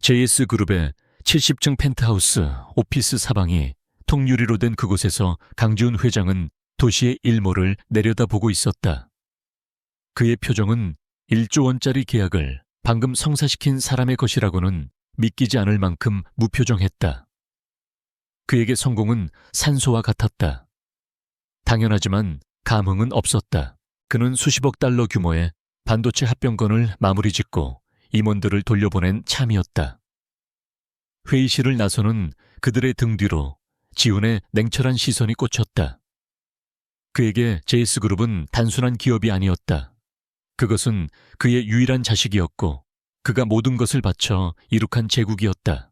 JS그룹의 70층 펜트하우스 오피스 사방이 통유리로 된 그곳에서 강지훈 회장은 도시의 일몰을 내려다보고 있었다. 그의 표정은 1조 원짜리 계약을 방금 성사시킨 사람의 것이라고는 믿기지 않을 만큼 무표정했다. 그에게 성공은 산소와 같았다. 당연하지만 감흥은 없었다. 그는 수십억 달러 규모의 반도체 합병건을 마무리 짓고 임원들을 돌려보낸 참이었다. 회의실을 나서는 그들의 등 뒤로 지훈의 냉철한 시선이 꽂혔다. 그에게 JS그룹은 단순한 기업이 아니었다. 그것은 그의 유일한 자식이었고 그가 모든 것을 바쳐 이룩한 제국이었다.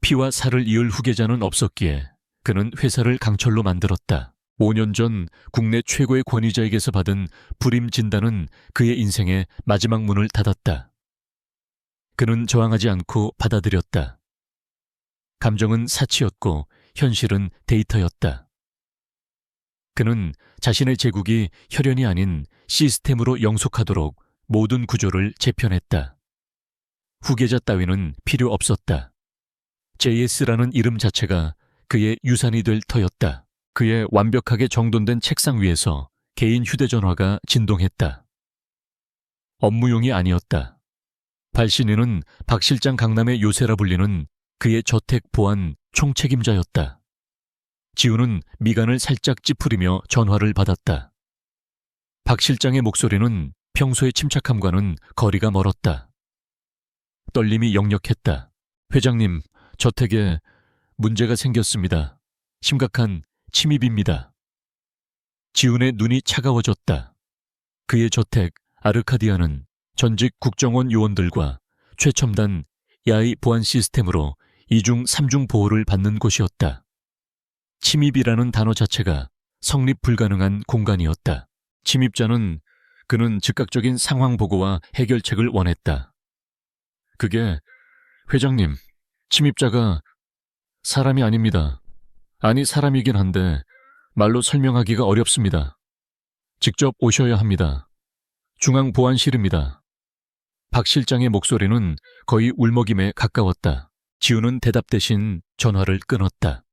피와 살을 이을 후계자는 없었기에 그는 회사를 강철로 만들었다. 5년 전 국내 최고의 권위자에게서 받은 불임 진단은 그의 인생의 마지막 문을 닫았다. 그는 저항하지 않고 받아들였다. 감정은 사치였고 현실은 데이터였다. 그는 자신의 제국이 혈연이 아닌 시스템으로 영속하도록 모든 구조를 재편했다. 후계자 따위는 필요 없었다. JS라는 이름 자체가 그의 유산이 될 터였다. 그의 완벽하게 정돈된 책상 위에서 개인 휴대전화가 진동했다. 업무용이 아니었다. 발신인은 박 실장 강남의 요새라 불리는 그의 저택 보안 총책임자였다. 지훈은 미간을 살짝 찌푸리며 전화를 받았다. 박 실장의 목소리는 평소의 침착함과는 거리가 멀었다. 떨림이 역력했다. 회장님, 저택에 문제가 생겼습니다. 심각한 침입입니다. 지훈의 눈이 차가워졌다. 그의 저택 아르카디아는 전직 국정원 요원들과 최첨단 AI 보안 시스템으로 2중 3중 보호를 받는 곳이었다. 침입이라는 단어 자체가 성립 불가능한 공간이었다. 침입자는 그는 즉각적인 상황 보고와 해결책을 원했다. 그게 회장님, 침입자가 사람이 아닙니다. 아니 사람이긴 한데 말로 설명하기가 어렵습니다. 직접 오셔야 합니다. 중앙보안실입니다. 박 실장의 목소리는 거의 울먹임에 가까웠다. 지훈은 대답 대신 전화를 끊었다.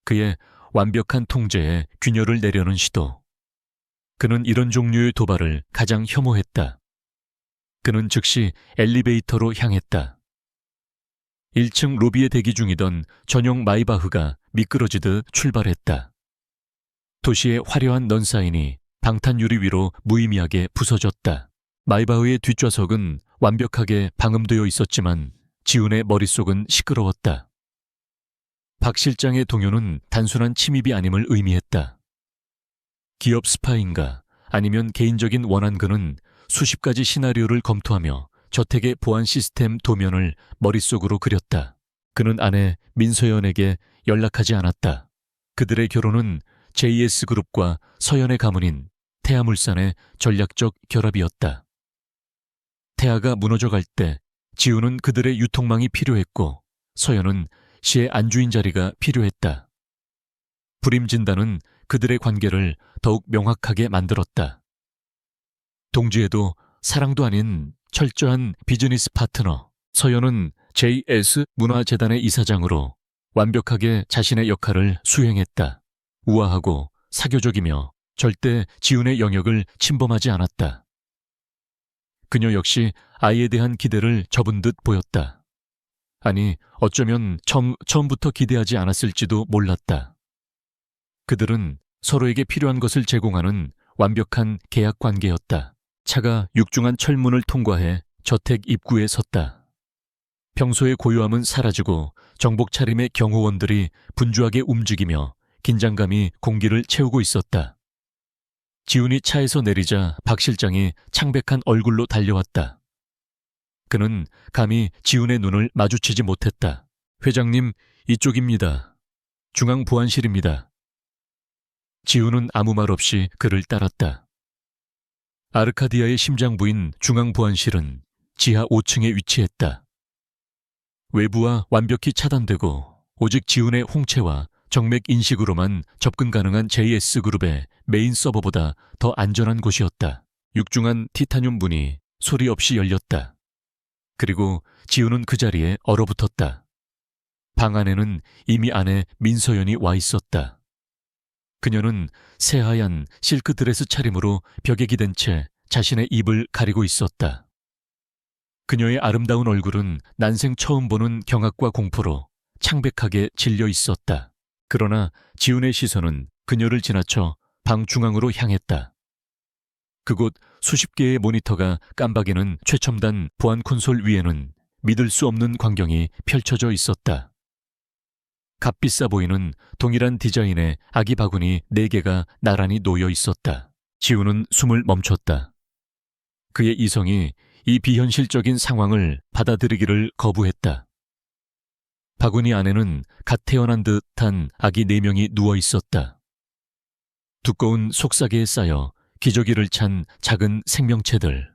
그의 완벽한 통제에 균열을 내려는 시도. 그는 이런 종류의 도발을 가장 혐오했다. 그는 즉시 엘리베이터로 향했다. 1층 로비에 대기 중이던 전용 마이바흐가 미끄러지듯 출발했다. 도시의 화려한 넌사인이 방탄 유리 위로 무의미하게 부서졌다. 마이바흐의 뒷좌석은 완벽하게 방음되어 있었지만 지훈의 머릿속은 시끄러웠다. 박 실장의 동요는 단순한 침입이 아님을 의미했다. 기업 스파인가 아니면 개인적인 원한 그는 수십 가지 시나리오를 검토하며 저택의 보안 시스템 도면을 머릿속으로 그렸다. 그는 아내 민서연에게 연락하지 않았다. 그들의 결혼은 JS그룹과 서연의 가문인 태아물산의 전략적 결합이었다. 태아가 무너져갈 때 지훈은 그들의 유통망이 필요했고 서연은 시의 안주인 자리가 필요했다. 불임 진단은 그들의 관계를 더욱 명확하게 만들었다. 동지에도 사랑도 아닌 철저한 비즈니스 파트너, 서연은 JS 문화재단의 이사장으로 완벽하게 자신의 역할을 수행했다. 우아하고 사교적이며 절대 지훈의 영역을 침범하지 않았다. 그녀 역시 아이에 대한 기대를 접은 듯 보였다. 아니, 어쩌면 처음부터 기대하지 않았을지도 몰랐다. 그들은 서로에게 필요한 것을 제공하는 완벽한 계약 관계였다. 차가 육중한 철문을 통과해 저택 입구에 섰다. 평소의 고요함은 사라지고 정복 차림의 경호원들이 분주하게 움직이며 긴장감이 공기를 채우고 있었다. 지훈이 차에서 내리자 박 실장이 창백한 얼굴로 달려왔다. 그는 감히 지훈의 눈을 마주치지 못했다. 회장님, 이쪽입니다. 중앙보안실입니다. 지훈은 아무 말 없이 그를 따랐다. 아르카디아의 심장부인 중앙보안실은 지하 5층에 위치했다. 외부와 완벽히 차단되고 오직 지훈의 홍채와 정맥 인식으로만 접근 가능한 JS그룹의 메인 서버보다 더 안전한 곳이었다. 육중한 티타늄 문이 소리 없이 열렸다. 그리고 지우는 그 자리에 얼어붙었다. 방 안에는 이미 아내 민서연이 와 있었다. 그녀는 새하얀 실크 드레스 차림으로 벽에 기댄 채 자신의 입을 가리고 있었다. 그녀의 아름다운 얼굴은 난생 처음 보는 경악과 공포로 창백하게 질려 있었다. 그러나 지훈의 시선은 그녀를 지나쳐 방 중앙으로 향했다. 그곳 수십 개의 모니터가 깜박이는 최첨단 보안 콘솔 위에는 믿을 수 없는 광경이 펼쳐져 있었다. 값비싸 보이는 동일한 디자인의 아기 바구니 4개가 나란히 놓여 있었다. 지훈은 숨을 멈췄다. 그의 이성이 이 비현실적인 상황을 받아들이기를 거부했다. 바구니 안에는 갓 태어난 듯한 아기 4명이 누워 있었다. 두꺼운 속삭이에 쌓여 기저귀를 찬 작은 생명체들.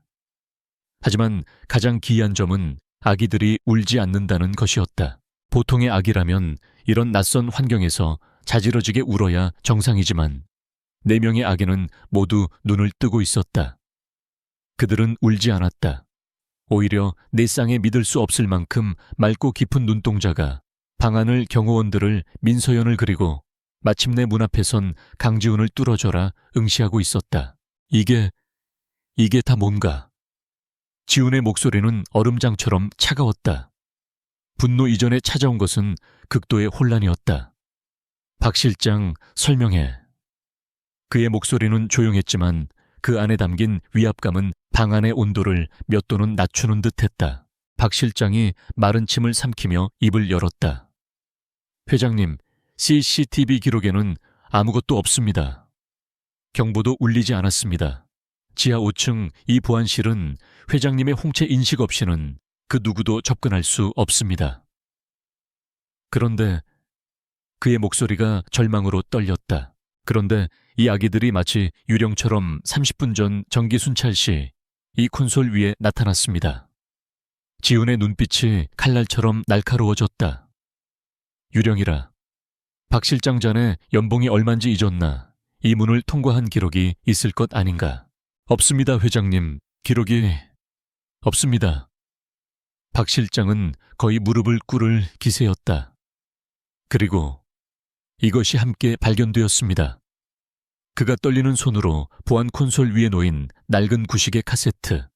하지만 가장 기이한 점은 아기들이 울지 않는다는 것이었다. 보통의 아기라면 이런 낯선 환경에서 자지러지게 울어야 정상이지만 4명의 아기는 모두 눈을 뜨고 있었다. 그들은 울지 않았다. 오히려 내 쌍에 믿을 수 없을 만큼 맑고 깊은 눈동자가 방안을 경호원들을 민서연을 그리고 마침내 문 앞에 선 강지훈을 뚫어줘라 응시하고 있었다. 이게 다 뭔가. 지훈의 목소리는 얼음장처럼 차가웠다. 분노 이전에 찾아온 것은 극도의 혼란이었다. 박 실장, 설명해. 그의 목소리는 조용했지만 그 안에 담긴 위압감은 방 안의 온도를 몇 도는 낮추는 듯했다. 박 실장이 마른 침을 삼키며 입을 열었다. 회장님, CCTV 기록에는 아무것도 없습니다. 경보도 울리지 않았습니다. 지하 5층 이 보안실은 회장님의 홍채 인식 없이는 그 누구도 접근할 수 없습니다. 그런데 그의 목소리가 절망으로 떨렸다. 그런데 이 아기들이 마치 유령처럼 30분 전 전기 순찰 시 이 콘솔 위에 나타났습니다. 지훈의 눈빛이 칼날처럼 날카로워졌다. 유령이라. 박 실장 자네 연봉이 얼만지 잊었나? 이 문을 통과한 기록이 있을 것 아닌가? 없습니다, 회장님. 기록이 없습니다. 박 실장은 거의 무릎을 꿇을 기세였다. 그리고 이것이 함께 발견되었습니다. 그가 떨리는 손으로 보안 콘솔 위에 놓인 낡은 구식의 카세트,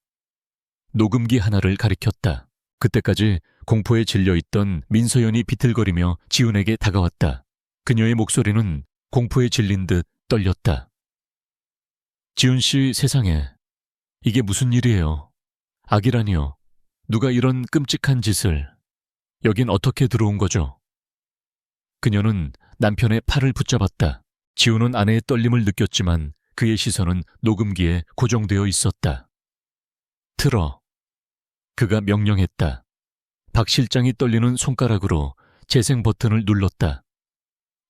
녹음기 하나를 가리켰다. 그때까지 공포에 질려있던 민서연이 비틀거리며 지훈에게 다가왔다. 그녀의 목소리는 공포에 질린 듯 떨렸다. 지훈 씨, 세상에. 이게 무슨 일이에요? 악이라니요. 누가 이런 끔찍한 짓을. 여긴 어떻게 들어온 거죠? 그녀는 남편의 팔을 붙잡았다. 지훈은 아내의 떨림을 느꼈지만 그의 시선은 녹음기에 고정되어 있었다. 틀어. 그가 명령했다. 박 실장이 떨리는 손가락으로 재생 버튼을 눌렀다.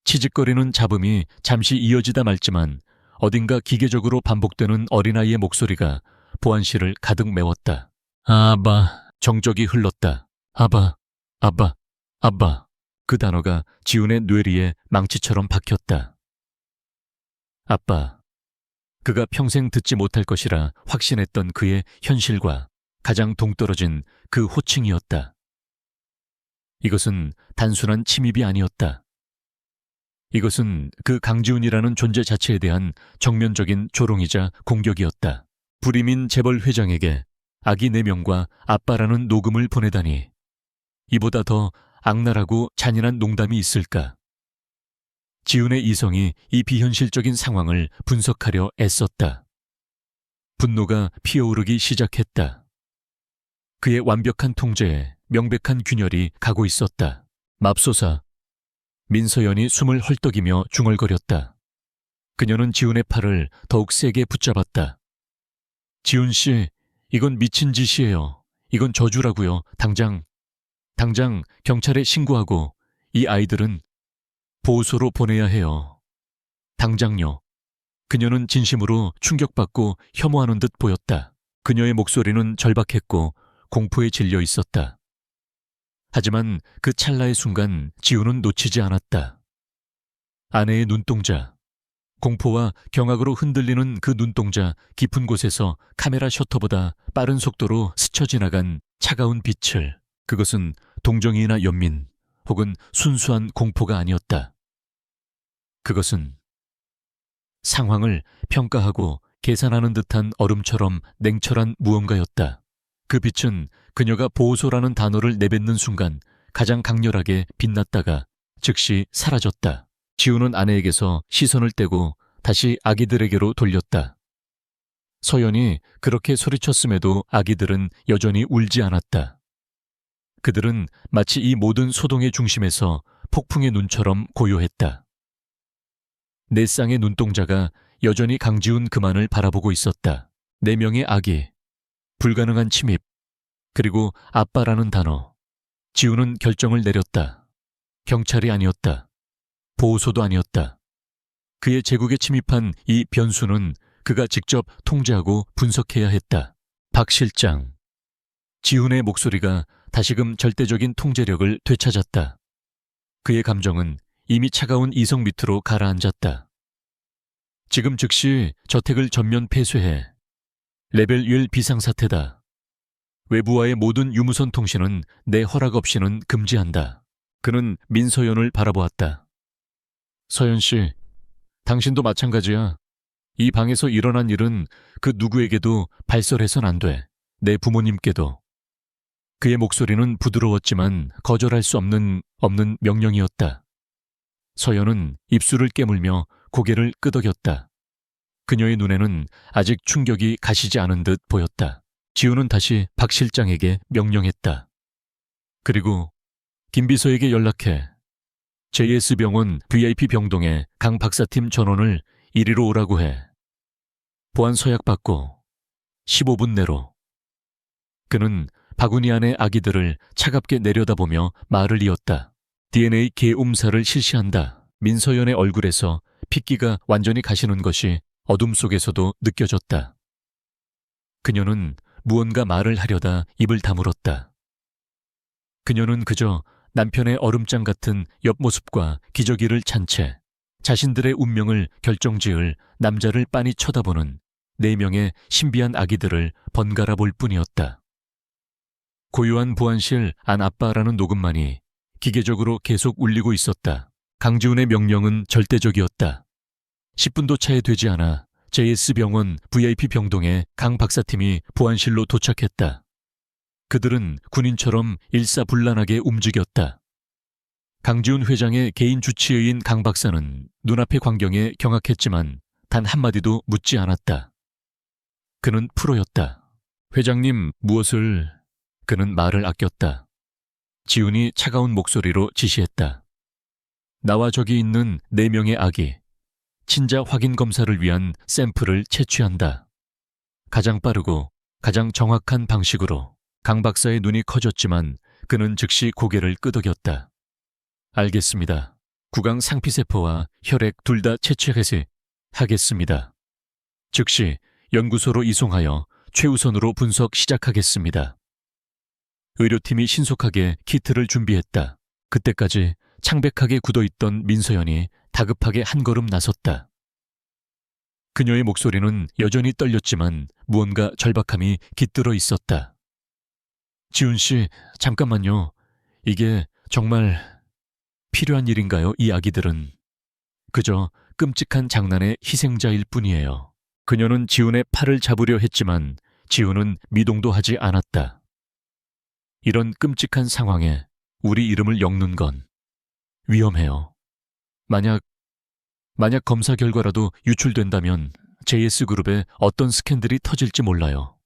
치직거리는 잡음이 잠시 이어지다 말지만 어딘가 기계적으로 반복되는 어린아이의 목소리가 보안실을 가득 메웠다. 아바. 정적이 흘렀다. 아바, 아바, 아바. 그 단어가 지훈의 뇌리에 망치처럼 박혔다. 아빠. 그가 평생 듣지 못할 것이라 확신했던 그의 현실과 가장 동떨어진 그 호칭이었다. 이것은 단순한 침입이 아니었다. 이것은 그 강지훈이라는 존재 자체에 대한 정면적인 조롱이자 공격이었다. 불임인 재벌 회장에게 아기 4명과 아빠라는 녹음을 보내다니. 이보다 더 악랄하고 잔인한 농담이 있을까? 지훈의 이성이 이 비현실적인 상황을 분석하려 애썼다. 분노가 피어오르기 시작했다. 그의 완벽한 통제에 명백한 균열이 가고 있었다. 맙소사. 민서연이 숨을 헐떡이며 중얼거렸다. 그녀는 지훈의 팔을 더욱 세게 붙잡았다. 지훈 씨, 이건 미친 짓이에요. 이건 저주라고요. 당장 경찰에 신고하고 이 아이들은 보호소로 보내야 해요. 당장요. 그녀는 진심으로 충격받고 혐오하는 듯 보였다. 그녀의 목소리는 절박했고 공포에 질려 있었다. 하지만 그 찰나의 순간 지훈은 놓치지 않았다. 아내의 눈동자, 공포와 경악으로 흔들리는 그 눈동자 깊은 곳에서 카메라 셔터보다 빠른 속도로 스쳐 지나간 차가운 빛을, 그것은 동정이나 연민 혹은 순수한 공포가 아니었다. 그것은 상황을 평가하고 계산하는 듯한 얼음처럼 냉철한 무언가였다. 그 빛은 그녀가 보호소라는 단어를 내뱉는 순간 가장 강렬하게 빛났다가 즉시 사라졌다. 지우는 아내에게서 시선을 떼고 다시 아기들에게로 돌렸다. 서연이 그렇게 소리쳤음에도 아기들은 여전히 울지 않았다. 그들은 마치 이 모든 소동의 중심에서 폭풍의 눈처럼 고요했다. 네 쌍의 눈동자가 여전히 강지훈 그만을 바라보고 있었다. 4명의 아기, 불가능한 침입, 그리고 아빠라는 단어. 지훈은 결정을 내렸다. 경찰이 아니었다. 보호소도 아니었다. 그의 제국에 침입한 이 변수는 그가 직접 통제하고 분석해야 했다. 박 실장. 지훈의 목소리가 다시금 절대적인 통제력을 되찾았다. 그의 감정은 이미 차가운 이성 밑으로 가라앉았다. 지금 즉시 저택을 전면 폐쇄해. 레벨 1 비상사태다. 외부와의 모든 유무선 통신은 내 허락 없이는 금지한다. 그는 민서연을 바라보았다. 서연 씨, 당신도 마찬가지야. 이 방에서 일어난 일은 그 누구에게도 발설해선 안 돼. 내 부모님께도. 그의 목소리는 부드러웠지만 거절할 수 없는 명령이었다. 서연은 입술을 깨물며 고개를 끄덕였다. 그녀의 눈에는 아직 충격이 가시지 않은 듯 보였다. 지우는 다시 박 실장에게 명령했다. 그리고 김 비서에게 연락해. JS병원 VIP 병동에 강 박사팀 전원을 이리로 오라고 해. 보안 서약 받고 15분 내로. 그는 바구니 안의 아기들을 차갑게 내려다보며 말을 이었다. DNA 개음사를 실시한다. 민서연의 얼굴에서 핏기가 완전히 가시는 것이 어둠 속에서도 느껴졌다. 그녀는 무언가 말을 하려다 입을 다물었다. 그녀는 그저 남편의 얼음장 같은 옆모습과 기저귀를 찬 채 자신들의 운명을 결정지을 남자를 빤히 쳐다보는 4명의 신비한 아기들을 번갈아 볼 뿐이었다. 고요한 보안실 안 아빠라는 녹음만이 기계적으로 계속 울리고 있었다. 강지훈의 명령은 절대적이었다. 10분도 차에 되지 않아 JS병원 VIP 병동에 강 박사팀이 보안실로 도착했다. 그들은 군인처럼 일사불란하게 움직였다. 강지훈 회장의 개인 주치의인 강 박사는 눈앞의 광경에 경악했지만 단 한마디도 묻지 않았다. 그는 프로였다. 회장님, 무엇을... 그는 말을 아꼈다. 지훈이 차가운 목소리로 지시했다. 나와 저기 있는 4명의 아기, 친자 확인 검사를 위한 샘플을 채취한다. 가장 빠르고 가장 정확한 방식으로. 강 박사의 눈이 커졌지만 그는 즉시 고개를 끄덕였다. 알겠습니다. 구강 상피세포와 혈액 둘 다 채취해서 하겠습니다. 즉시 연구소로 이송하여 최우선으로 분석 시작하겠습니다. 의료팀이 신속하게 키트를 준비했다. 그때까지 창백하게 굳어있던 민서연이 다급하게 한 걸음 나섰다. 그녀의 목소리는 여전히 떨렸지만 무언가 절박함이 깃들어 있었다. 지훈 씨, 잠깐만요. 이게 정말 필요한 일인가요? 이 아기들은 그저 끔찍한 장난의 희생자일 뿐이에요. 그녀는 지훈의 팔을 잡으려 했지만 지훈은 미동도 하지 않았다. 이런 끔찍한 상황에 우리 이름을 엮는 건 위험해요. 만약 검사 결과라도 유출된다면 JS그룹에 어떤 스캔들이 터질지 몰라요.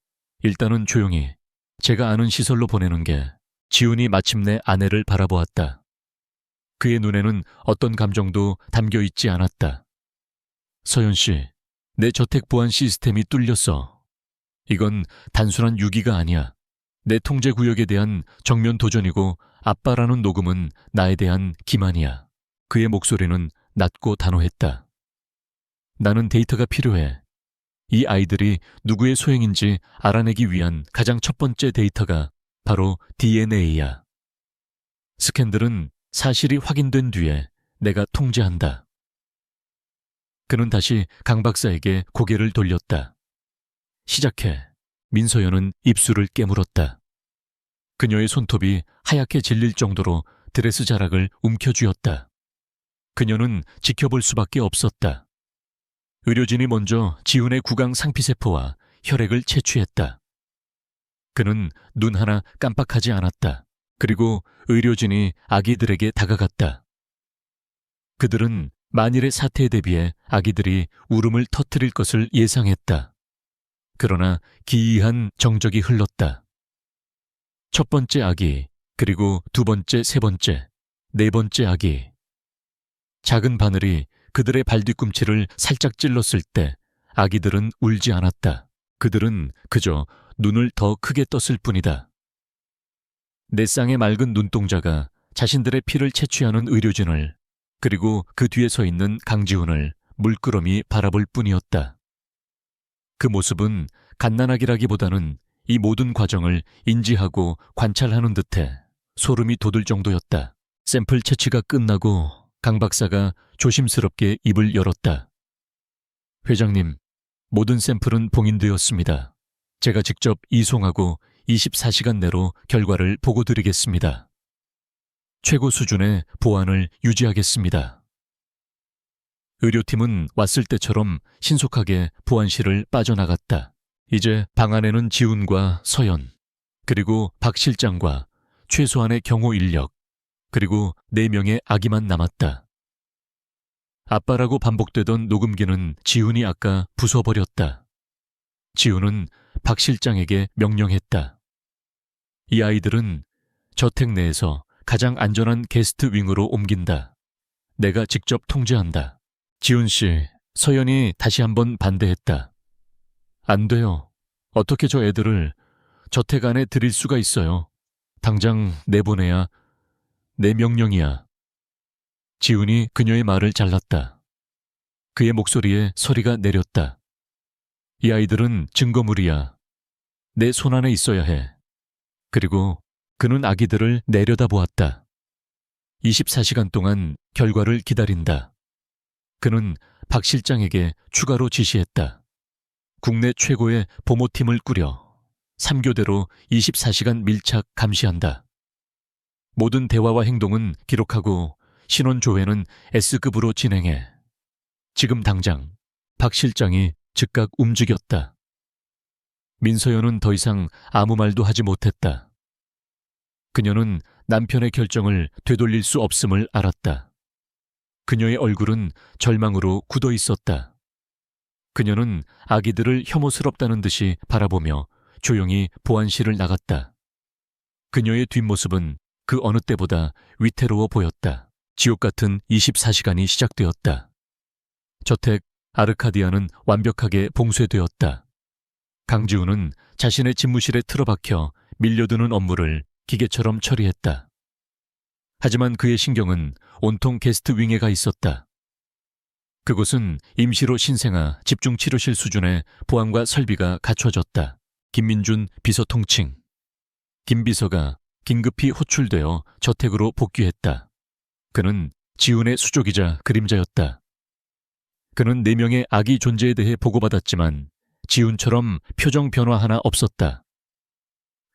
일단은 조용히 제가 아는 시설로 보내는 게. 지훈이 마침내 아내를 바라보았다. 그의 눈에는 어떤 감정도 담겨 있지 않았다. 서연 씨, 내 저택 보안 시스템이 뚫렸어. 이건 단순한 유기가 아니야. 내 통제 구역에 대한 정면 도전이고 아빠라는 녹음은 나에 대한 기만이야. 그의 목소리는 낮고 단호했다. 나는 데이터가 필요해. 이 아이들이 누구의 소행인지 알아내기 위한 가장 첫 번째 데이터가 바로 DNA야. 스캔들은 사실이 확인된 뒤에 내가 통제한다. 그는 다시 강 박사에게 고개를 돌렸다. 시작해. 민서연은 입술을 깨물었다. 그녀의 손톱이 하얗게 질릴 정도로 드레스 자락을 움켜쥐었다. 그녀는 지켜볼 수밖에 없었다. 의료진이 먼저 지훈의 구강 상피세포와 혈액을 채취했다. 그는 눈 하나 깜빡하지 않았다. 그리고 의료진이 아기들에게 다가갔다. 그들은 만일의 사태에 대비해 아기들이 울음을 터뜨릴 것을 예상했다. 그러나 기이한 정적이 흘렀다. 첫 번째 아기, 그리고 두 번째, 세 번째, 네 번째 아기. 작은 바늘이 그들의 발뒤꿈치를 살짝 찔렀을 때 아기들은 울지 않았다. 그들은 그저 눈을 더 크게 떴을 뿐이다. 내 쌍의 맑은 눈동자가 자신들의 피를 채취하는 의료진을, 그리고 그 뒤에 서 있는 강지훈을 물끄러미 바라볼 뿐이었다. 그 모습은 갓난아기라기보다는 이 모든 과정을 인지하고 관찰하는 듯해 소름이 돋을 정도였다. 샘플 채취가 끝나고 강 박사가 조심스럽게 입을 열었다. 회장님, 모든 샘플은 봉인되었습니다. 제가 직접 이송하고 24시간 내로 결과를 보고드리겠습니다. 최고 수준의 보안을 유지하겠습니다. 의료팀은 왔을 때처럼 신속하게 보안실을 빠져나갔다. 이제 방 안에는 지훈과 서연, 그리고 박 실장과 최소한의 경호 인력, 그리고 4명의 아기만 남았다. 아빠라고 반복되던 녹음기는 지훈이 아까 부숴버렸다. 지훈은 박 실장에게 명령했다. 이 아이들은 저택 내에서 가장 안전한 게스트 윙으로 옮긴다. 내가 직접 통제한다. 지훈 씨, 서연이 다시 한번 반대했다. 안 돼요. 어떻게 저 애들을 저택 안에 들일 수가 있어요. 당장 내보내야. 내 명령이야. 지훈이 그녀의 말을 잘랐다. 그의 목소리에 소리가 내렸다. 이 아이들은 증거물이야. 내 손 안에 있어야 해. 그리고 그는 아기들을 내려다보았다. 24시간 동안 결과를 기다린다. 그는 박 실장에게 추가로 지시했다. 국내 최고의 보모팀을 꾸려 3교대로 24시간 밀착 감시한다. 모든 대화와 행동은 기록하고 신원 조회는 S급으로 진행해. 지금 당장. 박 실장이 즉각 움직였다. 민서연은 더 이상 아무 말도 하지 못했다. 그녀는 남편의 결정을 되돌릴 수 없음을 알았다. 그녀의 얼굴은 절망으로 굳어 있었다. 그녀는 아기들을 혐오스럽다는 듯이 바라보며 조용히 보안실을 나갔다. 그녀의 뒷모습은 그 어느 때보다 위태로워 보였다. 지옥 같은 24시간이 시작되었다. 저택 아르카디아는 완벽하게 봉쇄되었다. 강지훈은 자신의 집무실에 틀어박혀 밀려드는 업무를 기계처럼 처리했다. 하지만 그의 신경은 온통 게스트 윙에 가 있었다. 그곳은 임시로 신생아 집중치료실 수준의 보안과 설비가 갖춰졌다. 김민준 비서 통칭. 김 비서가 긴급히 호출되어 저택으로 복귀했다. 그는 지훈의 수족이자 그림자였다. 그는 4명의 아기 존재에 대해 보고받았지만 지훈처럼 표정 변화 하나 없었다.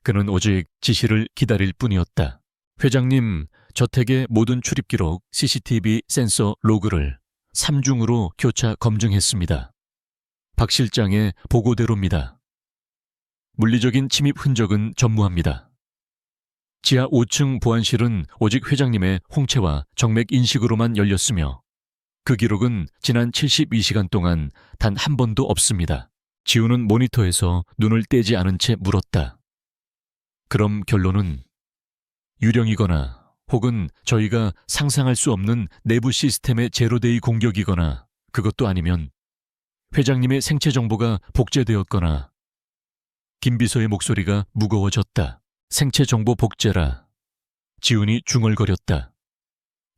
그는 오직 지시를 기다릴 뿐이었다. 회장님, 저택의 모든 출입 기록 CCTV 센서 로그를 3중으로 교차 검증했습니다. 박 실장의 보고대로입니다. 물리적인 침입 흔적은 전무합니다. 지하 5층 보안실은 오직 회장님의 홍채와 정맥 인식으로만 열렸으며 그 기록은 지난 72시간 동안 단 한 번도 없습니다. 지훈은 모니터에서 눈을 떼지 않은 채 물었다. 그럼 결론은 유령이거나 혹은 저희가 상상할 수 없는 내부 시스템의 제로데이 공격이거나 그것도 아니면 회장님의 생체 정보가 복제되었거나. 김 비서의 목소리가 무거워졌다. 생체 정보 복제라. 지훈이 중얼거렸다.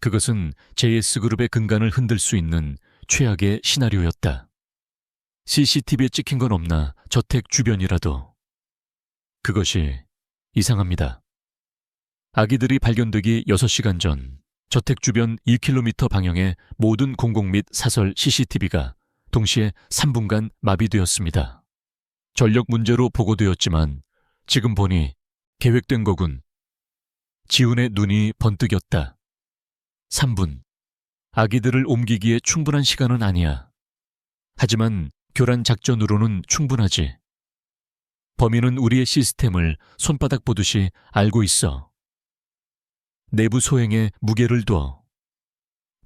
그것은 JS그룹의 근간을 흔들 수 있는 최악의 시나리오였다. CCTV에 찍힌 건 없나 저택 주변이라도. 그것이 이상합니다. 아기들이 발견되기 6시간 전 저택 주변 2km 방향의 모든 공공 및 사설 CCTV가 동시에 3분간 마비되었습니다. 전력 문제로 보고되었지만 지금 보니 계획된 거군. 지훈의 눈이 번뜩였다. 3분. 아기들을 옮기기에 충분한 시간은 아니야. 하지만 교란 작전으로는 충분하지. 범인은 우리의 시스템을 손바닥 보듯이 알고 있어. 내부 소행에 무게를 둬.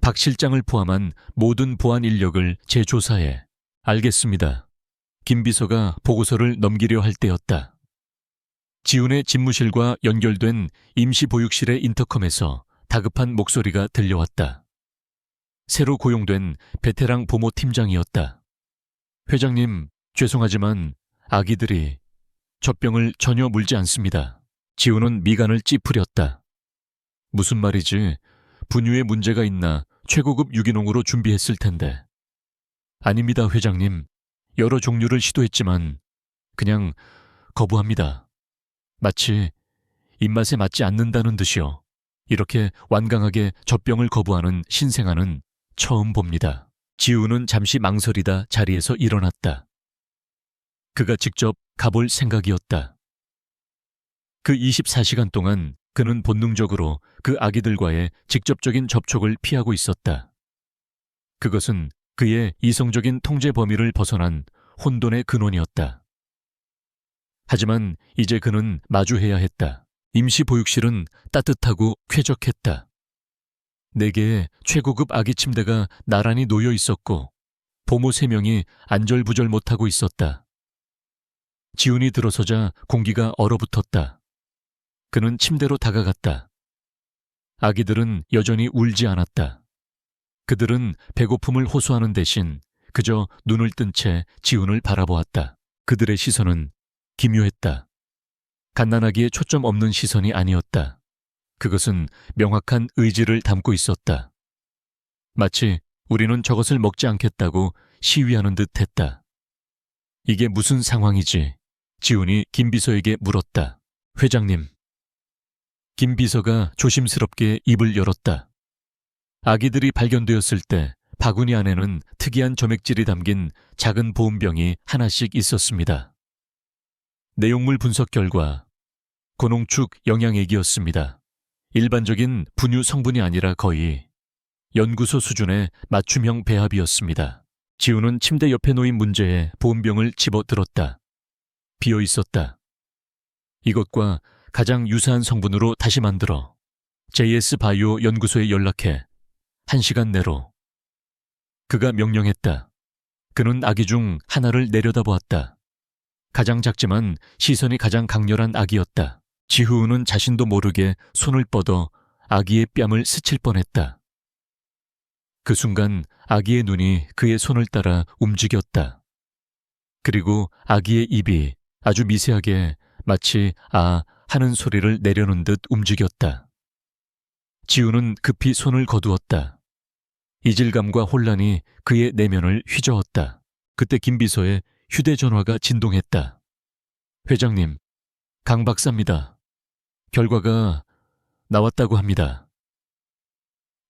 박 실장을 포함한 모든 보안 인력을 재조사해. 알겠습니다. 김 비서가 보고서를 넘기려 할 때였다. 지훈의 집무실과 연결된 임시보육실의 인터컴에서 다급한 목소리가 들려왔다. 새로 고용된 베테랑 보모 팀장이었다. 회장님, 죄송하지만 아기들이 젖병을 전혀 물지 않습니다. 지훈은 미간을 찌푸렸다. 무슨 말이지? 분유에 문제가 있나 최고급 유기농으로 준비했을 텐데. 아닙니다, 회장님. 여러 종류를 시도했지만 그냥 거부합니다. 마치 입맛에 맞지 않는다는 듯이요. 이렇게 완강하게 젖병을 거부하는 신생아는 처음 봅니다. 지우는 잠시 망설이다 자리에서 일어났다. 그가 직접 가볼 생각이었다. 그 24시간 동안 그는 본능적으로 그 아기들과의 직접적인 접촉을 피하고 있었다. 그것은 그의 이성적인 통제 범위를 벗어난 혼돈의 근원이었다. 하지만 이제 그는 마주해야 했다. 임시보육실은 따뜻하고 쾌적했다. 4개의 최고급 아기 침대가 나란히 놓여 있었고 보모 3명이 안절부절 못하고 있었다. 지훈이 들어서자 공기가 얼어붙었다. 그는 침대로 다가갔다. 아기들은 여전히 울지 않았다. 그들은 배고픔을 호소하는 대신 그저 눈을 뜬 채 지훈을 바라보았다. 그들의 시선은 기묘했다. 갓난아기에 초점 없는 시선이 아니었다. 그것은 명확한 의지를 담고 있었다. 마치 우리는 저것을 먹지 않겠다고 시위하는 듯 했다. 이게 무슨 상황이지? 지훈이 김 비서에게 물었다. 회장님. 김 비서가 조심스럽게 입을 열었다. 아기들이 발견되었을 때 바구니 안에는 특이한 점액질이 담긴 작은 보온병이 하나씩 있었습니다. 내용물 분석 결과 고농축 영양액이었습니다. 일반적인 분유 성분이 아니라 거의 연구소 수준의 맞춤형 배합이었습니다. 지훈은 침대 옆에 놓인 문제에 보온병을 집어들었다. 비어 있었다. 이것과 가장 유사한 성분으로 다시 만들어 JS 바이오 연구소에 연락해 1시간 내로. 그가 명령했다. 그는 아기 중 하나를 내려다보았다. 가장 작지만 시선이 가장 강렬한 아기였다. 지훈은 자신도 모르게 손을 뻗어 아기의 뺨을 스칠 뻔했다. 그 순간 아기의 눈이 그의 손을 따라 움직였다. 그리고 아기의 입이 아주 미세하게 마치 아 하는 소리를 내려는 듯 움직였다. 지훈은 급히 손을 거두었다. 이질감과 혼란이 그의 내면을 휘저었다. 그때 김 비서의 휴대전화가 진동했다. 회장님, 강 박사입니다. 결과가 나왔다고 합니다.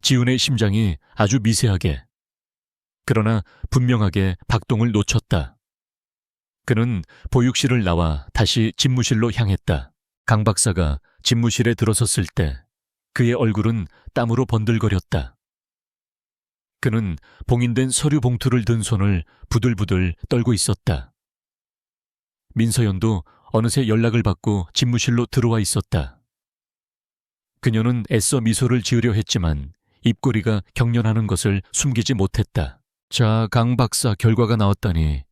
지훈의 심장이 아주 미세하게, 그러나 분명하게 박동을 놓쳤다. 그는 보육실을 나와 다시 집무실로 향했다. 강 박사가 집무실에 들어섰을 때 그의 얼굴은 땀으로 번들거렸다. 그는 봉인된 서류 봉투를 든 손을 부들부들 떨고 있었다. 민서연도 어느새 연락을 받고 집무실로 들어와 있었다. 그녀는 애써 미소를 지으려 했지만 입꼬리가 경련하는 것을 숨기지 못했다. 자, 강 박사 결과가 나왔다니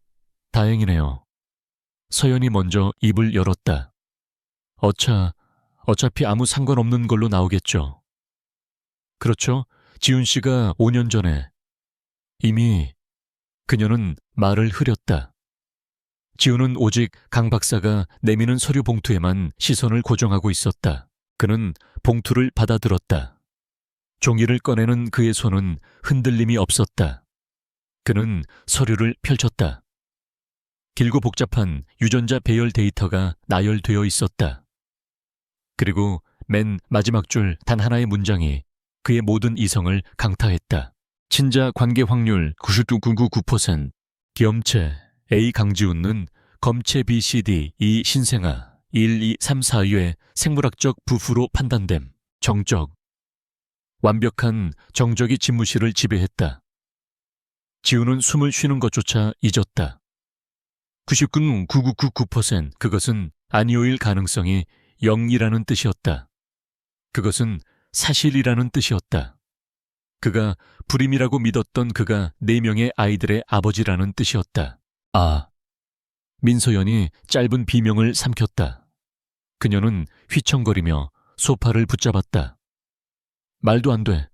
다행이네요. 서연이 먼저 입을 열었다. 어차피 아무 상관없는 걸로 나오겠죠. 그렇죠? 지훈 씨가 5년 전에 이미. 그녀는 말을 흐렸다. 지훈은 오직 강 박사가 내미는 서류 봉투에만 시선을 고정하고 있었다. 그는 봉투를 받아들었다. 종이를 꺼내는 그의 손은 흔들림이 없었다. 그는 서류를 펼쳤다. 길고 복잡한 유전자 배열 데이터가 나열되어 있었다. 그리고 맨 마지막 줄 단 하나의 문장이 그의 모든 이성을 강타했다. 친자 관계 확률 99.99%, 겸체 A 강지훈은 검체 BCD 이 신생아 1, 2, 3, 4위의 생물학적 부부로 판단됨. 정적. 완벽한 정적이 집무실을 지배했다. 지훈은 숨을 쉬는 것조차 잊었다. 99.9999% 그것은 아니오일 가능성이 0이라는 뜻이었다. 그것은 사실이라는 뜻이었다. 그가 불임이라고 믿었던 그가 4명의 아이들의 아버지라는 뜻이었다. 아, 민서연이 짧은 비명을 삼켰다. 그녀는 휘청거리며 소파를 붙잡았다. 말도 안 돼.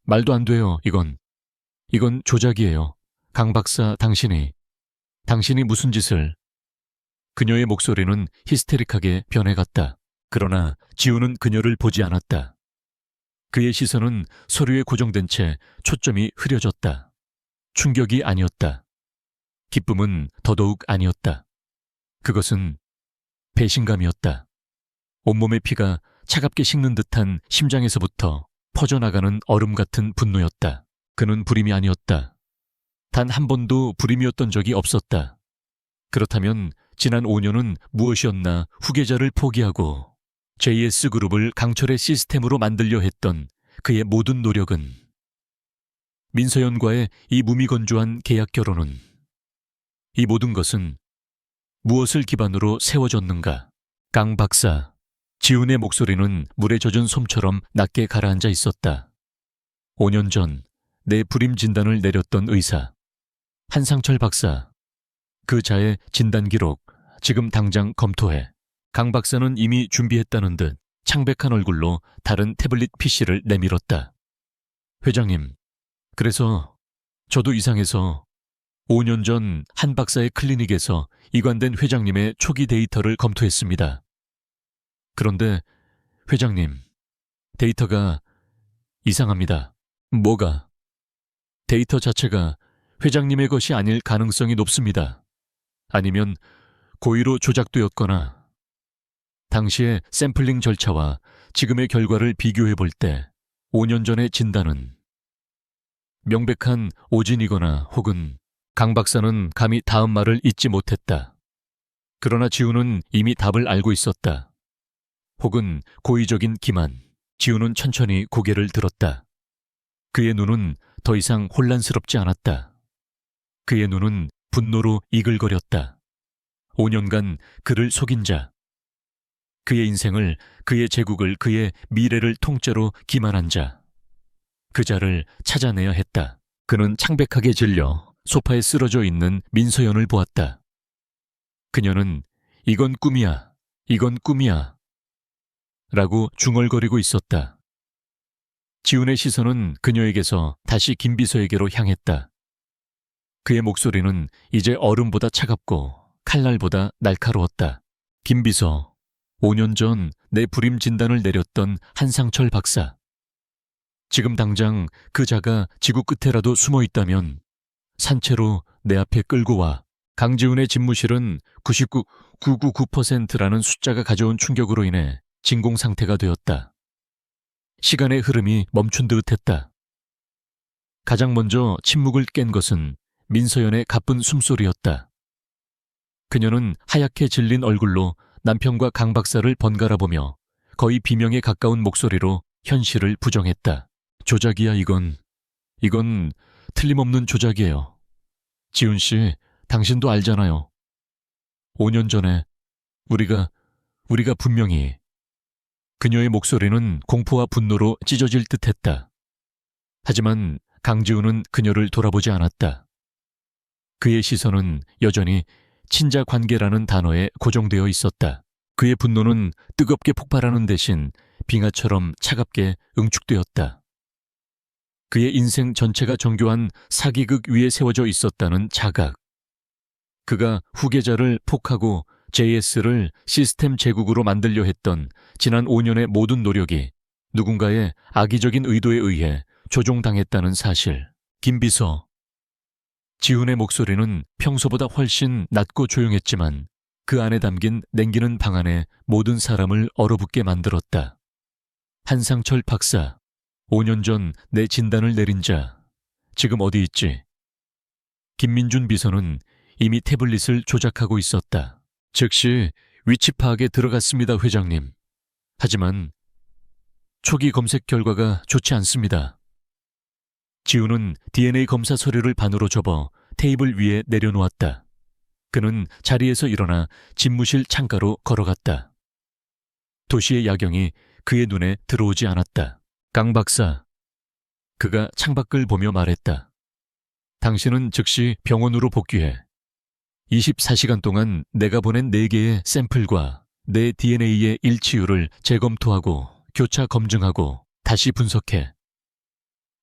말도 안 돼요, 이건. 이건 조작이에요. 강 박사, 당신이 무슨 짓을... 그녀의 목소리는 히스테릭하게 변해갔다. 그러나 지우는 그녀를 보지 않았다. 그의 시선은 서류에 고정된 채 초점이 흐려졌다. 충격이 아니었다. 기쁨은 더더욱 아니었다. 그것은 배신감이었다. 온몸의 피가 차갑게 식는 듯한 심장에서부터 퍼져나가는 얼음 같은 분노였다. 그는 불임이 아니었다. 단 한 번도 불임이었던 적이 없었다. 그렇다면 지난 5년은 무엇이었나 후계자를 포기하고 JS그룹을 강철의 시스템으로 만들려 했던 그의 모든 노력은, 민서연과의 이 무미건조한 계약 결혼은, 이 모든 것은 무엇을 기반으로 세워졌는가? 강 박사, 지훈의 목소리는 물에 젖은 솜처럼 낮게 가라앉아 있었다. 5년 전 내 불임 진단을 내렸던 의사, 한상철 박사. 그 자의 진단 기록, 지금 당장 검토해. 강 박사는 이미 준비했다는 듯 창백한 얼굴로 다른 태블릿 PC를 내밀었다. 회장님, 그래서 저도 이상해서 5년 전 한 박사의 클리닉에서 이관된 회장님의 초기 데이터를 검토했습니다. 그런데 회장님, 데이터가 이상합니다. 뭐가? 데이터 자체가 회장님의 것이 아닐 가능성이 높습니다. 아니면 고의로 조작되었거나, 당시의 샘플링 절차와 지금의 결과를 비교해 볼 때 5년 전의 진단은 명백한 오진이거나 혹은... 강 박사는 감히 다음 말을 잇지 못했다. 그러나 지훈은 이미 답을 알고 있었다. 혹은 고의적인 기만. 지훈은 천천히 고개를 들었다. 그의 눈은 더 이상 혼란스럽지 않았다. 그의 눈은 분노로 이글거렸다. 5년간 그를 속인 자, 그의 인생을, 그의 제국을, 그의 미래를 통째로 기만한 자, 그 자를 찾아내야 했다. 그는 창백하게 질려 소파에 쓰러져 있는 민서연을 보았다. 그녀는 이건 꿈이야, 이건 꿈이야 라고 중얼거리고 있었다. 지훈의 시선은 그녀에게서 다시 김비서에게로 향했다. 그의 목소리는 이제 얼음보다 차갑고 칼날보다 날카로웠다. 김비서, 5년 전 내 불임 진단을 내렸던 한상철 박사. 지금 당장 그 자가 지구 끝에라도 숨어 있다면 산채로 내 앞에 끌고 와. 강지훈의 집무실은 99.999%라는 숫자가 가져온 충격으로 인해 진공 상태가 되었다. 시간의 흐름이 멈춘 듯 했다. 가장 먼저 침묵을 깬 것은 민서연의 가쁜 숨소리였다. 그녀는 하얗게 질린 얼굴로 남편과 강 박사를 번갈아 보며 거의 비명에 가까운 목소리로 현실을 부정했다. 조작이야, 이건 틀림없는 조작이에요. 지훈 씨, 당신도 알잖아요. 5년 전에 우리가 분명히... 그녀의 목소리는 공포와 분노로 찢어질 듯했다. 하지만 강지훈은 그녀를 돌아보지 않았다. 그의 시선은 여전히 친자 관계라는 단어에 고정되어 있었다. 그의 분노는 뜨겁게 폭발하는 대신 빙하처럼 차갑게 응축되었다. 그의 인생 전체가 정교한 사기극 위에 세워져 있었다는 자각. 그가 후계자를 폭하고 JS를 시스템 제국으로 만들려 했던 지난 5년의 모든 노력이 누군가의 악의적인 의도에 의해 조종당했다는 사실. 김비서. 지훈의 목소리는 평소보다 훨씬 낮고 조용했지만 그 안에 담긴 냉기는 방 안에 모든 사람을 얼어붙게 만들었다. 한상철 박사. 5년 전 내 진단을 내린 자, 지금 어디 있지? 김민준 비서는 이미 태블릿을 조작하고 있었다. 즉시 위치 파악에 들어갔습니다, 회장님. 하지만 초기 검색 결과가 좋지 않습니다. 지우는 DNA 검사 서류를 반으로 접어 테이블 위에 내려놓았다. 그는 자리에서 일어나 집무실 창가로 걸어갔다. 도시의 야경이 그의 눈에 들어오지 않았다. 강 박사. 그가 창밖을 보며 말했다. 당신은 즉시 병원으로 복귀해. 24시간 동안 내가 보낸 4개의 샘플과 내 DNA의 일치율을 재검토하고 교차 검증하고 다시 분석해.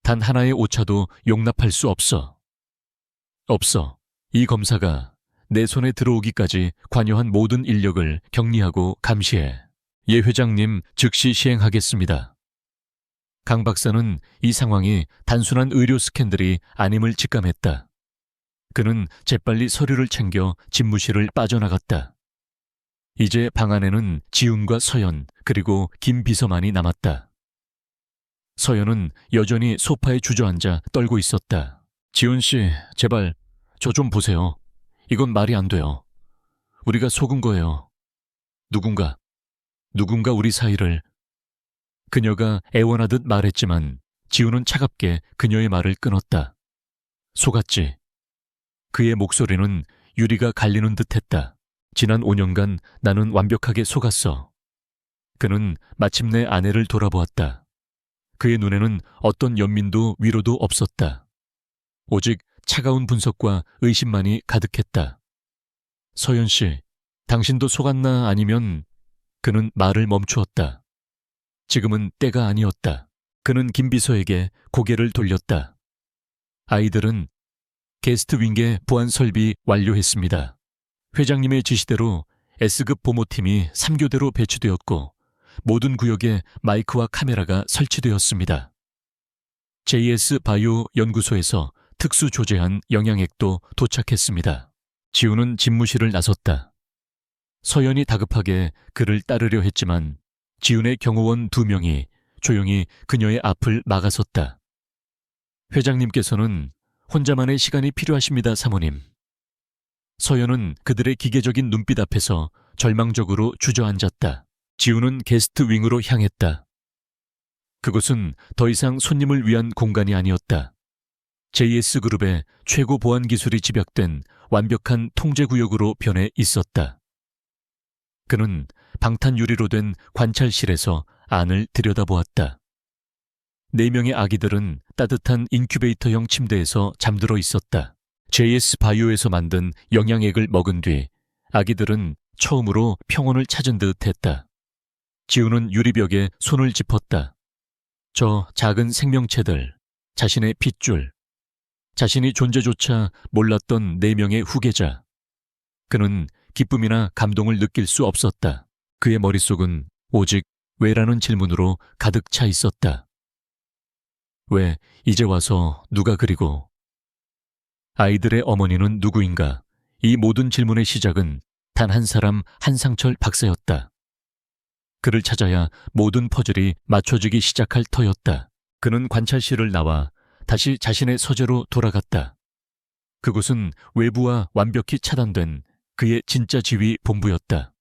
단 하나의 오차도 용납할 수 없어. 없어. 이 검사가 내 손에 들어오기까지 관여한 모든 인력을 격리하고 감시해. 예 회장님 즉시 시행하겠습니다. 강 박사는 이 상황이 단순한 의료 스캔들이 아님을 직감했다. 그는 재빨리 서류를 챙겨 집무실을 빠져나갔다. 이제 방 안에는 지훈과 서연 그리고 김 비서만이 남았다. 서연은 여전히 소파에 주저앉아 떨고 있었다. 지훈 씨, 제발 저 좀 보세요. 이건 말이 안 돼요. 우리가 속은 거예요. 누군가 우리 사이를. 그녀가 애원하듯 말했지만 지훈은 차갑게 그녀의 말을 끊었다. 속았지. 그의 목소리는 유리가 갈리는 듯했다. 지난 5년간 나는 완벽하게 속았어. 그는 마침내 아내를 돌아보았다. 그의 눈에는 어떤 연민도 위로도 없었다. 오직 차가운 분석과 의심만이 가득했다. 서연 씨, 당신도 속았나 아니면... 그는 말을 멈추었다. 지금은 때가 아니었다. 그는 김 비서에게 고개를 돌렸다. 아이들은 게스트 윙의 보안 설비 완료했습니다. 회장님의 지시대로 S급 보모팀이 3교대로 배치되었고 모든 구역에 마이크와 카메라가 설치되었습니다. JS 바이오 연구소에서 특수 조제한 영양액도 도착했습니다. 지우는 집무실을 나섰다. 서연이 다급하게 그를 따르려 했지만 지훈의 경호원 2명이 조용히 그녀의 앞을 막아섰다. 회장님께서는 혼자만의 시간이 필요하십니다, 사모님. 서연은 그들의 기계적인 눈빛 앞에서 절망적으로 주저앉았다. 지훈은 게스트 윙으로 향했다. 그곳은 더 이상 손님을 위한 공간이 아니었다. JS그룹의 최고 보안 기술이 집약된 완벽한 통제구역으로 변해 있었다. 그는 방탄 유리로 된 관찰실에서 안을 들여다보았다. 4명의 아기들은 따뜻한 인큐베이터형 침대에서 잠들어 있었다. JS 바이오에서 만든 영양액을 먹은 뒤 아기들은 처음으로 평온을 찾은 듯 했다. 지우는 유리벽에 손을 짚었다. 저 작은 생명체들, 자신의 핏줄, 자신이 존재조차 몰랐던 4명의 후계자. 그는 기쁨이나 감동을 느낄 수 없었다. 그의 머릿속은 오직 왜라는 질문으로 가득 차 있었다. 왜 이제 와서 누가 그리고 아이들의 어머니는 누구인가? 이 모든 질문의 시작은 단 한 사람 한상철 박사였다. 그를 찾아야 모든 퍼즐이 맞춰지기 시작할 터였다. 그는 관찰실을 나와 다시 자신의 서재로 돌아갔다. 그곳은 외부와 완벽히 차단된 그의 진짜 지휘 본부였다.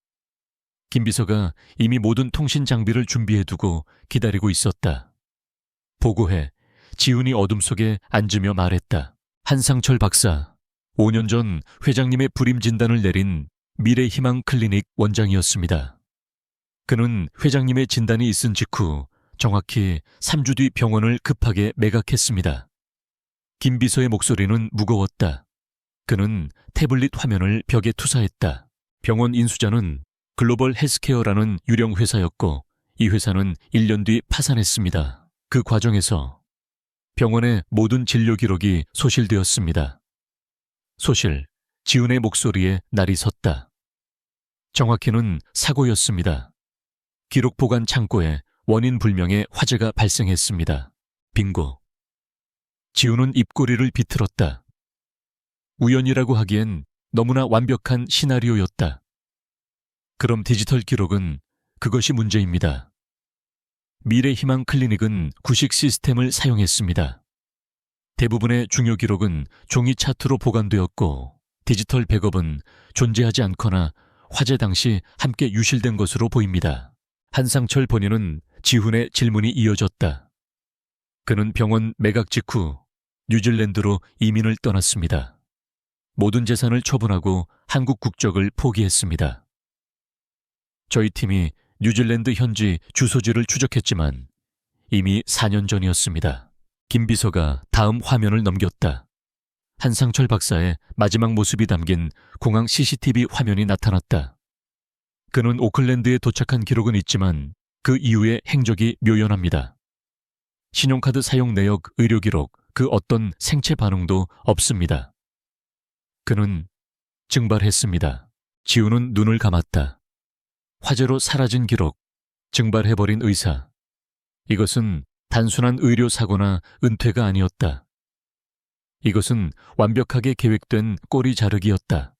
김 비서가 이미 모든 통신 장비를 준비해두고 기다리고 있었다. 보고해. 지훈이 어둠 속에 앉으며 말했다. 한상철 박사, 5년 전 회장님의 불임 진단을 내린 미래희망 클리닉 원장이었습니다. 그는 회장님의 진단이 있은 직후 정확히 3주 뒤 병원을 급하게 매각했습니다. 김 비서의 목소리는 무거웠다. 그는 태블릿 화면을 벽에 투사했다. 병원 인수자는 글로벌 헬스케어라는 유령 회사였고 이 회사는 1년 뒤 파산했습니다. 그 과정에서 병원의 모든 진료 기록이 소실되었습니다. 소실, 지훈의 목소리에 날이 섰다. 정확히는 사고였습니다. 기록 보관 창고에 원인 불명의 화재가 발생했습니다. 빙고. 지훈은 입꼬리를 비틀었다. 우연이라고 하기엔 너무나 완벽한 시나리오였다. 그럼 디지털 기록은 그것이 문제입니다. 미래희망 클리닉은 구식 시스템을 사용했습니다. 대부분의 중요 기록은 종이 차트로 보관되었고 디지털 백업은 존재하지 않거나 화재 당시 함께 유실된 것으로 보입니다. 한상철 본인은 지훈의 질문이 이어졌다. 그는 병원 매각 직후 뉴질랜드로 이민을 떠났습니다. 모든 재산을 처분하고 한국 국적을 포기했습니다. 저희 팀이 뉴질랜드 현지 주소지를 추적했지만 이미 4년 전이었습니다. 김 비서가 다음 화면을 넘겼다. 한상철 박사의 마지막 모습이 담긴 공항 CCTV 화면이 나타났다. 그는 오클랜드에 도착한 기록은 있지만 그 이후의 행적이 묘연합니다. 신용카드 사용 내역, 의료 기록, 그 어떤 생체 반응도 없습니다. 그는 증발했습니다. 지훈은 눈을 감았다. 화재로 사라진 기록, 증발해버린 의사. 이것은 단순한 의료 사고나 은퇴가 아니었다. 이것은 완벽하게 계획된 꼬리 자르기였다.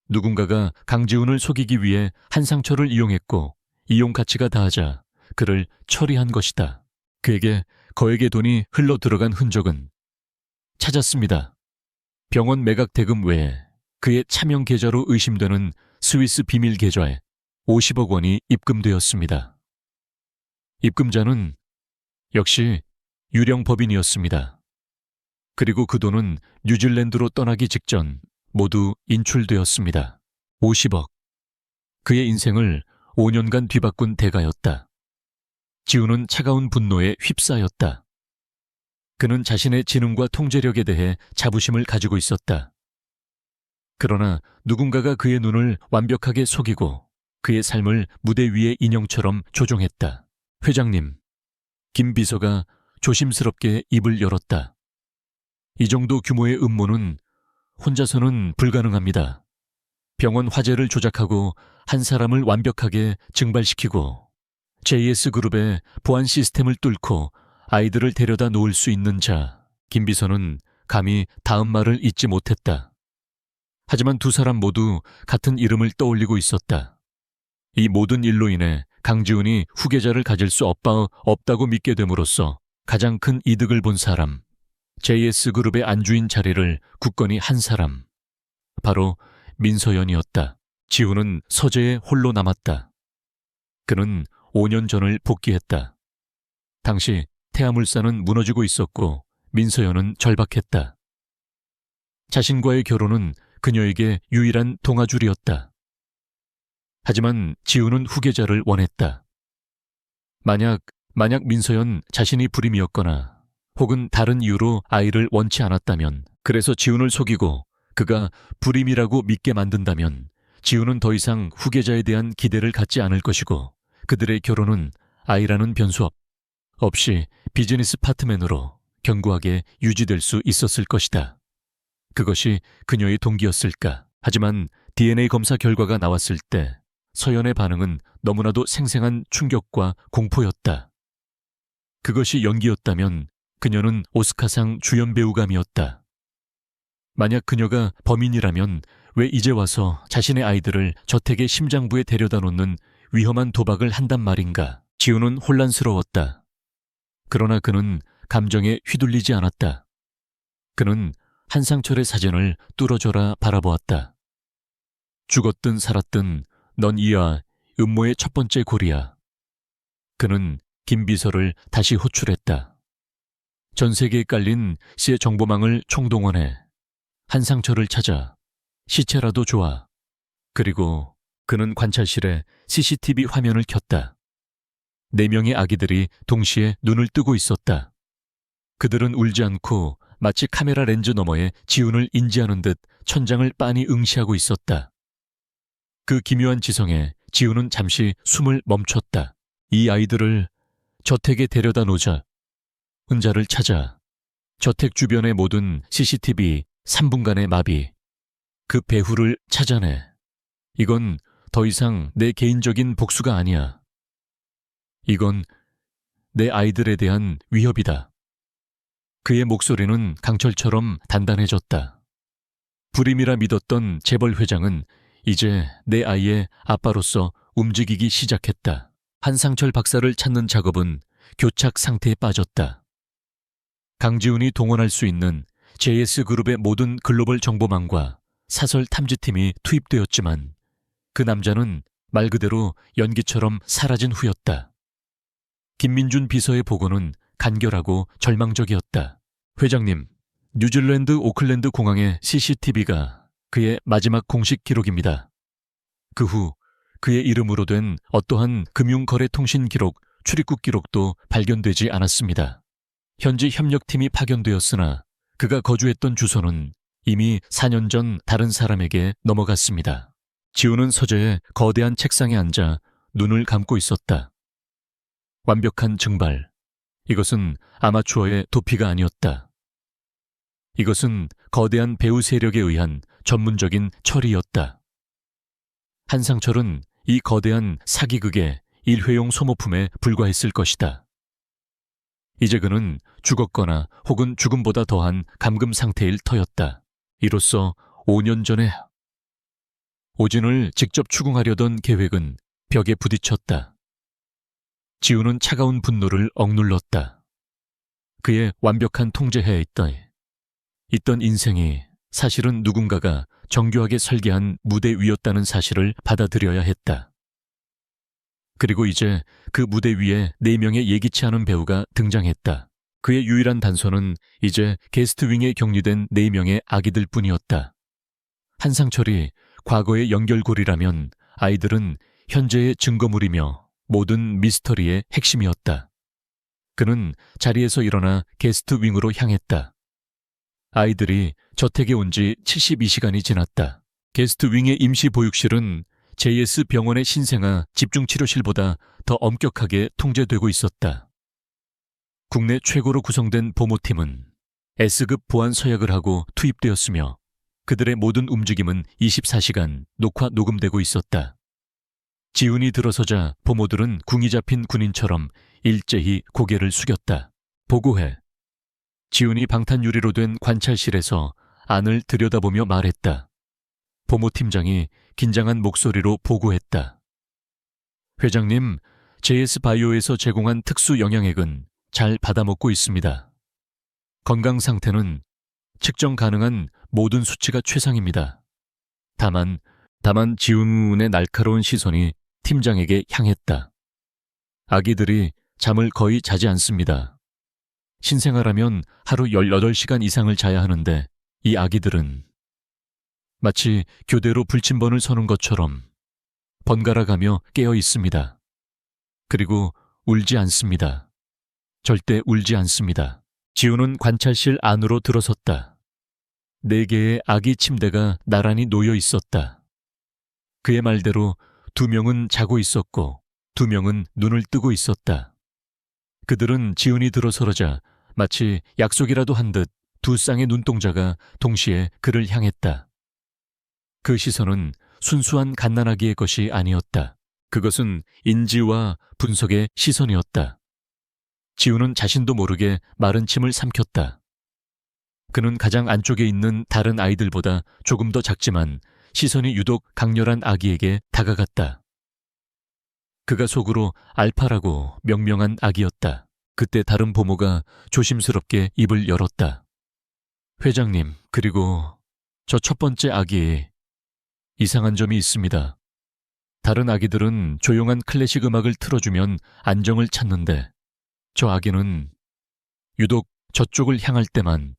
누군가가 강지훈을 속이기 위해 한상철을 이용했고 이용 가치가 다하자 그를 처리한 것이다. 그에게 거액의 돈이 흘러 들어간 흔적은 찾았습니다. 병원 매각 대금 외에 그의 차명 계좌로 의심되는 스위스 비밀 계좌에 50억 원이 입금되었습니다. 입금자는 역시 유령 법인이었습니다. 그리고 그 돈은 뉴질랜드로 떠나기 직전 모두 인출되었습니다. 50억. 그의 인생을 5년간 뒤바꾼 대가였다. 지훈은 차가운 분노에 휩싸였다. 그는 자신의 지능과 통제력에 대해 자부심을 가지고 있었다. 그러나 누군가가 그의 눈을 완벽하게 속이고 그의 삶을 무대 위의 인형처럼 조종했다. 회장님, 김 비서가 조심스럽게 입을 열었다. 이 정도 규모의 음모는 혼자서는 불가능합니다. 병원 화재를 조작하고 한 사람을 완벽하게 증발시키고 JS그룹의 보안 시스템을 뚫고 아이들을 데려다 놓을 수 있는 자, 김 비서는 감히 다음 말을 잊지 못했다. 하지만 두 사람 모두 같은 이름을 떠올리고 있었다. 이 모든 일로 인해 강지훈이 후계자를 가질 수 없다고 믿게 됨으로써 가장 큰 이득을 본 사람, JS그룹의 안주인 자리를 굳건히 한 사람, 바로 민서연이었다. 지훈은 서재에 홀로 남았다. 그는 5년 전을 복귀했다. 당시 태아물산은 무너지고 있었고 민서연은 절박했다. 자신과의 결혼은 그녀에게 유일한 동아줄이었다. 하지만 지훈은 후계자를 원했다. 만약 민서연 자신이 불임이었거나 혹은 다른 이유로 아이를 원치 않았다면, 그래서 지훈을 속이고 그가 불임이라고 믿게 만든다면 지훈은 더 이상 후계자에 대한 기대를 갖지 않을 것이고 그들의 결혼은 아이라는 변수 없이 비즈니스 파트맨으로 견고하게 유지될 수 있었을 것이다. 그것이 그녀의 동기였을까? 하지만 DNA 검사 결과가 나왔을 때 서연의 반응은 너무나도 생생한 충격과 공포였다. 그것이 연기였다면 그녀는 오스카상 주연 배우감이었다. 만약 그녀가 범인이라면 왜 이제 와서 자신의 아이들을 저택의 심장부에 데려다 놓는 위험한 도박을 한단 말인가? 지훈은 혼란스러웠다. 그러나 그는 감정에 휘둘리지 않았다. 그는 한상철의 사진을 뚫어져라 바라보았다. 죽었든 살았든 넌 이야 음모의 첫 번째 고리야. 그는 김 비서를 다시 호출했다. 전 세계에 깔린 씨의 정보망을 총동원해 한상철을 찾아 시체라도 좋아. 그리고 그는 관찰실에 CCTV 화면을 켰다. 4명의 아기들이 동시에 눈을 뜨고 있었다. 그들은 울지 않고 마치 카메라 렌즈 너머에 지훈을 인지하는 듯 천장을 빤히 응시하고 있었다. 그 기묘한 지성에 지훈은 잠시 숨을 멈췄다. 이 아이들을 저택에 데려다 놓자. 혼자를 찾아. 저택 주변의 모든 CCTV 3분간의 마비. 그 배후를 찾아내. 이건 더 이상 내 개인적인 복수가 아니야. 이건 내 아이들에 대한 위협이다. 그의 목소리는 강철처럼 단단해졌다. 불임이라 믿었던 재벌 회장은 이제 내 아이의 아빠로서 움직이기 시작했다. 한상철 박사를 찾는 작업은 교착 상태에 빠졌다. 강지훈이 동원할 수 있는 JS그룹의 모든 글로벌 정보망과 사설 탐지팀이 투입되었지만 그 남자는 말 그대로 연기처럼 사라진 후였다. 김민준 비서의 보고는 간결하고 절망적이었다. 회장님, 뉴질랜드 오클랜드 공항의 CCTV가 그의 마지막 공식 기록입니다. 그 후 그의 이름으로 된 어떠한 금융거래통신 기록, 출입국 기록도 발견되지 않았습니다. 현지 협력팀이 파견되었으나 그가 거주했던 주소는 이미 4년 전 다른 사람에게 넘어갔습니다. 지우는 서재의 거대한 책상에 앉아 눈을 감고 있었다. 완벽한 증발. 이것은 아마추어의 도피가 아니었다. 이것은 거대한 배후 세력에 의한 전문적인 처리였다. 한상철은 이 거대한 사기극의 일회용 소모품에 불과했을 것이다. 이제 그는 죽었거나 혹은 죽음보다 더한 감금 상태일 터였다. 이로써 5년 전에 오진을 직접 추궁하려던 계획은 벽에 부딪혔다. 지우는 차가운 분노를 억눌렀다. 그의 완벽한 통제하에 있던 인생이 사실은 누군가가 정교하게 설계한 무대 위였다는 사실을 받아들여야 했다. 그리고 이제 그 무대 위에 4명의 예기치 않은 배우가 등장했다. 그의 유일한 단서는 이제 게스트윙에 격리된 4명의 아기들 뿐이었다. 한상철이 과거의 연결고리라면 아이들은 현재의 증거물이며 모든 미스터리의 핵심이었다. 그는 자리에서 일어나 게스트윙으로 향했다. 아이들이 저택에 온 지 72시간이 지났다. 게스트윙의 임시보육실은 JS 병원의 신생아 집중치료실보다 더 엄격하게 통제되고 있었다. 국내 최고로 구성된 보모팀은 S급 보안 서약을 하고 투입되었으며 그들의 모든 움직임은 24시간 녹화 녹음되고 있었다. 지훈이 들어서자 보모들은 궁이 잡힌 군인처럼 일제히 고개를 숙였다. 보고해. 지훈이 방탄유리로 된 관찰실에서 안을 들여다보며 말했다. 보모팀장이 긴장한 목소리로 보고했다. 회장님, JS바이오에서 제공한 특수 영양액은 잘 받아먹고 있습니다. 건강 상태는 측정 가능한 모든 수치가 최상입니다. 다만 지훈의 날카로운 시선이 팀장에게 향했다. 아기들이 잠을 거의 자지 않습니다. 신생아라면 하루 18시간 이상을 자야 하는데 이 아기들은 마치 교대로 불침번을 서는 것처럼 번갈아가며 깨어 있습니다. 그리고 울지 않습니다. 절대 울지 않습니다. 지우는 관찰실 안으로 들어섰다. 4개의 아기 침대가 나란히 놓여 있었다. 그의 말대로 2명은 자고 있었고 2명은 눈을 뜨고 있었다. 그들은 지훈이 들어서러자 마치 약속이라도 한 듯 2쌍의 눈동자가 동시에 그를 향했다. 그 시선은 순수한 갓난아기의 것이 아니었다. 그것은 인지와 분석의 시선이었다. 지훈은 자신도 모르게 마른 침을 삼켰다. 그는 가장 안쪽에 있는 다른 아이들보다 조금 더 작지만 시선이 유독 강렬한 아기에게 다가갔다. 그가 속으로 알파라고 명명한 아기였다. 그때 다른 보모가 조심스럽게 입을 열었다. 회장님, 그리고 저 첫 번째 아기 이상한 점이 있습니다. 다른 아기들은 조용한 클래식 음악을 틀어주면 안정을 찾는데 저 아기는 유독 저쪽을 향할 때만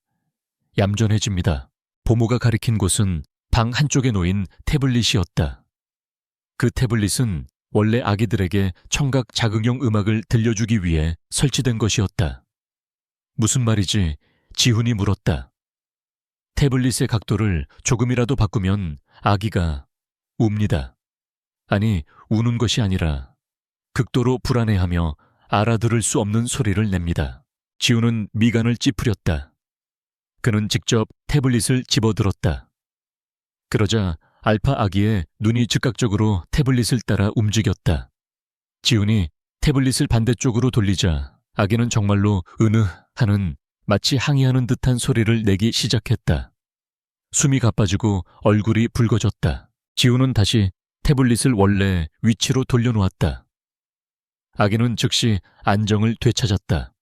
얌전해집니다. 보모가 가리킨 곳은 방 한쪽에 놓인 태블릿이었다. 그 태블릿은 원래 아기들에게 청각 자극용 음악을 들려주기 위해 설치된 것이었다. 무슨 말이지? 지훈이 물었다. 태블릿의 각도를 조금이라도 바꾸면 아기가 웁니다. 아니, 우는 것이 아니라 극도로 불안해하며 알아들을 수 없는 소리를 냅니다. 지훈은 미간을 찌푸렸다. 그는 직접 태블릿을 집어들었다. 그러자 알파 아기의 눈이 즉각적으로 태블릿을 따라 움직였다. 지훈이 태블릿을 반대쪽으로 돌리자 아기는 정말로 으느 하는 마치 항의하는 듯한 소리를 내기 시작했다. 숨이 가빠지고 얼굴이 붉어졌다. 지훈은 다시 태블릿을 원래 위치로 돌려놓았다. 아기는 즉시 안정을 되찾았다.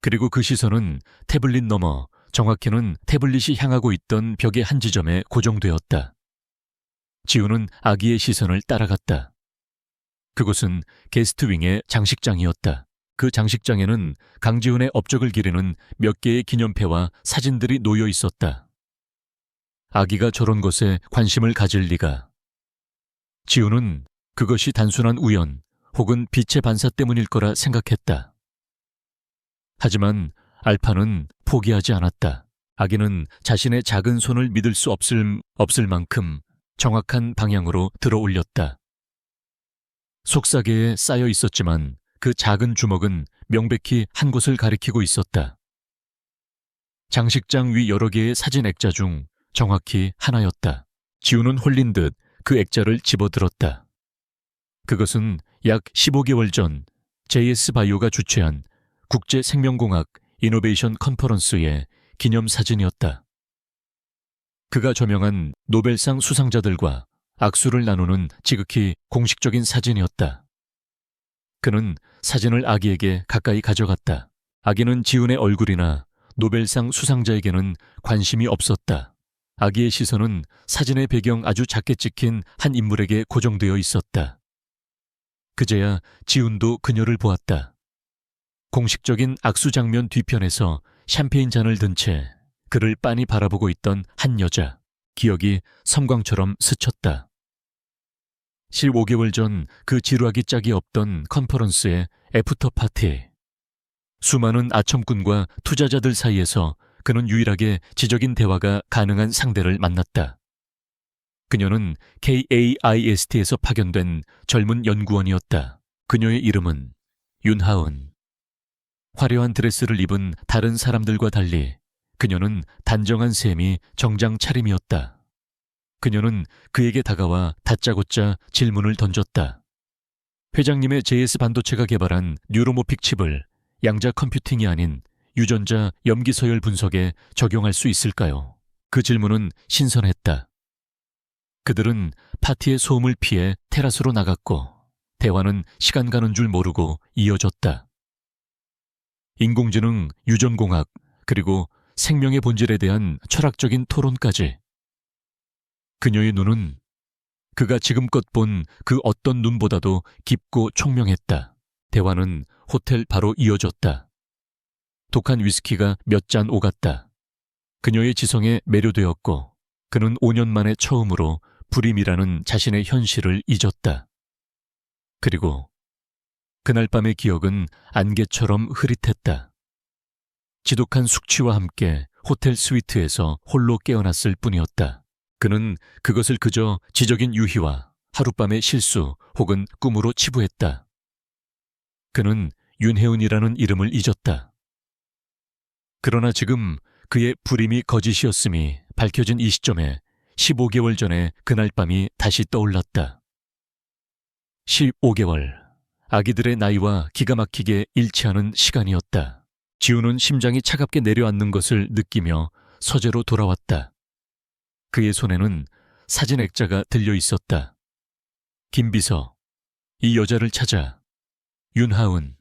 그리고 그 시선은 태블릿 너머, 정확히는 태블릿이 향하고 있던 벽의 한 지점에 고정되었다. 지우는 아기의 시선을 따라갔다. 그곳은 게스트윙의 장식장이었다. 그 장식장에는 강지훈의 업적을 기리는 몇 개의 기념패와 사진들이 놓여 있었다. 아기가 저런 것에 관심을 가질 리가. 지우는 그것이 단순한 우연 혹은 빛의 반사 때문일 거라 생각했다. 하지만 알파는 포기하지 않았다. 아기는 자신의 작은 손을 믿을 수 없을 만큼 정확한 방향으로 들어 올렸다. 속사계에 쌓여 있었지만 그 작은 주먹은 명백히 한 곳을 가리키고 있었다. 장식장 위 여러 개의 사진 액자 중 정확히 하나였다. 지우는 홀린 듯 그 액자를 집어들었다. 그것은 약 15개월 전 JS 바이오가 주최한 국제생명공학 이노베이션 컨퍼런스의 기념사진이었다. 그가 조명한 노벨상 수상자들과 악수를 나누는 지극히 공식적인 사진이었다. 그는 사진을 아기에게 가까이 가져갔다. 아기는 지훈의 얼굴이나 노벨상 수상자에게는 관심이 없었다. 아기의 시선은 사진의 배경 아주 작게 찍힌 한 인물에게 고정되어 있었다. 그제야 지훈도 그녀를 보았다. 공식적인 악수 장면 뒤편에서 샴페인 잔을 든 채 그를 빤히 바라보고 있던 한 여자. 기억이 섬광처럼 스쳤다. 15개월 전 그 지루하기 짝이 없던 컨퍼런스의 애프터 파티. 수많은 아첨꾼과 투자자들 사이에서 그는 유일하게 지적인 대화가 가능한 상대를 만났다. 그녀는 KAIST에서 파견된 젊은 연구원이었다. 그녀의 이름은 윤하은. 화려한 드레스를 입은 다른 사람들과 달리 그녀는 단정한 셈이 정장 차림이었다. 그녀는 그에게 다가와 다짜고짜 질문을 던졌다. 회장님의 JS 반도체가 개발한 뉴로모픽 칩을 양자 컴퓨팅이 아닌 유전자 염기 서열 분석에 적용할 수 있을까요? 그 질문은 신선했다. 그들은 파티의 소음을 피해 테라스로 나갔고 대화는 시간 가는 줄 모르고 이어졌다. 인공지능, 유전공학, 그리고 생명의 본질에 대한 철학적인 토론까지. 그녀의 눈은 그가 지금껏 본 그 어떤 눈보다도 깊고 총명했다. 대화는 호텔 바로 이어졌다. 독한 위스키가 몇 잔 오갔다. 그녀의 지성에 매료되었고 그는 5년 만에 처음으로 불임이라는 자신의 현실을 잊었다. 그리고 그날 밤의 기억은 안개처럼 흐릿했다. 지독한 숙취와 함께 호텔 스위트에서 홀로 깨어났을 뿐이었다. 그는 그것을 그저 지적인 유희와 하룻밤의 실수 혹은 꿈으로 치부했다. 그는 윤혜은이라는 이름을 잊었다. 그러나 지금 그의 불임이 거짓이었음이 밝혀진 이 시점에 15개월 전에 그날 밤이 다시 떠올랐다. 15개월, 아기들의 나이와 기가 막히게 일치하는 시간이었다. 지우는 심장이 차갑게 내려앉는 것을 느끼며 서재로 돌아왔다. 그의 손에는 사진 액자가 들려 있었다. 김비서, 이 여자를 찾아. 윤하은,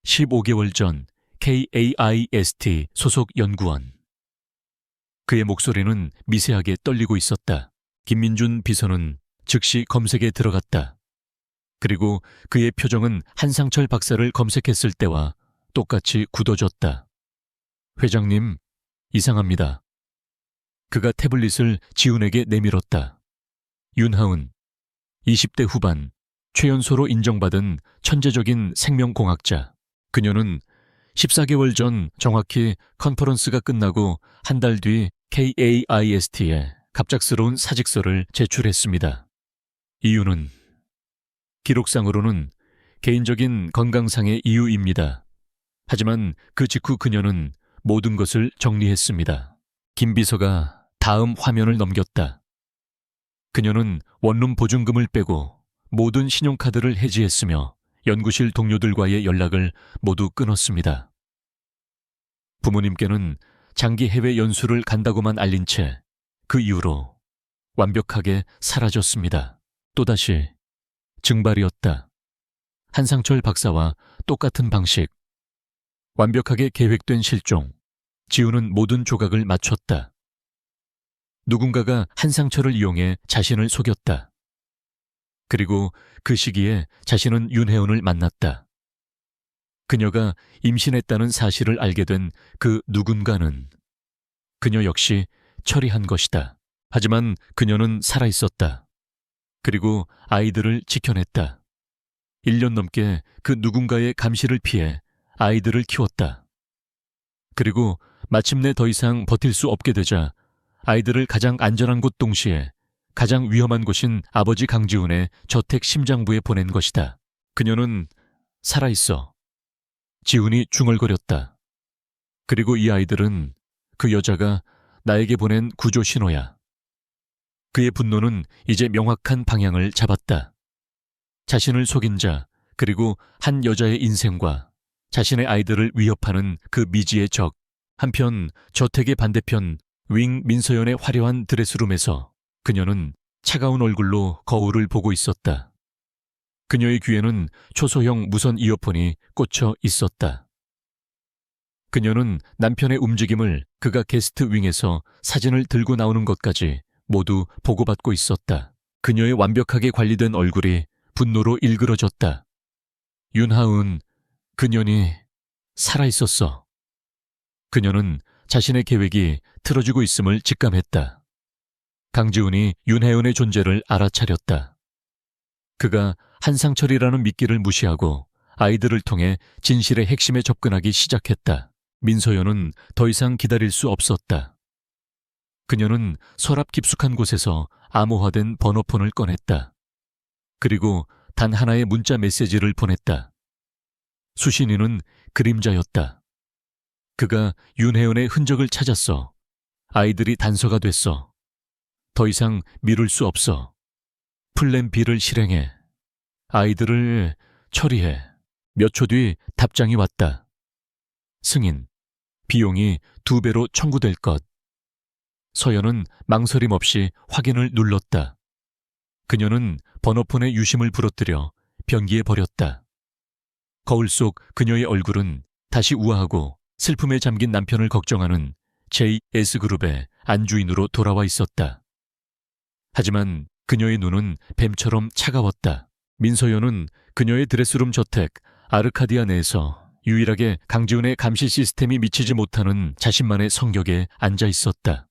15개월 전 KAIST 소속 연구원. 그의 목소리는 미세하게 떨리고 있었다. 김민준 비서는 즉시 검색에 들어갔다. 그리고 그의 표정은 한상철 박사를 검색했을 때와 똑같이 굳어졌다. 회장님, 이상합니다. 그가 태블릿을 지훈에게 내밀었다. 윤하은, 20대 후반, 최연소로 인정받은 천재적인 생명공학자. 그녀는 14개월 전 정확히 컨퍼런스가 끝나고 한 달 뒤 KAIST에 갑작스러운 사직서를 제출했습니다. 이유는 기록상으로는 개인적인 건강상의 이유입니다. 하지만 그 직후 그녀는 모든 것을 정리했습니다. 김 비서가 다음 화면을 넘겼다. 그녀는 원룸 보증금을 빼고 모든 신용카드를 해지했으며 연구실 동료들과의 연락을 모두 끊었습니다. 부모님께는 장기 해외 연수를 간다고만 알린 채 그 이후로 완벽하게 사라졌습니다. 또다시 증발이었다. 한상철 박사와 똑같은 방식. 완벽하게 계획된 실종. 지우는 모든 조각을 맞췄다. 누군가가 한상철을 이용해 자신을 속였다. 그리고 그 시기에 자신은 윤혜원을 만났다. 그녀가 임신했다는 사실을 알게 된 그 누군가는 그녀 역시 처리한 것이다. 하지만 그녀는 살아있었다. 그리고 아이들을 지켜냈다. 1년 넘게 그 누군가의 감시를 피해 아이들을 키웠다. 그리고 마침내 더 이상 버틸 수 없게 되자 아이들을 가장 안전한 곳 동시에 가장 위험한 곳인 아버지 강지훈의 저택 심장부에 보낸 것이다. 그녀는 살아있어. 지훈이 중얼거렸다. 그리고 이 아이들은 그 여자가 나에게 보낸 구조 신호야. 그의 분노는 이제 명확한 방향을 잡았다. 자신을 속인 자, 그리고 한 여자의 인생과 자신의 아이들을 위협하는 그 미지의 적. 한편 저택의 반대편 윙 민서연의 화려한 드레스룸에서 그녀는 차가운 얼굴로 거울을 보고 있었다. 그녀의 귀에는 초소형 무선 이어폰이 꽂혀 있었다. 그녀는 남편의 움직임을 그가 게스트 윙에서 사진을 들고 나오는 것까지 모두 보고받고 있었다. 그녀의 완벽하게 관리된 얼굴이 분노로 일그러졌다. 윤하은, 그년이 살아있었어. 그녀는 자신의 계획이 틀어지고 있음을 직감했다. 강지훈이 윤혜은의 존재를 알아차렸다. 그가 한상철이라는 미끼를 무시하고 아이들을 통해 진실의 핵심에 접근하기 시작했다. 민서연은 더 이상 기다릴 수 없었다. 그녀는 서랍 깊숙한 곳에서 암호화된 번호폰을 꺼냈다. 그리고 단 하나의 문자 메시지를 보냈다. 수신인은 그림자였다. 그가 윤혜연의 흔적을 찾았어. 아이들이 단서가 됐어. 더 이상 미룰 수 없어. 플랜 B를 실행해. 아이들을 처리해. 몇 초 뒤 답장이 왔다. 승인. 비용이 2배로 청구될 것. 서연은 망설임 없이 확인을 눌렀다. 그녀는 번호폰의 유심을 부러뜨려 변기에 버렸다. 거울 속 그녀의 얼굴은 다시 우아하고 슬픔에 잠긴 남편을 걱정하는 JS그룹의 안주인으로 돌아와 있었다. 하지만 그녀의 눈은 뱀처럼 차가웠다. 민서연은 그녀의 드레스룸 저택 아르카디아 내에서 유일하게 강지훈의 감시 시스템이 미치지 못하는 자신만의 성격에 앉아 있었다.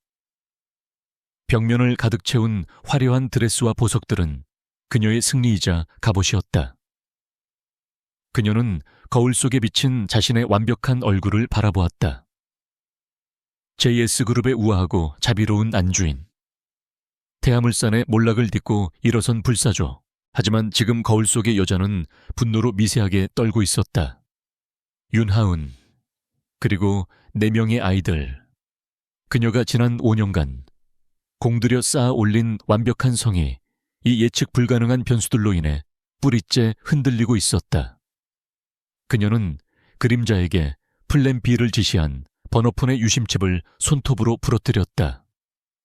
벽면을 가득 채운 화려한 드레스와 보석들은 그녀의 승리이자 갑옷이었다. 그녀는 거울 속에 비친 자신의 완벽한 얼굴을 바라보았다. JS그룹의 우아하고 자비로운 안주인. 태화물산의 몰락을 딛고 일어선 불사조. 하지만 지금 거울 속의 여자는 분노로 미세하게 떨고 있었다. 윤하은, 그리고 4명의 아이들. 그녀가 지난 5년간 공들여 쌓아 올린 완벽한 성이 이 예측 불가능한 변수들로 인해 뿌리째 흔들리고 있었다. 그녀는 그림자에게 플랜 B를 지시한 번호폰의 유심칩을 손톱으로 부러뜨렸다.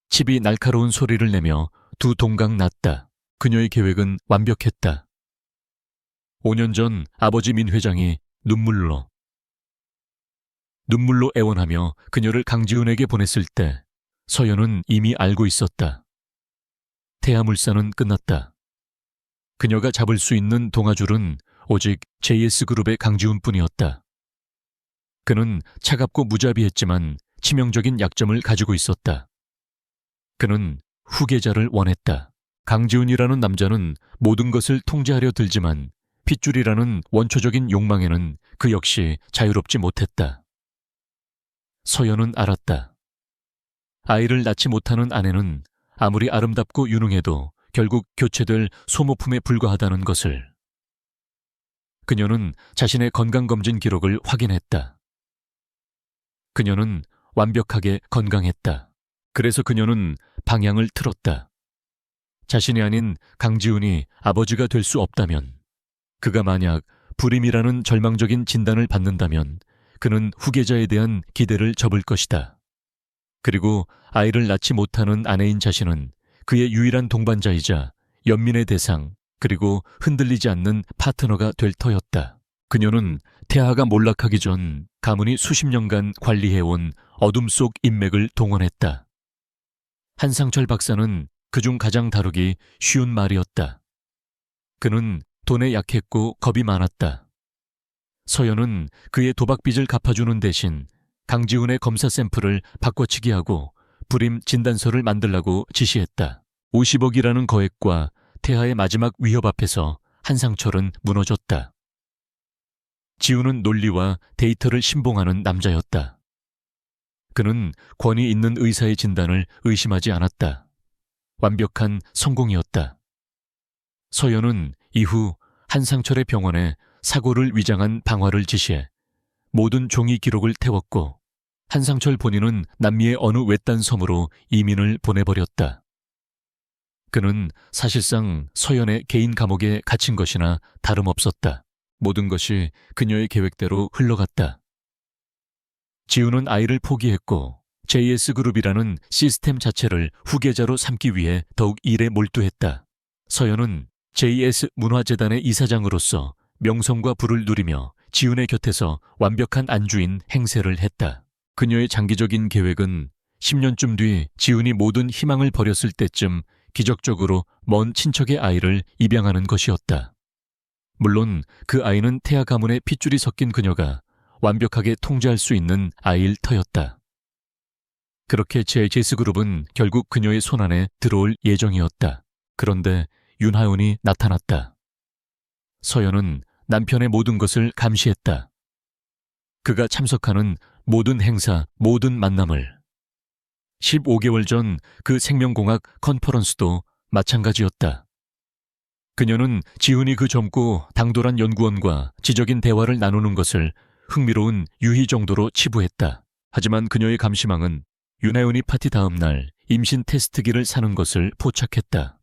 칩이 날카로운 소리를 내며 두 동강 났다. 그녀의 계획은 완벽했다. 5년 전 아버지 민 회장이 눈물로 애원하며 그녀를 강지훈에게 보냈을 때 서연은 이미 알고 있었다. 태화물산은 끝났다. 그녀가 잡을 수 있는 동아줄은 오직 JS그룹의 강지훈뿐이었다. 그는 차갑고 무자비했지만 치명적인 약점을 가지고 있었다. 그는 후계자를 원했다. 강지훈이라는 남자는 모든 것을 통제하려 들지만 핏줄이라는 원초적인 욕망에는 그 역시 자유롭지 못했다. 서연은 알았다. 아이를 낳지 못하는 아내는 아무리 아름답고 유능해도 결국 교체될 소모품에 불과하다는 것을. 그녀는 자신의 건강검진 기록을 확인했다. 그녀는 완벽하게 건강했다. 그래서 그녀는 방향을 틀었다. 자신이 아닌 강지훈이 아버지가 될 수 없다면, 그가 만약 불임이라는 절망적인 진단을 받는다면 그는 후계자에 대한 기대를 접을 것이다. 그리고 아이를 낳지 못하는 아내인 자신은 그의 유일한 동반자이자 연민의 대상, 그리고 흔들리지 않는 파트너가 될 터였다. 그녀는 태아가 몰락하기 전 가문이 수십 년간 관리해온 어둠 속 인맥을 동원했다. 한상철 박사는 그중 가장 다루기 쉬운 말이었다. 그는 돈에 약했고 겁이 많았다. 서연은 그의 도박빚을 갚아주는 대신 강지훈의 검사 샘플을 바꿔치기 하고 불임 진단서를 만들라고 지시했다. 50억이라는 거액과 태아의 마지막 위협 앞에서 한상철은 무너졌다. 지훈은 논리와 데이터를 신봉하는 남자였다. 그는 권위 있는 의사의 진단을 의심하지 않았다. 완벽한 성공이었다. 서연은 이후 한상철의 병원에 사고를 위장한 방화를 지시해 모든 종이 기록을 태웠고 한상철 본인은 남미의 어느 외딴 섬으로 이민을 보내버렸다. 그는 사실상 서연의 개인 감옥에 갇힌 것이나 다름없었다. 모든 것이 그녀의 계획대로 흘러갔다. 지훈은 아이를 포기했고 JS그룹이라는 시스템 자체를 후계자로 삼기 위해 더욱 일에 몰두했다. 서연은 JS 문화재단의 이사장으로서 명성과 부를 누리며 지훈의 곁에서 완벽한 안주인 행세를 했다. 그녀의 장기적인 계획은 10년쯤 뒤 지훈이 모든 희망을 버렸을 때쯤 기적적으로 먼 친척의 아이를 입양하는 것이었다. 물론 그 아이는 태아 가문의 핏줄이 섞인 그녀가 완벽하게 통제할 수 있는 아이일 터였다. 그렇게 JS그룹은 결국 그녀의 손안에 들어올 예정이었다. 그런데 윤하윤이 나타났다. 서연은 남편의 모든 것을 감시했다. 그가 참석하는 모든 행사, 모든 만남을. 15개월 전 그 생명공학 컨퍼런스도 마찬가지였다. 그녀는 지훈이 그 젊고 당돌한 연구원과 지적인 대화를 나누는 것을 흥미로운 유희 정도로 치부했다. 하지만 그녀의 감시망은 윤하윤이 파티 다음 날 임신 테스트기를 사는 것을 포착했다.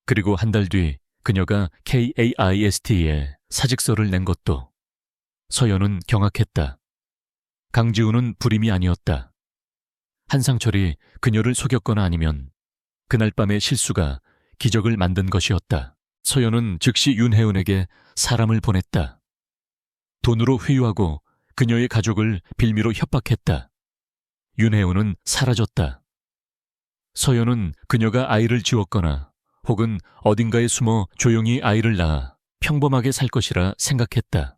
그리고 한 달 뒤 그녀가 KAIST에 사직서를 낸 것도. 서연은 경악했다. 강지훈은 불임이 아니었다. 한상철이 그녀를 속였거나 아니면 그날 밤의 실수가 기적을 만든 것이었다. 서연은 즉시 윤혜은에게 사람을 보냈다. 돈으로 회유하고 그녀의 가족을 빌미로 협박했다. 윤혜은은 사라졌다. 서연은 그녀가 아이를 지웠거나 혹은 어딘가에 숨어 조용히 아이를 낳아 평범하게 살 것이라 생각했다.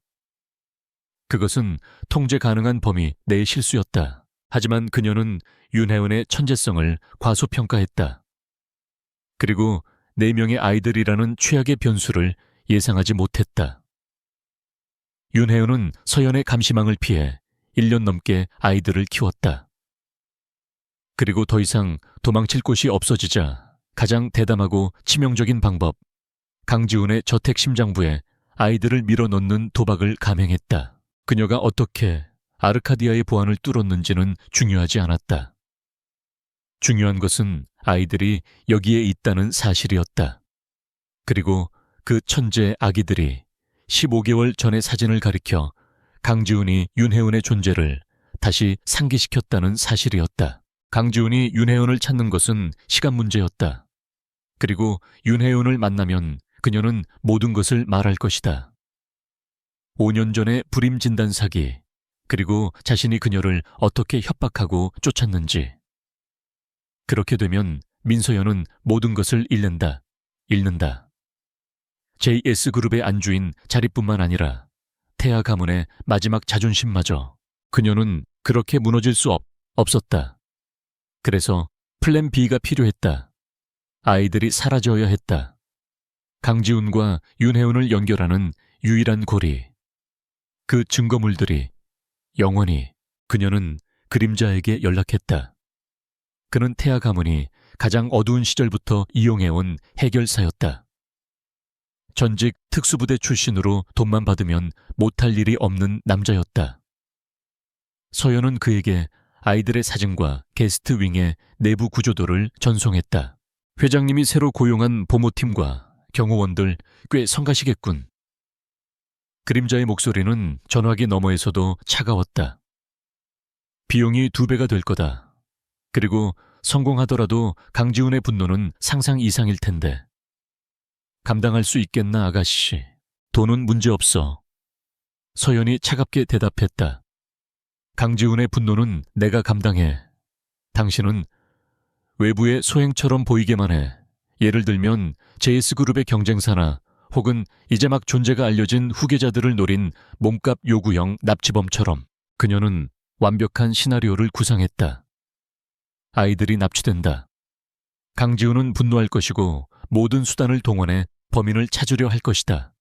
그것은 통제 가능한 범위 내의 실수였다. 하지만 그녀는 윤혜은의 천재성을 과소평가했다. 그리고 4명의 아이들이라는 최악의 변수를 예상하지 못했다. 윤혜은은 서연의 감시망을 피해 1년 넘게 아이들을 키웠다. 그리고 더 이상 도망칠 곳이 없어지자 가장 대담하고 치명적인 방법, 강지훈의 저택 심장부에 아이들을 밀어넣는 도박을 감행했다. 그녀가 어떻게 아르카디아의 보안을 뚫었는지는 중요하지 않았다. 중요한 것은 아이들이 여기에 있다는 사실이었다. 그리고 그 천재 아기들이 15개월 전의 사진을 가리켜 강지훈이 윤혜은의 존재를 다시 상기시켰다는 사실이었다. 강지훈이 윤혜은을 찾는 것은 시간 문제였다. 그리고 윤혜은을 만나면 그녀는 모든 것을 말할 것이다. 5년 전의 불임 진단 사기, 그리고 자신이 그녀를 어떻게 협박하고 쫓았는지. 그렇게 되면 민서연은 모든 것을 잃는다. JS그룹의 안주인 자리뿐만 아니라 태아 가문의 마지막 자존심마저. 그녀는 그렇게 무너질 수 없었다. 그래서 플랜 B가 필요했다. 아이들이 사라져야 했다. 강지훈과 윤혜은을 연결하는 유일한 고리. 그 증거물들이 영원히. 그녀는 그림자에게 연락했다. 그는 태아 가문이 가장 어두운 시절부터 이용해온 해결사였다. 전직 특수부대 출신으로 돈만 받으면 못할 일이 없는 남자였다. 서연은 그에게 아이들의 사진과 게스트 윙의 내부 구조도를 전송했다. 회장님이 새로 고용한 보모팀과 경호원들 꽤 성가시겠군. 그림자의 목소리는 전화기 너머에서도 차가웠다. 비용이 2배가 될 거다. 그리고 성공하더라도 강지훈의 분노는 상상 이상일 텐데. 감당할 수 있겠나, 아가씨? 돈은 문제없어. 서연이 차갑게 대답했다. 강지훈의 분노는 내가 감당해. 당신은 외부의 소행처럼 보이게만 해. 예를 들면 JS그룹의 경쟁사나 혹은 이제 막 존재가 알려진 후계자들을 노린 몸값 요구형 납치범처럼. 그녀는 완벽한 시나리오를 구상했다. 아이들이 납치된다. 강지훈은 분노할 것이고 모든 수단을 동원해 범인을 찾으려 할 것이다.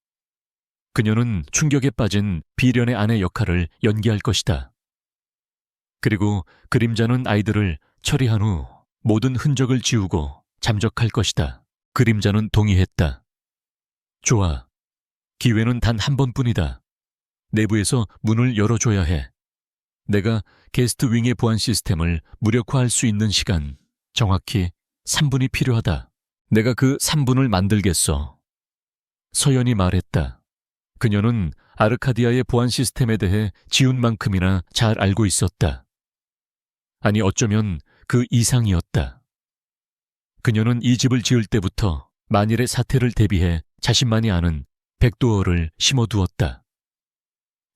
그녀는 충격에 빠진 비련의 아내 역할을 연기할 것이다. 그리고 그림자는 아이들을 처리한 후 모든 흔적을 지우고 잠적할 것이다. 그림자는 동의했다. 좋아. 기회는 단 한 번뿐이다. 내부에서 문을 열어줘야 해. 내가 게스트 윙의 보안 시스템을 무력화할 수 있는 시간, 정확히 3분이 필요하다. 내가 그 3분을 만들겠어. 서연이 말했다. 그녀는 아르카디아의 보안 시스템에 대해 지훈만큼이나 잘 알고 있었다. 아니, 어쩌면 그 이상이었다. 그녀는 이 집을 지을 때부터 만일의 사태를 대비해 자신만이 아는 백도어를 심어두었다.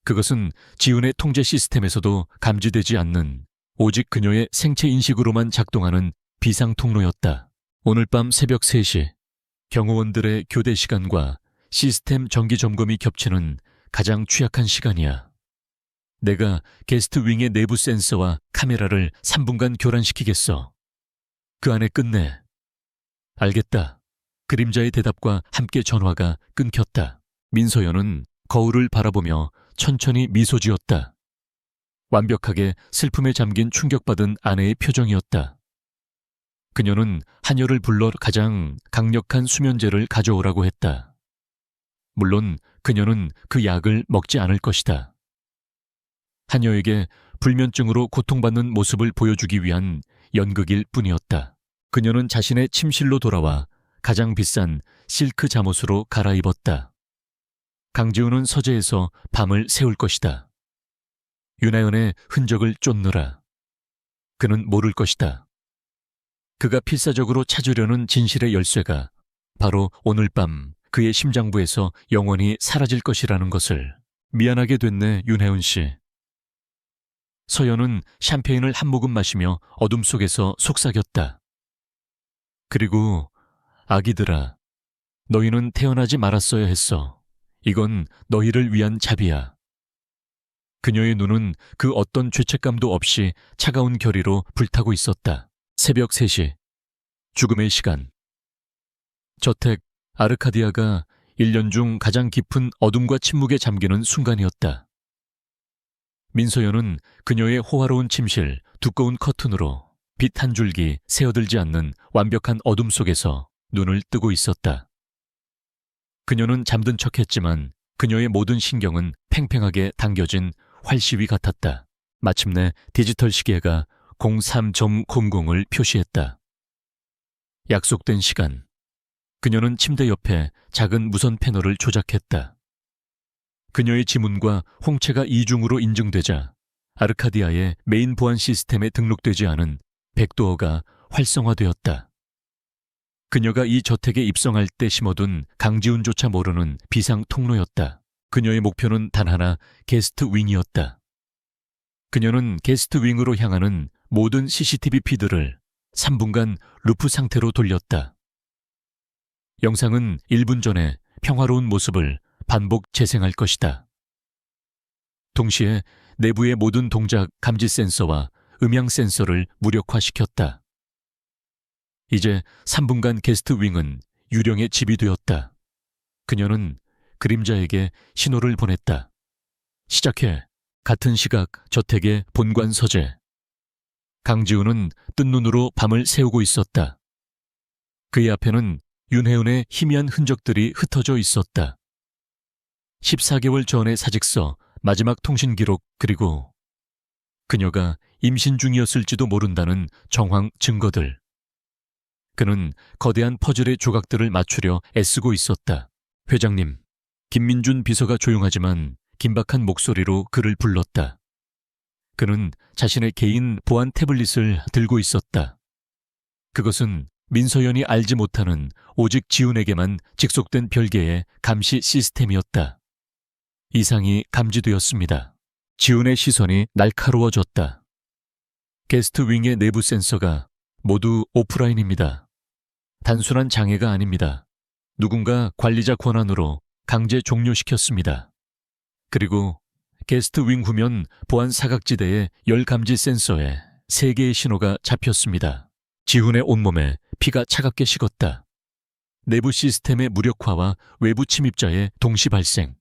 그것은 지훈의 통제 시스템에서도 감지되지 않는 오직 그녀의 생체 인식으로만 작동하는 비상 통로였다. 오늘 밤 새벽 3시, 경호원들의 교대 시간과 시스템 정기 점검이 겹치는 가장 취약한 시간이야. 내가 게스트 윙의 내부 센서와 카메라를 3분간 교란시키겠어. 그 안에 끝내. 알겠다. 그림자의 대답과 함께 전화가 끊겼다. 민서연은 거울을 바라보며 천천히 미소 지었다. 완벽하게 슬픔에 잠긴 충격받은 아내의 표정이었다. 그녀는 한여를 불러 가장 강력한 수면제를 가져오라고 했다. 물론 그녀는 그 약을 먹지 않을 것이다. 한여에게 불면증으로 고통받는 모습을 보여주기 위한 연극일 뿐이었다. 그녀는 자신의 침실로 돌아와 가장 비싼 실크 잠옷으로 갈아입었다. 강지훈은 서재에서 밤을 새울 것이다. 윤하연의 흔적을 쫓느라. 그는 모를 것이다. 그가 필사적으로 찾으려는 진실의 열쇠가 바로 오늘 밤 그의 심장부에서 영원히 사라질 것이라는 것을. 미안하게 됐네, 윤혜은 씨. 서연은 샴페인을 한 모금 마시며 어둠 속에서 속삭였다. 그리고 아기들아, 너희는 태어나지 말았어야 했어. 이건 너희를 위한 자비야. 그녀의 눈은 그 어떤 죄책감도 없이 차가운 결의로 불타고 있었다. 새벽 3시, 죽음의 시간. 저택 아르카디아가 1년 중 가장 깊은 어둠과 침묵에 잠기는 순간이었다. 민서연은 그녀의 호화로운 침실, 두꺼운 커튼으로 빛 한 줄기 새어들지 않는 완벽한 어둠 속에서 눈을 뜨고 있었다. 그녀는 잠든 척했지만 그녀의 모든 신경은 팽팽하게 당겨진 활시위 같았다. 마침내 디지털 시계가 03.00을 표시했다. 약속된 시간. 그녀는 침대 옆에 작은 무선 패널을 조작했다. 그녀의 지문과 홍채가 이중으로 인증되자 아르카디아의 메인 보안 시스템에 등록되지 않은 백도어가 활성화되었다. 그녀가 이 저택에 입성할 때 심어둔 강지훈조차 모르는 비상 통로였다. 그녀의 목표는 단 하나, 게스트 윙이었다. 그녀는 게스트 윙으로 향하는 모든 CCTV 피드를 3분간 루프 상태로 돌렸다. 영상은 1분 전에 평화로운 모습을 반복 재생할 것이다. 동시에 내부의 모든 동작 감지 센서와 음향 센서를 무력화시켰다. 이제 3분간 게스트 윙은 유령의 집이 되었다. 그녀는 그림자에게 신호를 보냈다. 시작해. 같은 시각 저택의 본관 서재. 강지훈은 뜬 눈으로 밤을 새우고 있었다. 그의 앞에는 윤혜은의 희미한 흔적들이 흩어져 있었다. 14개월 전의 사직서, 마지막 통신 기록, 그리고 그녀가 임신 중이었을지도 모른다는 정황 증거들. 그는 거대한 퍼즐의 조각들을 맞추려 애쓰고 있었다. 회장님, 김민준 비서가 조용하지만 긴박한 목소리로 그를 불렀다. 그는 자신의 개인 보안 태블릿을 들고 있었다. 그것은 민서연이 알지 못하는 오직 지훈에게만 직속된 별개의 감시 시스템이었다. 이상이 감지되었습니다. 지훈의 시선이 날카로워졌다. 게스트 윙의 내부 센서가 모두 오프라인입니다. 단순한 장애가 아닙니다. 누군가 관리자 권한으로 강제 종료시켰습니다. 그리고 게스트 윙 후면 보안 사각지대의 열 감지 센서에 3개의 신호가 잡혔습니다. 지훈의 온몸에 피가 차갑게 식었다. 내부 시스템의 무력화와 외부 침입자의 동시 발생.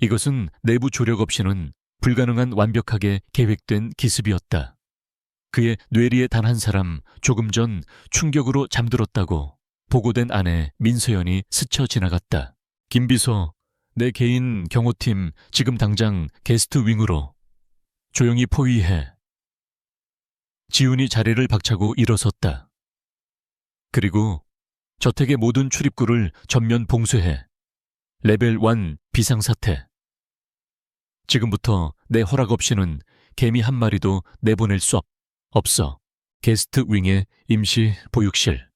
이것은 내부 조력 없이는 불가능한 완벽하게 계획된 기습이었다. 그의 뇌리에 단 한 사람 조금 전 충격으로 잠들었다고 보고된 아내 민서연이 스쳐 지나갔다. 김비서, 내 개인 경호팀 지금 당장 게스트 윙으로. 조용히 포위해. 지훈이 자리를 박차고 일어섰다. 그리고 저택의 모든 출입구를 전면 봉쇄해. 레벨 1 비상사태. 지금부터 내 허락 없이는 개미 한 마리도 내보낼 수 없어. 게스트 윙의 임시 보육실.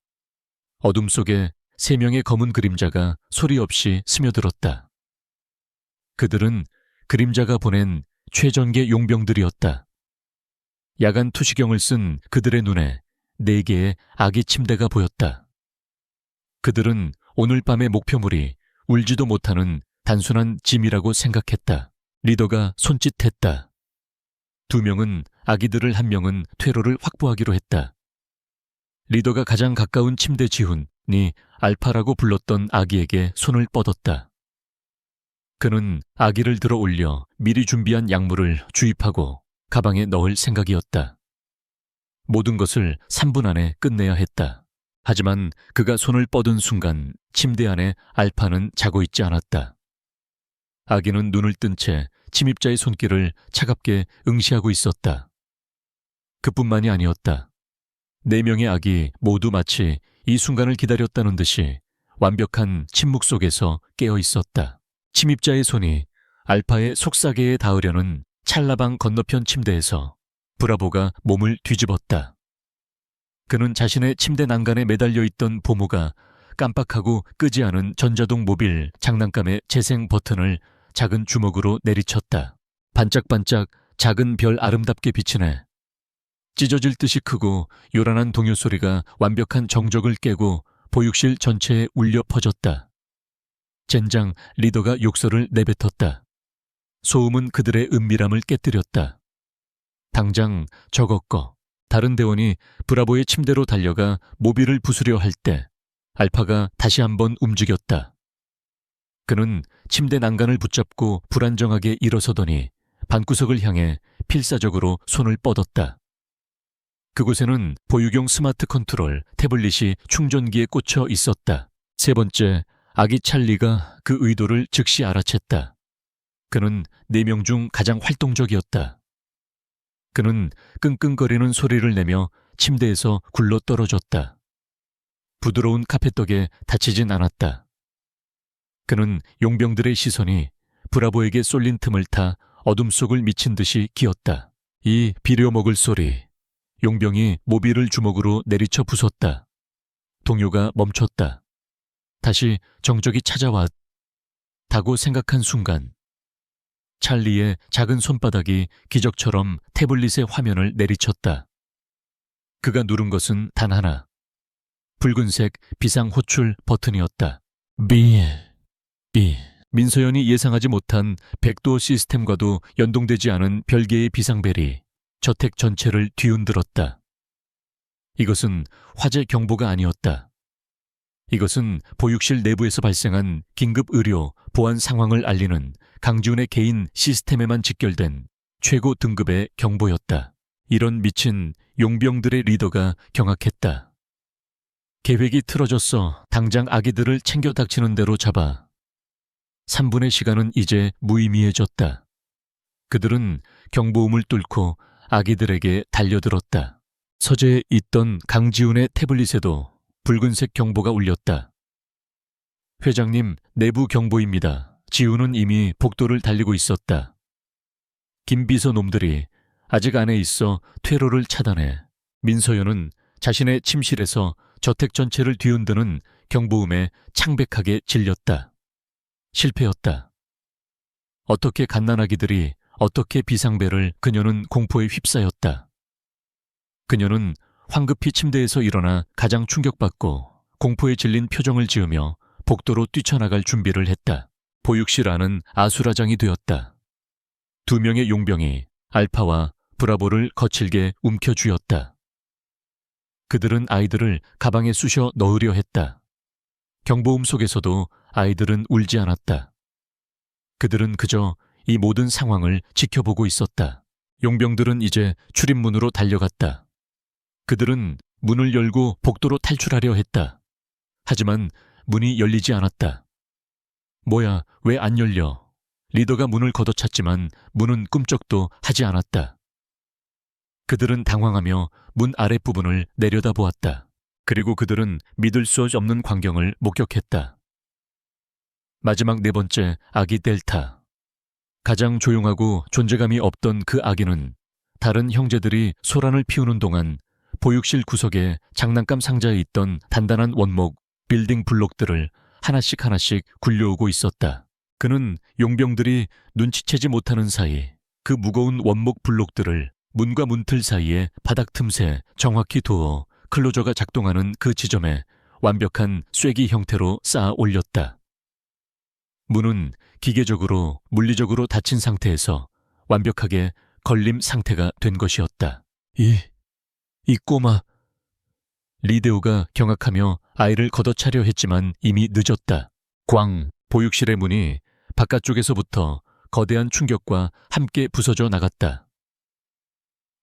어둠 속에 3명의 검은 그림자가 소리 없이 스며들었다. 그들은 그림자가 보낸 최전계 용병들이었다. 야간 투시경을 쓴 그들의 눈에 4개의 아기 침대가 보였다. 그들은 오늘 밤의 목표물이 울지도 못하는 단순한 짐이라고 생각했다. 리더가 손짓했다. 2명은 아기들을 1명은 퇴로를 확보하기로 했다. 리더가 가장 가까운 침대 지훈이 알파라고 불렀던 아기에게 손을 뻗었다. 그는 아기를 들어 올려 미리 준비한 약물을 주입하고 가방에 넣을 생각이었다. 모든 것을 3분 안에 끝내야 했다. 하지만 그가 손을 뻗은 순간 침대 안에 알파는 자고 있지 않았다. 아기는 눈을 뜬 채 침입자의 손길을 차갑게 응시하고 있었다. 그뿐만이 아니었다. 4명의 아기 모두 마치 이 순간을 기다렸다는 듯이 완벽한 침묵 속에서 깨어 있었다. 침입자의 손이 알파의 속사계에 닿으려는 찰나방 건너편 침대에서 브라보가 몸을 뒤집었다. 그는 자신의 침대 난간에 매달려 있던 보무가 깜빡하고 끄지 않은 전자동 모빌 장난감의 재생 버튼을 작은 주먹으로 내리쳤다. 반짝반짝 작은 별 아름답게 비치네. 찢어질 듯이 크고 요란한 동요 소리가 완벽한 정적을 깨고 보육실 전체에 울려 퍼졌다. 젠장 리더가 욕설을 내뱉었다. 소음은 그들의 은밀함을 깨뜨렸다. 당장 저거 꺼. 다른 대원이 브라보의 침대로 달려가 모빌을 부수려 할 때 알파가 다시 한번 움직였다. 그는 침대 난간을 붙잡고 불안정하게 일어서더니 방구석을 향해 필사적으로 손을 뻗었다. 그곳에는 보육용 스마트 컨트롤 태블릿이 충전기에 꽂혀 있었다. 3번째, 아기 찰리가 그 의도를 즉시 알아챘다. 그는 4명 중 가장 활동적이었다. 그는 끙끙거리는 소리를 내며 침대에서 굴러 떨어졌다. 부드러운 카펫덕에 다치진 않았다. 그는 용병들의 시선이 브라보에게 쏠린 틈을 타 어둠 속을 미친 듯이 기었다. 이 비려먹을 소리. 용병이 모빌을 주먹으로 내리쳐 부쉈다. 동요가 멈췄다. 다시 정적이 찾아왔다고 생각한 순간 찰리의 작은 손바닥이 기적처럼 태블릿의 화면을 내리쳤다. 그가 누른 것은 단 하나. 붉은색 비상 호출 버튼이었다. B. 민서연이 예상하지 못한 백도어 시스템과도 연동되지 않은 별개의 비상벨이 저택 전체를 뒤흔들었다. 이것은 화재 경보가 아니었다. 이것은 보육실 내부에서 발생한 긴급 의료, 보안 상황을 알리는 강지훈의 개인 시스템에만 직결된 최고 등급의 경보였다. 이런 미친 용병들의 리더가 경악했다. 계획이 틀어졌어. 당장 아기들을 챙겨 닥치는 대로 잡아. 3분의 시간은 이제 무의미해졌다. 그들은 경보음을 뚫고 아기들에게 달려들었다. 서재에 있던 강지훈의 태블릿에도 붉은색 경보가 울렸다. 회장님, 내부 경보입니다. 지훈은 이미 복도를 달리고 있었다. 김비서 놈들이 아직 안에 있어 퇴로를 차단해. 민서연은 자신의 침실에서 저택 전체를 뒤흔드는 경보음에 창백하게 질렸다. 실패였다. 어떻게 갓난아기들이, 어떻게 비상벨을, 그녀는 공포에 휩싸였다. 그녀는 황급히 침대에서 일어나 가장 충격받고 공포에 질린 표정을 지으며 복도로 뛰쳐나갈 준비를 했다. 보육실 안은 아수라장이 되었다. 2명의 용병이 알파와 브라보를 거칠게 움켜쥐었다. 그들은 아이들을 가방에 쑤셔 넣으려 했다. 경보음 속에서도 아이들은 울지 않았다. 그들은 그저 이 모든 상황을 지켜보고 있었다. 용병들은 이제 출입문으로 달려갔다. 그들은 문을 열고 복도로 탈출하려 했다. 하지만 문이 열리지 않았다. 뭐야, 왜 안 열려? 리더가 문을 걷어찼지만 문은 꿈쩍도 하지 않았다. 그들은 당황하며 문 아랫부분을 내려다보았다. 그리고 그들은 믿을 수 없는 광경을 목격했다. 마지막 4번째 아기 델타. 가장 조용하고 존재감이 없던 그 아기는 다른 형제들이 소란을 피우는 동안 보육실 구석에 장난감 상자에 있던 단단한 원목 빌딩 블록들을 하나씩 하나씩 굴려오고 있었다. 그는 용병들이 눈치채지 못하는 사이 그 무거운 원목 블록들을 문과 문틀 사이에 바닥 틈새 정확히 두어 클로저가 작동하는 그 지점에 완벽한 쐐기 형태로 쌓아 올렸다. 문은 기계적으로, 물리적으로 닫힌 상태에서 완벽하게 걸림 상태가 된 것이었다. 이 꼬마. 리데오가 경악하며 아이를 걷어차려 했지만 이미 늦었다. 보육실의 문이 바깥쪽에서부터 거대한 충격과 함께 부서져 나갔다.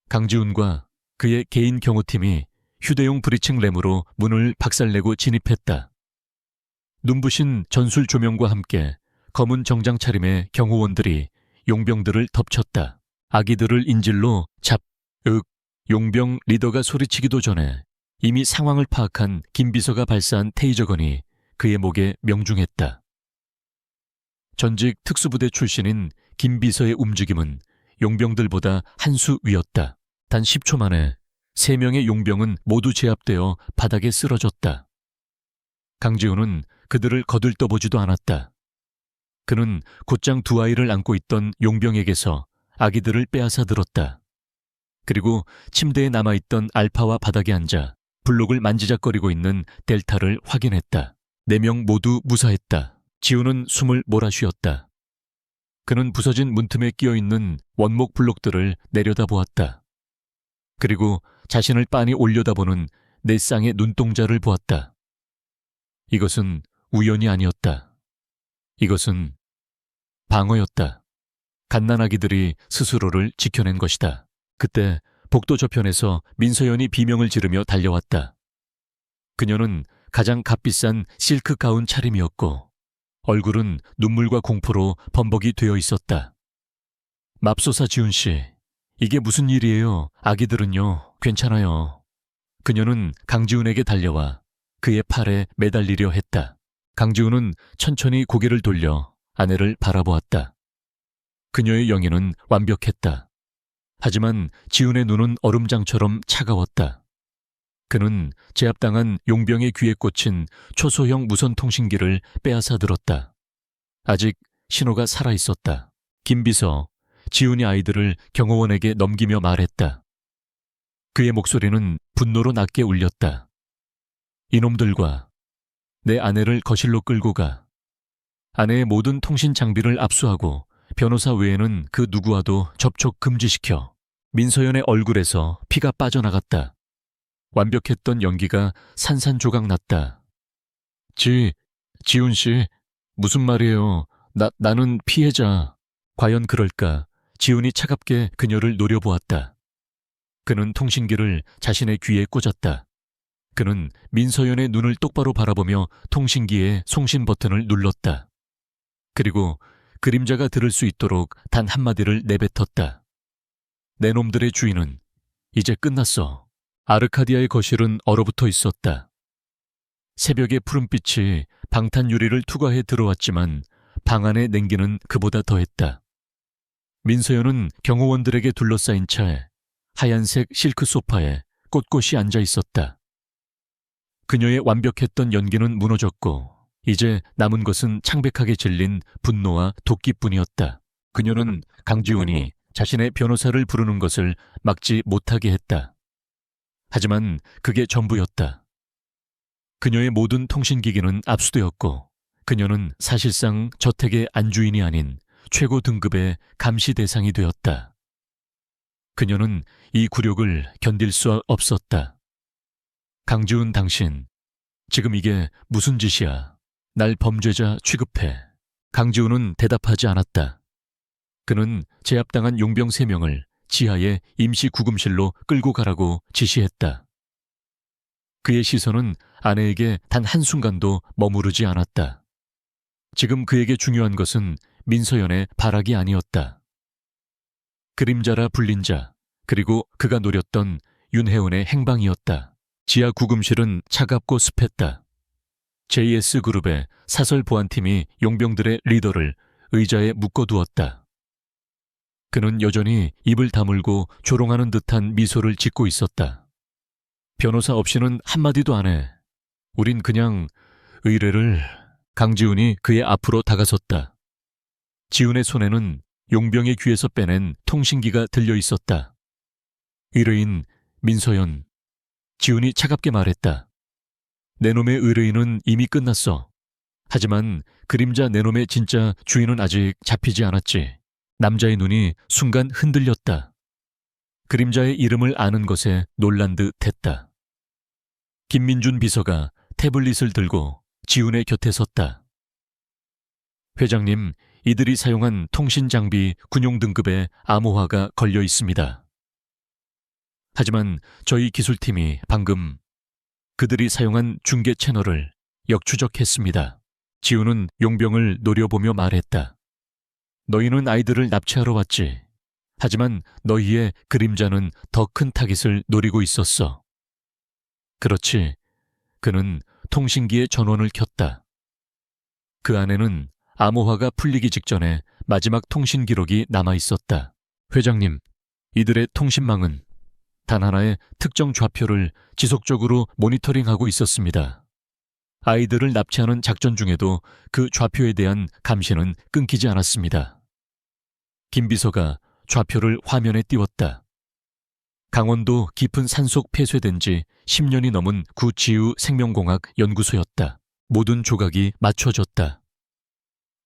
강지훈과 그의 개인 경호팀이 휴대용 브리칭 램으로 문을 박살내고 진입했다. 눈부신 전술 조명과 함께 검은 정장 차림의 경호원들이 용병들을 덮쳤다. 아기들을 인질로 용병 리더가 소리치기도 전에 이미 상황을 파악한 김 비서가 발사한 테이저건이 그의 목에 명중했다. 전직 특수부대 출신인 김 비서의 움직임은 용병들보다 한 수 위였다. 단 10초 만에 3명의 용병은 모두 제압되어 바닥에 쓰러졌다. 강지훈은 그들을 거들떠보지도 않았다. 그는 곧장 2아이를 안고 있던 용병에게서 아기들을 빼앗아 들었다. 그리고 침대에 남아있던 알파와 바닥에 앉아 블록을 만지작거리고 있는 델타를 확인했다. 4명 모두 무사했다. 지훈은 숨을 몰아쉬었다. 그는 부서진 문틈에 끼어있는 원목 블록들을 내려다보았다. 그리고 자신을 빤히 올려다보는 4쌍의 눈동자를 보았다. 이것은 우연이 아니었다. 이것은 방어였다. 갓난아기들이 스스로를 지켜낸 것이다. 그때 복도 저편에서 민서연이 비명을 지르며 달려왔다. 그녀는 가장 값비싼 실크 가운 차림이었고 얼굴은 눈물과 공포로 범벅이 되어 있었다. 맙소사 지훈씨, 이게 무슨 일이에요? 아기들은요, 괜찮아요. 그녀는 강지훈에게 달려와 그의 팔에 매달리려 했다. 강지훈은 천천히 고개를 돌려 아내를 바라보았다. 그녀의 영예는 완벽했다. 하지만 지훈의 눈은 얼음장처럼 차가웠다. 그는 제압당한 용병의 귀에 꽂힌 초소형 무선통신기를 빼앗아 들었다. 아직 신호가 살아있었다. 김 비서, 지훈이 아이들을 경호원에게 넘기며 말했다. 그의 목소리는 분노로 낮게 울렸다. 이놈들과 내 아내를 거실로 끌고 가. 아내의 모든 통신 장비를 압수하고 변호사 외에는 그 누구와도 접촉 금지시켜. 민서연의 얼굴에서 피가 빠져나갔다. 완벽했던 연기가 산산조각 났다. 지훈씨, 무슨 말이에요? 나는 피해자. 과연 그럴까? 지훈이 차갑게 그녀를 노려보았다. 그는 통신기를 자신의 귀에 꽂았다. 그는 민서연의 눈을 똑바로 바라보며 통신기의 송신 버튼을 눌렀다. 그리고 그림자가 들을 수 있도록 단 한마디를 내뱉었다. 내 놈들의 주인은 이제 끝났어. 아르카디아의 거실은 얼어붙어 있었다. 새벽의 푸른빛이 방탄 유리를 투과해 들어왔지만 방 안의 냉기는 그보다 더했다. 민서연은 경호원들에게 둘러싸인 채 하얀색 실크 소파에 꼿꼿이 앉아 있었다. 그녀의 완벽했던 연기는 무너졌고 이제 남은 것은 창백하게 질린 분노와 도끼뿐이었다. 그녀는 강지훈이 자신의 변호사를 부르는 것을 막지 못하게 했다. 하지만 그게 전부였다. 그녀의 모든 통신기기는 압수되었고 그녀는 사실상 저택의 안주인이 아닌 최고 등급의 감시 대상이 되었다. 그녀는 이 굴욕을 견딜 수 없었다. 강지훈 당신, 지금 이게 무슨 짓이야? 날 범죄자 취급해. 강지훈은 대답하지 않았다. 그는 제압당한 용병 3명을 지하의 임시 구금실로 끌고 가라고 지시했다. 그의 시선은 아내에게 단 한순간도 머무르지 않았다. 지금 그에게 중요한 것은 민서연의 발악이 아니었다. 그림자라 불린 자, 그리고 그가 노렸던 윤혜원의 행방이었다. 지하 구금실은 차갑고 습했다. JS그룹의 사설 보안팀이 용병들의 리더를 의자에 묶어두었다. 그는 여전히 입을 다물고 조롱하는 듯한 미소를 짓고 있었다. 변호사 없이는 한마디도 안 해. 우린 그냥 의뢰를... 강지훈이 그의 앞으로 다가섰다. 지훈의 손에는 용병의 귀에서 빼낸 통신기가 들려 있었다. 의뢰인 민서연. 지훈이 차갑게 말했다. 내놈의 의뢰인은 이미 끝났어. 하지만 그림자 내놈의 진짜 주인은 아직 잡히지 않았지. 남자의 눈이 순간 흔들렸다. 그림자의 이름을 아는 것에 놀란 듯 했다. 김민준 비서가 태블릿을 들고 지훈의 곁에 섰다. 회장님, 이들이 사용한 통신 장비 군용 등급의 암호화가 걸려 있습니다. 하지만 저희 기술팀이 방금 그들이 사용한 중계 채널을 역추적했습니다. 지훈은 용병을 노려보며 말했다. 너희는 아이들을 납치하러 왔지. 하지만 너희의 그림자는 더 큰 타깃을 노리고 있었어. 그렇지. 그는 통신기의 전원을 켰다. 그 안에는 암호화가 풀리기 직전에 마지막 통신 기록이 남아 있었다. 회장님, 이들의 통신망은 단 하나의 특정 좌표를 지속적으로 모니터링하고 있었습니다. 아이들을 납치하는 작전 중에도 그 좌표에 대한 감시는 끊기지 않았습니다. 김 비서가 좌표를 화면에 띄웠다. 강원도 깊은 산속 폐쇄된 지 10년이 넘은 구지우 생명공학 연구소였다. 모든 조각이 맞춰졌다.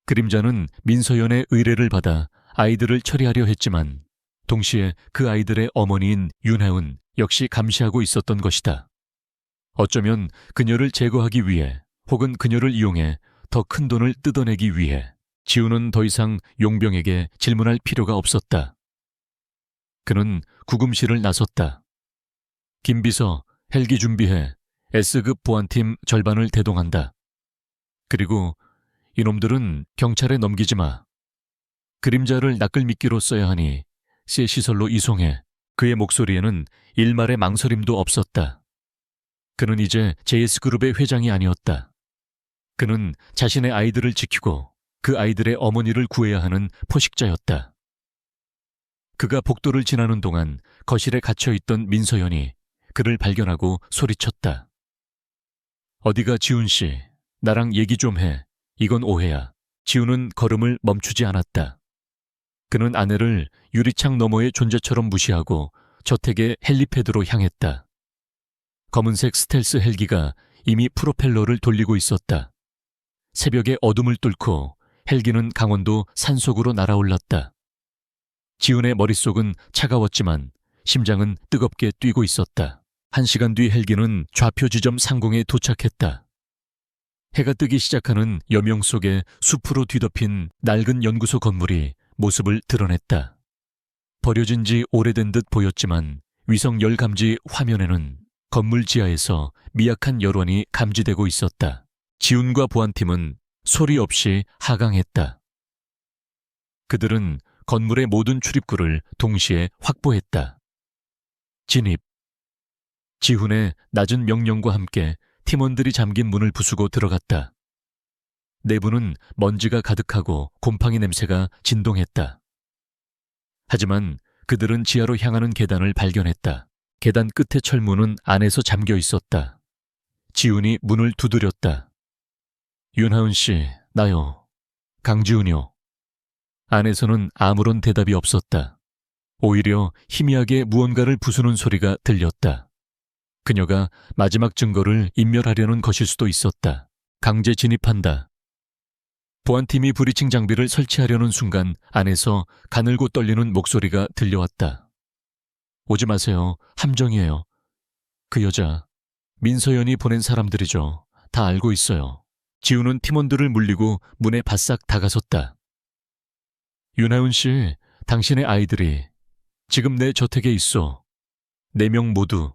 그림자는 민서연의 의뢰를 받아 아이들을 처리하려 했지만 동시에 그 아이들의 어머니인 윤혜은 역시 감시하고 있었던 것이다. 어쩌면 그녀를 제거하기 위해 혹은 그녀를 이용해 더 큰 돈을 뜯어내기 위해 지우는 더 이상 용병에게 질문할 필요가 없었다. 그는 구금실을 나섰다. 김 비서, 헬기 준비해. S급 보안팀 절반을 대동한다. 그리고 이놈들은 경찰에 넘기지 마. 그림자를 낚을미끼로 써야 하니 새 시설로 이송해. 그의 목소리에는 일말의 망설임도 없었다. 그는 이제 JS그룹의 회장이 아니었다. 그는 자신의 아이들을 지키고 그 아이들의 어머니를 구해야 하는 포식자였다. 그가 복도를 지나는 동안 거실에 갇혀있던 민서연이 그를 발견하고 소리쳤다. 어디가 지훈 씨, 나랑 얘기 좀 해. 이건 오해야. 지훈은 걸음을 멈추지 않았다. 그는 아내를 유리창 너머의 존재처럼 무시하고 저택의 헬리패드로 향했다. 검은색 스텔스 헬기가 이미 프로펠러를 돌리고 있었다. 새벽의 어둠을 뚫고 헬기는 강원도 산속으로 날아올랐다. 지훈의 머릿속은 차가웠지만 심장은 뜨겁게 뛰고 있었다. 1시간 뒤 헬기는 좌표 지점 상공에 도착했다. 해가 뜨기 시작하는 여명 속에 숲으로 뒤덮인 낡은 연구소 건물이 모습을 드러냈다. 버려진 지 오래된 듯 보였지만 위성 열 감지 화면에는 건물 지하에서 미약한 열원이 감지되고 있었다. 지훈과 보안팀은 소리 없이 하강했다. 그들은 건물의 모든 출입구를 동시에 확보했다. 진입. 지훈의 낮은 명령과 함께 팀원들이 잠긴 문을 부수고 들어갔다. 내부는 먼지가 가득하고 곰팡이 냄새가 진동했다. 하지만 그들은 지하로 향하는 계단을 발견했다. 계단 끝의 철문은 안에서 잠겨 있었다. 지훈이 문을 두드렸다. 윤하은 씨, 나요. 강지훈이요. 안에서는 아무런 대답이 없었다. 오히려 희미하게 무언가를 부수는 소리가 들렸다. 그녀가 마지막 증거를 인멸하려는 것일 수도 있었다. 강제 진입한다. 보안팀이 브리칭 장비를 설치하려는 순간 안에서 가늘고 떨리는 목소리가 들려왔다. 오지 마세요. 함정이에요. 그 여자, 민서연이 보낸 사람들이죠. 다 알고 있어요. 지우는 팀원들을 물리고 문에 바싹 다가섰다. 윤하은 씨, 당신의 아이들이 지금 내 저택에 있어. 4명 모두.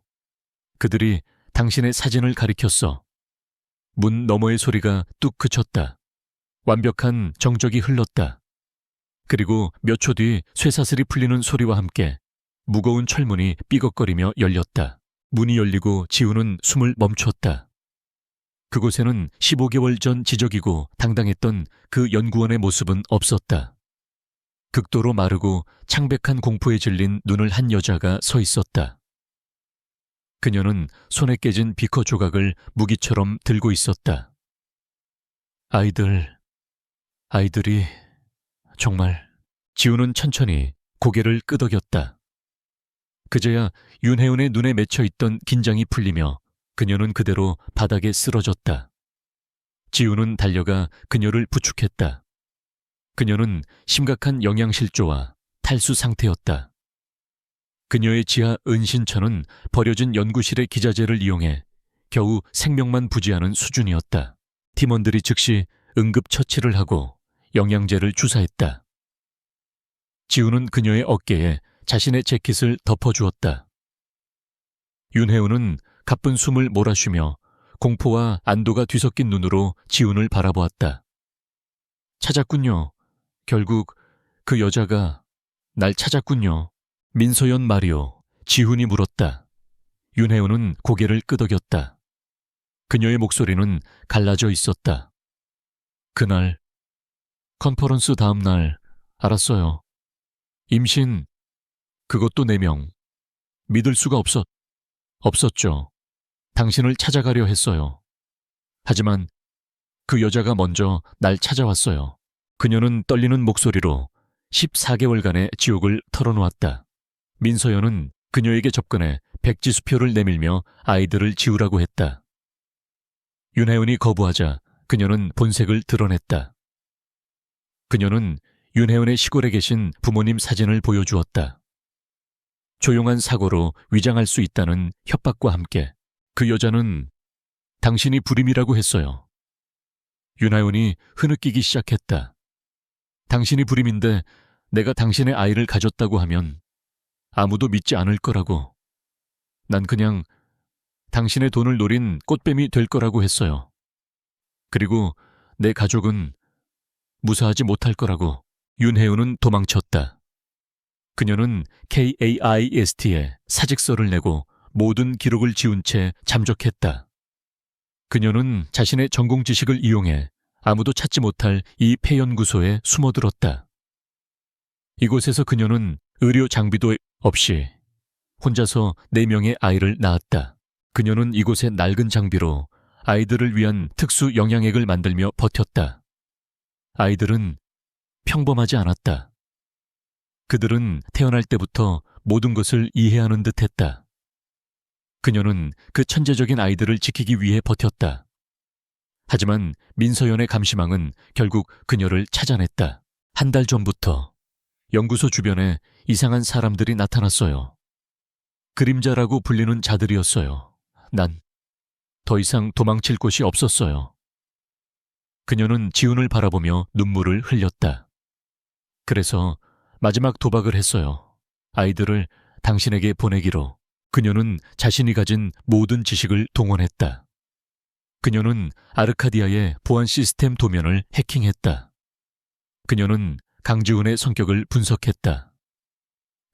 그들이 당신의 사진을 가리켰어. 문 너머의 소리가 뚝 그쳤다. 완벽한 정적이 흘렀다. 그리고 몇 초 뒤 쇠사슬이 풀리는 소리와 함께 무거운 철문이 삐걱거리며 열렸다. 문이 열리고 지우는 숨을 멈췄다. 그곳에는 15개월 전 지적이고 당당했던 그 연구원의 모습은 없었다. 극도로 마르고 창백한 공포에 질린 눈을 한 여자가 서 있었다. 그녀는 손에 깨진 비커 조각을 무기처럼 들고 있었다. 아이들이 정말. 지우는 천천히 고개를 끄덕였다. 그제야 윤혜은의 눈에 맺혀있던 긴장이 풀리며 그녀는 그대로 바닥에 쓰러졌다. 지우는 달려가 그녀를 부축했다. 그녀는 심각한 영양실조와 탈수 상태였다. 그녀의 지하 은신처는 버려진 연구실의 기자재를 이용해 겨우 생명만 부지하는 수준이었다. 팀원들이 즉시 응급처치를 하고 영양제를 주사했다. 지우는 그녀의 어깨에 자신의 재킷을 덮어주었다. 윤혜우는 가쁜 숨을 몰아쉬며 공포와 안도가 뒤섞인 눈으로 지훈을 바라보았다. 찾았군요. 결국 그 여자가 날 찾았군요. 민서연 말이요. 지훈이 물었다. 윤혜우는 고개를 끄덕였다. 그녀의 목소리는 갈라져 있었다. 그날, 컨퍼런스 다음 날, 알았어요. 임신, 그것도 4명. 믿을 수가 없었죠. 당신을 찾아가려 했어요. 하지만 그 여자가 먼저 날 찾아왔어요. 그녀는 떨리는 목소리로 14개월간의 지옥을 털어놓았다. 민서연은 그녀에게 접근해 백지수표를 내밀며 아이들을 지우라고 했다. 윤혜은이 거부하자 그녀는 본색을 드러냈다. 그녀는 윤혜은의 시골에 계신 부모님 사진을 보여주었다. 조용한 사고로 위장할 수 있다는 협박과 함께 그 여자는 당신이 불임이라고 했어요. 윤하윤이 흐느끼기 시작했다. 당신이 불임인데 내가 당신의 아이를 가졌다고 하면 아무도 믿지 않을 거라고. 난 그냥 당신의 돈을 노린 꽃뱀이 될 거라고 했어요. 그리고 내 가족은 무사하지 못할 거라고. 윤혜윤은 도망쳤다. 그녀는 KAIST에 사직서를 내고 모든 기록을 지운 채 잠적했다. 그녀는 자신의 전공 지식을 이용해 아무도 찾지 못할 이 폐연구소에 숨어들었다. 이곳에서 그녀는 의료 장비도 없이 혼자서 4명의 아이를 낳았다. 그녀는 이곳의 낡은 장비로 아이들을 위한 특수 영양액을 만들며 버텼다. 아이들은 평범하지 않았다. 그들은 태어날 때부터 모든 것을 이해하는 듯했다. 그녀는 그 천재적인 아이들을 지키기 위해 버텼다. 하지만 민서연의 감시망은 결국 그녀를 찾아냈다. 1달 전부터 연구소 주변에 이상한 사람들이 나타났어요. 그림자라고 불리는 자들이었어요. 난 더 이상 도망칠 곳이 없었어요. 그녀는 지훈을 바라보며 눈물을 흘렸다. 그래서 마지막 도박을 했어요. 아이들을 당신에게 보내기로. 그녀는 자신이 가진 모든 지식을 동원했다. 그녀는 아르카디아의 보안 시스템 도면을 해킹했다. 그녀는 강지훈의 성격을 분석했다.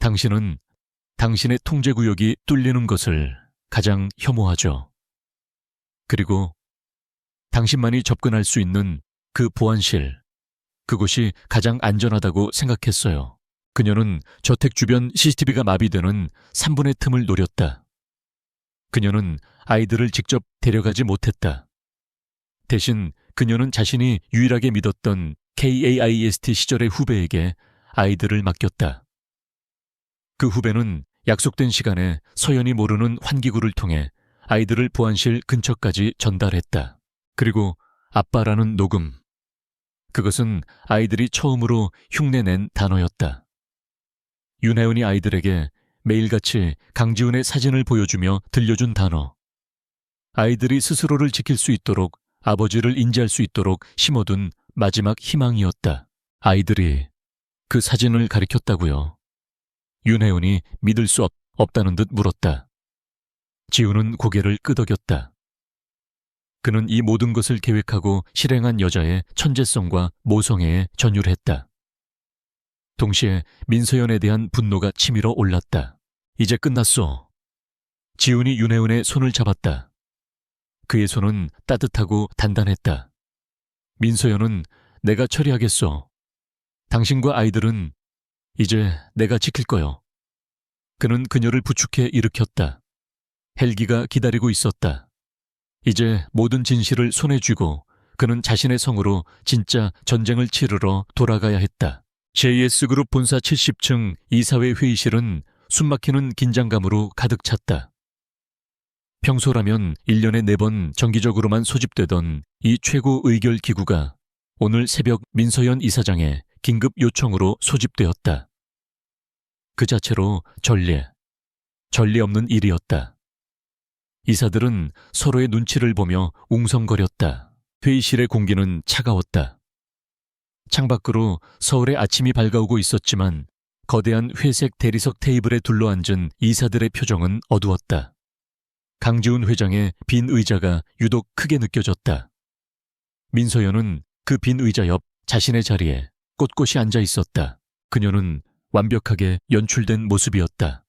당신은 당신의 통제구역이 뚫리는 것을 가장 혐오하죠. 그리고 당신만이 접근할 수 있는 그 보안실, 그곳이 가장 안전하다고 생각했어요. 그녀는 저택 주변 CCTV가 마비되는 3분의 틈을 노렸다. 그녀는 아이들을 직접 데려가지 못했다. 대신 그녀는 자신이 유일하게 믿었던 KAIST 시절의 후배에게 아이들을 맡겼다. 그 후배는 약속된 시간에 서연이 모르는 환기구를 통해 아이들을 보안실 근처까지 전달했다. 그리고 아빠라는 녹음. 그것은 아이들이 처음으로 흉내낸 단어였다. 윤혜은이 아이들에게 매일같이 강지훈의 사진을 보여주며 들려준 단어. 아이들이 스스로를 지킬 수 있도록, 아버지를 인지할 수 있도록 심어둔 마지막 희망이었다. 아이들이 그 사진을 가리켰다고요. 윤혜은이 믿을 수 없다는 듯 물었다. 지훈은 고개를 끄덕였다. 그는 이 모든 것을 계획하고 실행한 여자의 천재성과 모성애에 전율했다. 동시에 민서연에 대한 분노가 치밀어 올랐다. 이제 끝났어. 지훈이 윤혜은의 손을 잡았다. 그의 손은 따뜻하고 단단했다. 민서연은 내가 처리하겠어. 당신과 아이들은 이제 내가 지킬 거요. 그는 그녀를 부축해 일으켰다. 헬기가 기다리고 있었다. 이제 모든 진실을 손에 쥐고 그는 자신의 성으로 진짜 전쟁을 치르러 돌아가야 했다. JS그룹 본사 70층 이사회 회의실은 숨막히는 긴장감으로 가득 찼다. 평소라면 1년에 4번 정기적으로만 소집되던 이 최고 의결 기구가 오늘 새벽 민서연 이사장의 긴급 요청으로 소집되었다. 그 자체로 전례 없는 일이었다. 이사들은 서로의 눈치를 보며 웅성거렸다. 회의실의 공기는 차가웠다. 창밖으로 서울의 아침이 밝아오고 있었지만 거대한 회색 대리석 테이블에 둘러앉은 이사들의 표정은 어두웠다. 강지훈 회장의 빈 의자가 유독 크게 느껴졌다. 민서연은 그 빈 의자 옆 자신의 자리에 꼿꼿이 앉아 있었다. 그녀는 완벽하게 연출된 모습이었다.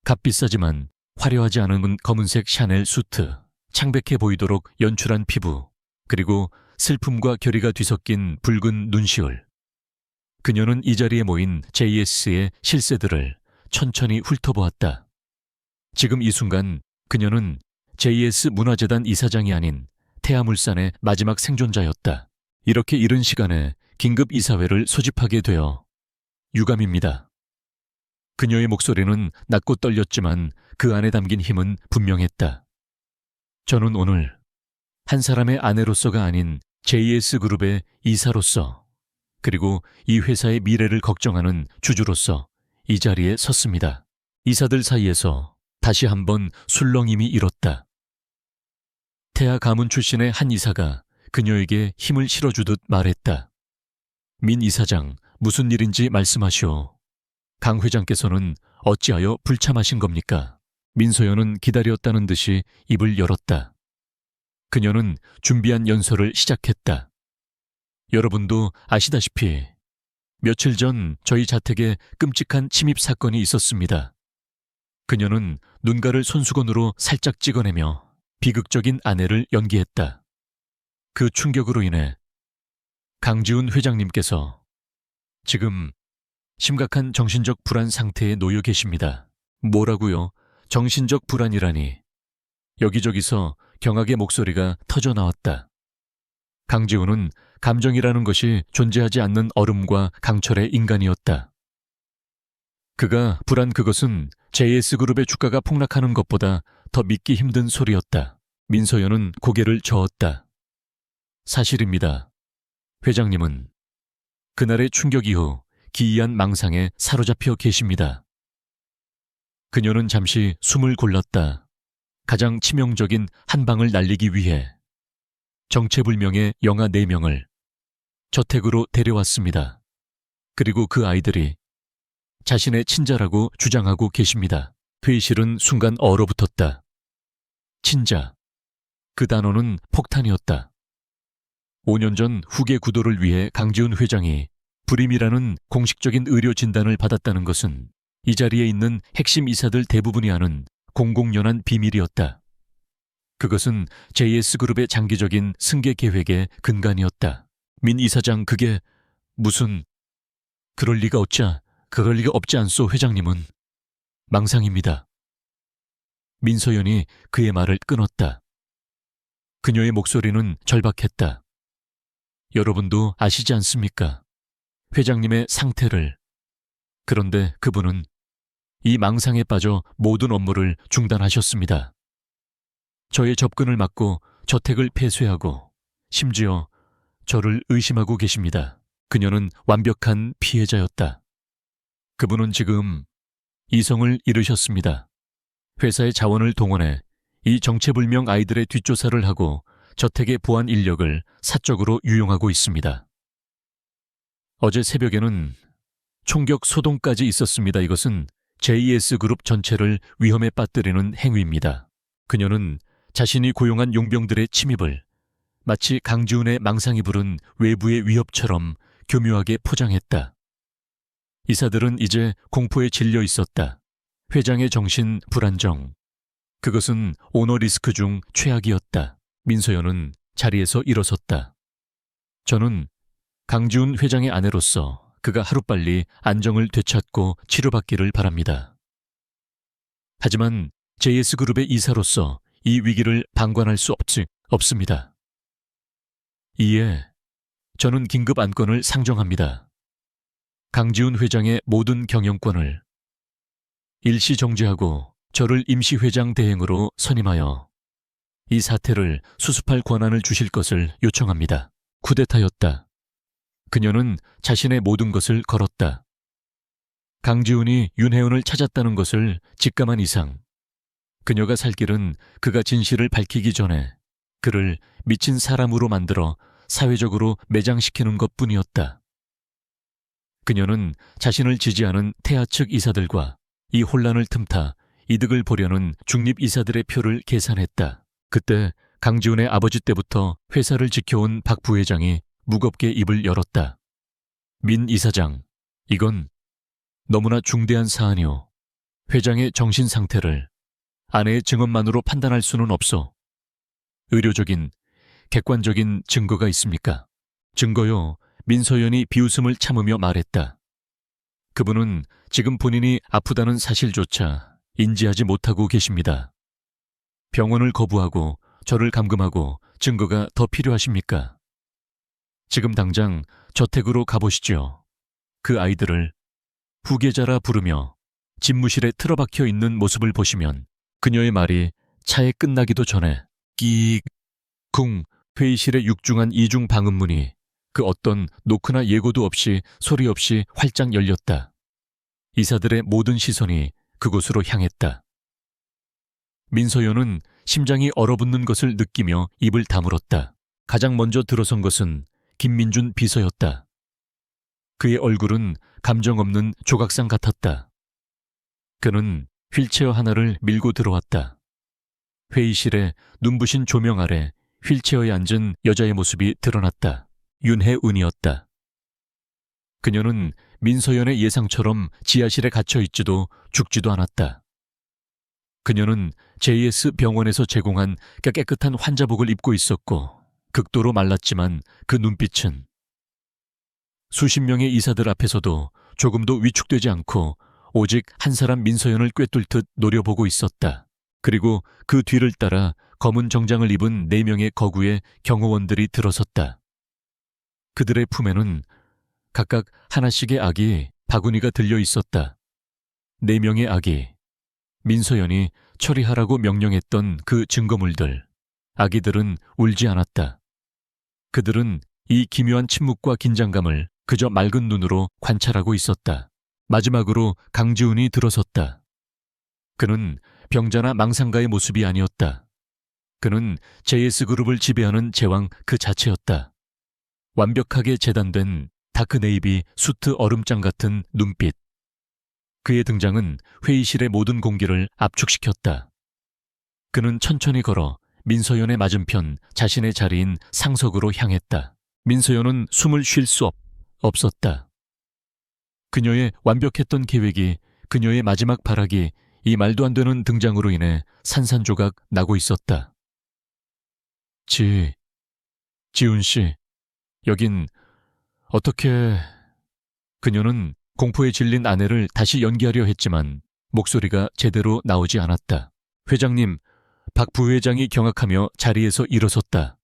값비싸지만 화려하지 않은 검은색 샤넬 수트, 창백해 보이도록 연출한 피부, 그리고 슬픔과 결의가 뒤섞인 붉은 눈시울. 그녀는 이 자리에 모인 JS의 실세들을 천천히 훑어보았다. 지금 이 순간 그녀는 JS 문화재단 이사장이 아닌 태아물산의 마지막 생존자였다. 이렇게 이른 시간에 긴급 이사회를 소집하게 되어 유감입니다. 그녀의 목소리는 낮고 떨렸지만 그 안에 담긴 힘은 분명했다. 저는 오늘 한 사람의 아내로서가 아닌 JS그룹의 이사로서 그리고 이 회사의 미래를 걱정하는 주주로서 이 자리에 섰습니다. 이사들 사이에서 다시 한번 술렁임이 일었다. 태아 가문 출신의 한 이사가 그녀에게 힘을 실어주듯 말했다. 민 이사장, 무슨 일인지 말씀하시오. 강 회장께서는 어찌하여 불참하신 겁니까? 민서연은 기다렸다는 듯이 입을 열었다. 그녀는 준비한 연설을 시작했다. 여러분도 아시다시피 며칠 전 저희 자택에 끔찍한 침입 사건이 있었습니다. 그녀는 눈가를 손수건으로 살짝 찍어내며 비극적인 아내를 연기했다. 그 충격으로 인해 강지훈 회장님께서 지금 심각한 정신적 불안 상태에 놓여 계십니다. 뭐라고요? 정신적 불안이라니. 여기저기서 경악의 목소리가 터져 나왔다. 강지훈은 감정이라는 것이 존재하지 않는 얼음과 강철의 인간이었다. 그가 불안 그것은 JS그룹의 주가가 폭락하는 것보다 더 믿기 힘든 소리였다. 민서연은 고개를 저었다. 사실입니다. 회장님은 그날의 충격 이후 기이한 망상에 사로잡혀 계십니다. 그녀는 잠시 숨을 골랐다. 가장 치명적인 한 방을 날리기 위해 정체불명의 영아 4명을 저택으로 데려왔습니다. 그리고 그 아이들이 자신의 친자라고 주장하고 계십니다. 회의실은 순간 얼어붙었다. 친자. 그 단어는 폭탄이었다. 5년 전 후계 구도를 위해 강지훈 회장이 불임이라는 공식적인 의료 진단을 받았다는 것은 이 자리에 있는 핵심 이사들 대부분이 아는 공공연한 비밀이었다. 그것은 JS그룹의 장기적인 승계 계획의 근간이었다. 민 이사장 그게 무슨... 그럴 리가 없지 않소 회장님은. 망상입니다. 민서연이 그의 말을 끊었다. 그녀의 목소리는 절박했다. 여러분도 아시지 않습니까? 회장님의 상태를. 그런데 그분은 이 망상에 빠져 모든 업무를 중단하셨습니다. 저의 접근을 막고 저택을 폐쇄하고 심지어 저를 의심하고 계십니다. 그녀는 완벽한 피해자였다. 그분은 지금 이성을 잃으셨습니다. 회사의 자원을 동원해 이 정체불명 아이들의 뒷조사를 하고 저택의 보안 인력을 사적으로 유용하고 있습니다. 어제 새벽에는 총격 소동까지 있었습니다. 이것은 JS그룹 전체를 위험에 빠뜨리는 행위입니다. 그녀는 자신이 고용한 용병들의 침입을 마치 강지훈의 망상이 부른 외부의 위협처럼 교묘하게 포장했다. 이사들은 이제 공포에 질려 있었다. 회장의 정신 불안정. 그것은 오너 리스크 중 최악이었다. 민서연은 자리에서 일어섰다. 저는 강지훈 회장의 아내로서 그가 하루빨리 안정을 되찾고 치료받기를 바랍니다. 하지만 JS그룹의 이사로서 이 위기를 방관할 수 없습니다. 이에 저는 긴급 안건을 상정합니다. 강지훈 회장의 모든 경영권을 일시 정지하고 저를 임시회장 대행으로 선임하여 이 사태를 수습할 권한을 주실 것을 요청합니다. 쿠데타였다. 그녀는 자신의 모든 것을 걸었다. 강지훈이 윤혜원을 찾았다는 것을 직감한 이상 그녀가 살 길은 그가 진실을 밝히기 전에 그를 미친 사람으로 만들어 사회적으로 매장시키는 것뿐이었다. 그녀는 자신을 지지하는 태아 측 이사들과 이 혼란을 틈타 이득을 보려는 중립 이사들의 표를 계산했다. 그때 강지훈의 아버지 때부터 회사를 지켜온 박 부회장이 무겁게 입을 열었다. 민 이사장, 이건 너무나 중대한 사안이오. 회장의 정신 상태를 아내의 증언만으로 판단할 수는 없어. 의료적인, 객관적인 증거가 있습니까? 증거요. 민서연이 비웃음을 참으며 말했다. 그분은 지금 본인이 아프다는 사실조차 인지하지 못하고 계십니다. 병원을 거부하고 저를 감금하고 증거가 더 필요하십니까? 지금 당장 저택으로 가보시죠. 그 아이들을 후계자라 부르며 집무실에 틀어박혀 있는 모습을 보시면 그녀의 말이 차에 끝나기도 전에 끼익 쿵 회의실의 육중한 이중 방음문이 그 어떤 노크나 예고도 없이 소리 없이 활짝 열렸다. 이사들의 모든 시선이 그곳으로 향했다. 민서연은 심장이 얼어붙는 것을 느끼며 입을 다물었다. 가장 먼저 들어선 것은 김민준 비서였다. 그의 얼굴은 감정 없는 조각상 같았다. 그는 휠체어 하나를 밀고 들어왔다. 회의실에 눈부신 조명 아래 휠체어에 앉은 여자의 모습이 드러났다. 윤혜은이었다. 그녀는 민서연의 예상처럼 지하실에 갇혀 있지도 죽지도 않았다. 그녀는 JS 병원에서 제공한 깨끗한 환자복을 입고 있었고 극도로 말랐지만 그 눈빛은 수십 명의 이사들 앞에서도 조금도 위축되지 않고 오직 한 사람 민서연을 꿰뚫듯 노려보고 있었다. 그리고 그 뒤를 따라 검은 정장을 입은 4명의 거구의 경호원들이 들어섰다. 그들의 품에는 각각 하나씩의 아기 바구니가 들려 있었다. 4명의 아기, 민서연이 처리하라고 명령했던 그 증거물들. 아기들은 울지 않았다. 그들은 이 기묘한 침묵과 긴장감을 그저 맑은 눈으로 관찰하고 있었다. 마지막으로 강지훈이 들어섰다. 그는 병자나 망상가의 모습이 아니었다. 그는 JS그룹을 지배하는 제왕 그 자체였다. 완벽하게 재단된 다크네이비 수트 얼음장 같은 눈빛. 그의 등장은 회의실의 모든 공기를 압축시켰다. 그는 천천히 걸어 민서연의 맞은편 자신의 자리인 상석으로 향했다. 민서연은 숨을 쉴 수 없었다. 그녀의 완벽했던 계획이, 그녀의 마지막 발악이 이 말도 안 되는 등장으로 인해 산산조각 나고 있었다. 지훈 씨, 여긴 어떻게... 그녀는 공포에 질린 아내를 다시 연기하려 했지만 목소리가 제대로 나오지 않았다. 회장님, 박 부회장이 경악하며 자리에서 일어섰다.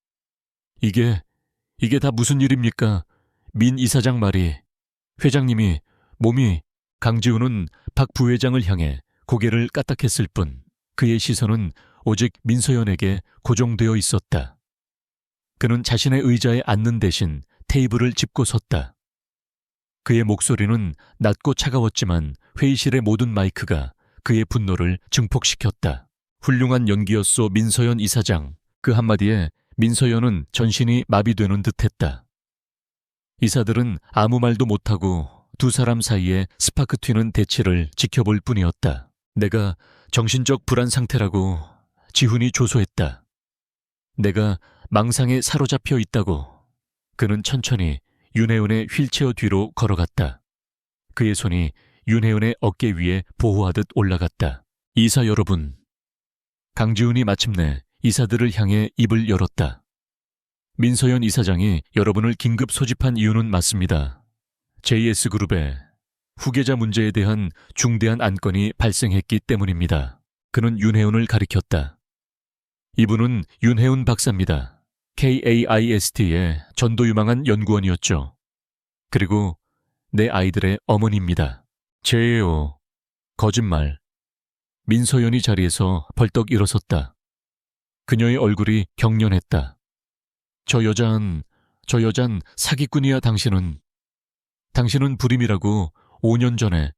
이게 다 무슨 일입니까? 민 이사장 말이. 회장님이 몸이. 강지훈은 박 부회장을 향해 고개를 까딱했을 뿐 그의 시선은 오직 민서연에게 고정되어 있었다. 그는 자신의 의자에 앉는 대신 테이블을 짚고 섰다. 그의 목소리는 낮고 차가웠지만 회의실의 모든 마이크가 그의 분노를 증폭시켰다. 훌륭한 연기였소, 민서연 이사장. 그 한마디에 민서연은 전신이 마비되는 듯했다. 이사들은 아무 말도 못하고 두 사람 사이에 스파크 튀는 대치를 지켜볼 뿐이었다. 내가 정신적 불안 상태라고 지훈이 조소했다. 내가 망상에 사로잡혀 있다고. 그는 천천히 윤혜은의 휠체어 뒤로 걸어갔다. 그의 손이 윤혜은의 어깨 위에 보호하듯 올라갔다. 이사 여러분. 강지훈이 마침내 이사들을 향해 입을 열었다. 민서연 이사장이 여러분을 긴급 소집한 이유는 맞습니다. JS그룹의 후계자 문제에 대한 중대한 안건이 발생했기 때문입니다. 그는 윤혜은을 가리켰다. 이분은 윤혜은 박사입니다. KAIST의 전도 유망한 연구원이었죠. 그리고 내 아이들의 어머니입니다. 제예요. 거짓말. 민서연이 자리에서 벌떡 일어섰다. 그녀의 얼굴이 경련했다. 저 여잔 사기꾼이야. 당신은 불임이라고 5년 전에.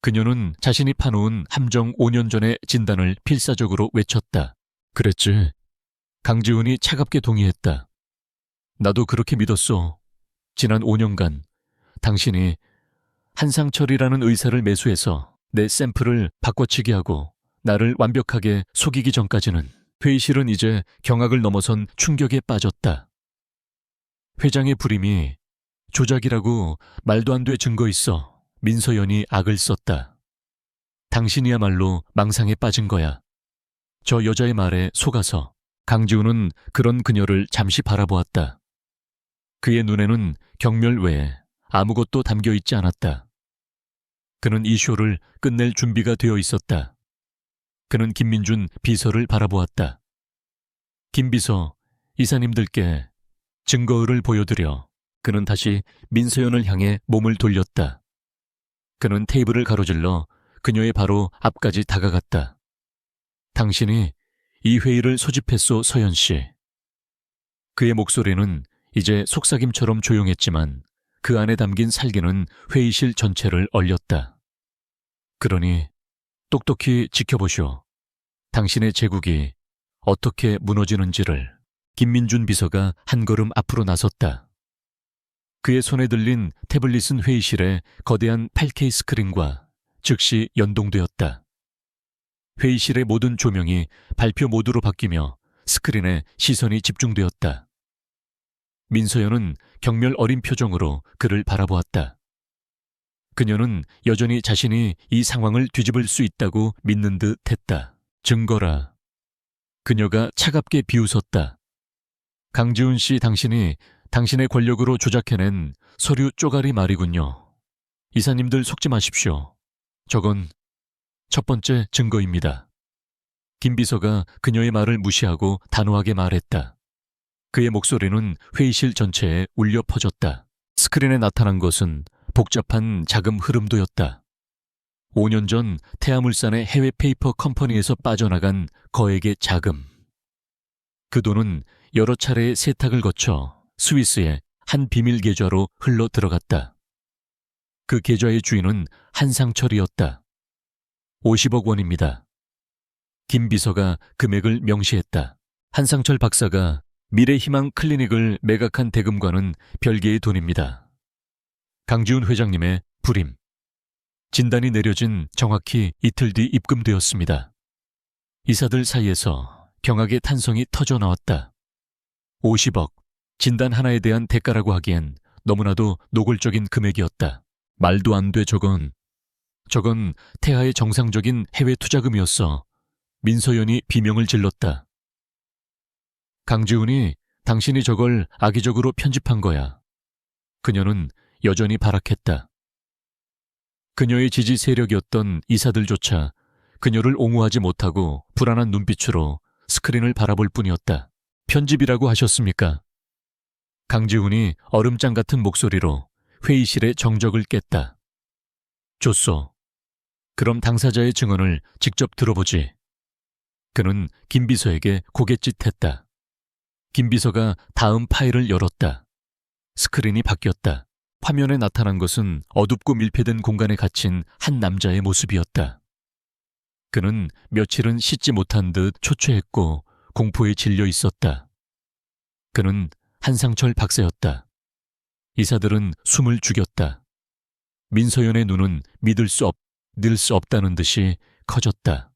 그녀는 자신이 파놓은 함정 5년 전의 진단을 필사적으로 외쳤다. 그랬지. 강지훈이 차갑게 동의했다. 나도 그렇게 믿었어. 지난 5년간 당신이 한상철이라는 의사를 매수해서 내 샘플을 바꿔치기 하고 나를 완벽하게 속이기 전까지는. 회의실은 이제 경악을 넘어선 충격에 빠졌다. 회장의 불임이 조작이라고 말도 안 돼 증거 있어. 민서연이 악을 썼다. 당신이야말로 망상에 빠진 거야. 저 여자의 말에 속아서. 강지훈은 그런 그녀를 잠시 바라보았다. 그의 눈에는 경멸 외에 아무것도 담겨 있지 않았다. 그는 이 쇼를 끝낼 준비가 되어 있었다. 그는 김민준 비서를 바라보았다. 김 비서, 이사님들께 증거를 보여드려. 그는 다시 민서연을 향해 몸을 돌렸다. 그는 테이블을 가로질러 그녀의 바로 앞까지 다가갔다. 당신이 이 회의를 소집했소, 서연 씨. 그의 목소리는 이제 속삭임처럼 조용했지만 그 안에 담긴 살기는 회의실 전체를 얼렸다. 그러니 똑똑히 지켜보시오. 당신의 제국이 어떻게 무너지는지를. 김민준 비서가 한 걸음 앞으로 나섰다. 그의 손에 들린 태블릿은 회의실의 거대한 8K 스크린과 즉시 연동되었다. 회의실의 모든 조명이 발표 모드로 바뀌며 스크린에 시선이 집중되었다. 민서연은 경멸 어린 표정으로 그를 바라보았다. 그녀는 여전히 자신이 이 상황을 뒤집을 수 있다고 믿는 듯 했다. 증거라. 그녀가 차갑게 비웃었다. 강지훈 씨, 당신이 당신의 권력으로 조작해낸 서류 쪼가리 말이군요. 이사님들 속지 마십시오. 저건 첫 번째 증거입니다. 김 비서가 그녀의 말을 무시하고 단호하게 말했다. 그의 목소리는 회의실 전체에 울려 퍼졌다. 스크린에 나타난 것은 복잡한 자금 흐름도였다. 5년 전 태아물산의 해외 페이퍼 컴퍼니에서 빠져나간 거액의 자금. 그 돈은 여러 차례의 세탁을 거쳐 스위스의 한 비밀 계좌로 흘러 들어갔다. 그 계좌의 주인은 한상철이었다. 50억 원입니다. 김 비서가 금액을 명시했다. 한상철 박사가 미래희망 클리닉을 매각한 대금과는 별개의 돈입니다. 강지훈 회장님의 불임. 진단이 내려진 정확히 이틀 뒤 입금되었습니다. 이사들 사이에서 경악의 탄성이 터져 나왔다. 50억, 진단 하나에 대한 대가라고 하기엔 너무나도 노골적인 금액이었다. 말도 안 돼. 저건 태아의 정상적인 해외 투자금이었어. 민서연이 비명을 질렀다. 강지훈이 당신이 저걸 악의적으로 편집한 거야. 그녀는 여전히 발악했다. 그녀의 지지 세력이었던 이사들조차 그녀를 옹호하지 못하고 불안한 눈빛으로 스크린을 바라볼 뿐이었다. 편집이라고 하셨습니까? 강지훈이 얼음장 같은 목소리로 회의실의 정적을 깼다. 좋소. 그럼 당사자의 증언을 직접 들어보지. 그는 김 비서에게 고갯짓했다. 김 비서가 다음 파일을 열었다. 스크린이 바뀌었다. 화면에 나타난 것은 어둡고 밀폐된 공간에 갇힌 한 남자의 모습이었다. 그는 며칠은 씻지 못한 듯 초췌했고 공포에 질려 있었다. 그는 한상철 박사였다. 이사들은 숨을 죽였다. 민서연의 눈은 믿을 수 없다는 듯이 커졌다.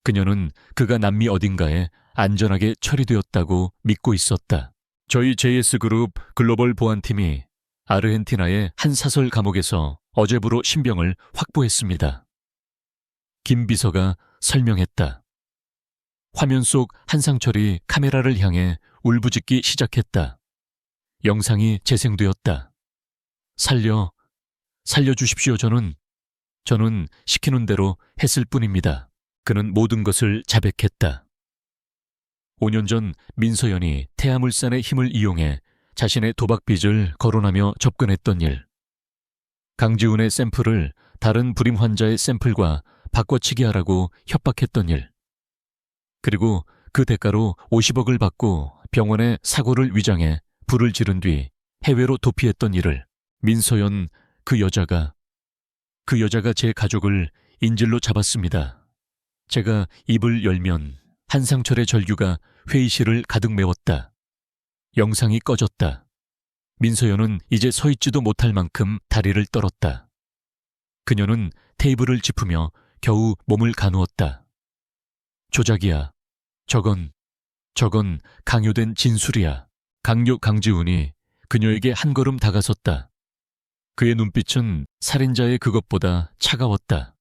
그녀는 그가 남미 어딘가에 안전하게 처리되었다고 믿고 있었다. 저희 JS그룹 글로벌 보안팀이 아르헨티나의 한 사설 감옥에서 어제부로 신병을 확보했습니다. 김 비서가 설명했다. 화면 속 한상철이 카메라를 향해 울부짖기 시작했다. 영상이 재생되었다. 살려주십시오. 저는 시키는 대로 했을 뿐입니다. 그는 모든 것을 자백했다. 5년 전 민서연이 태아물산의 힘을 이용해 자신의 도박빚을 거론하며 접근했던 일. 강지훈의 샘플을 다른 불임 환자의 샘플과 바꿔치기 하라고 협박했던 일. 그리고 그 대가로 50억을 받고 병원에 사고를 위장해 불을 지른 뒤 해외로 도피했던 일을 민서연 그 여자가 제 가족을 인질로 잡았습니다. 제가 입을 열면 한상철의 절규가 회의실을 가득 메웠다. 영상이 꺼졌다. 민서연은 이제 서 있지도 못할 만큼 다리를 떨었다. 그녀는 테이블을 짚으며 겨우 몸을 가누었다. 조작이야. 저건 강요된 진술이야. 강요 강지훈이 그녀에게 한 걸음 다가섰다. 그의 눈빛은 살인자의 그것보다 차가웠다.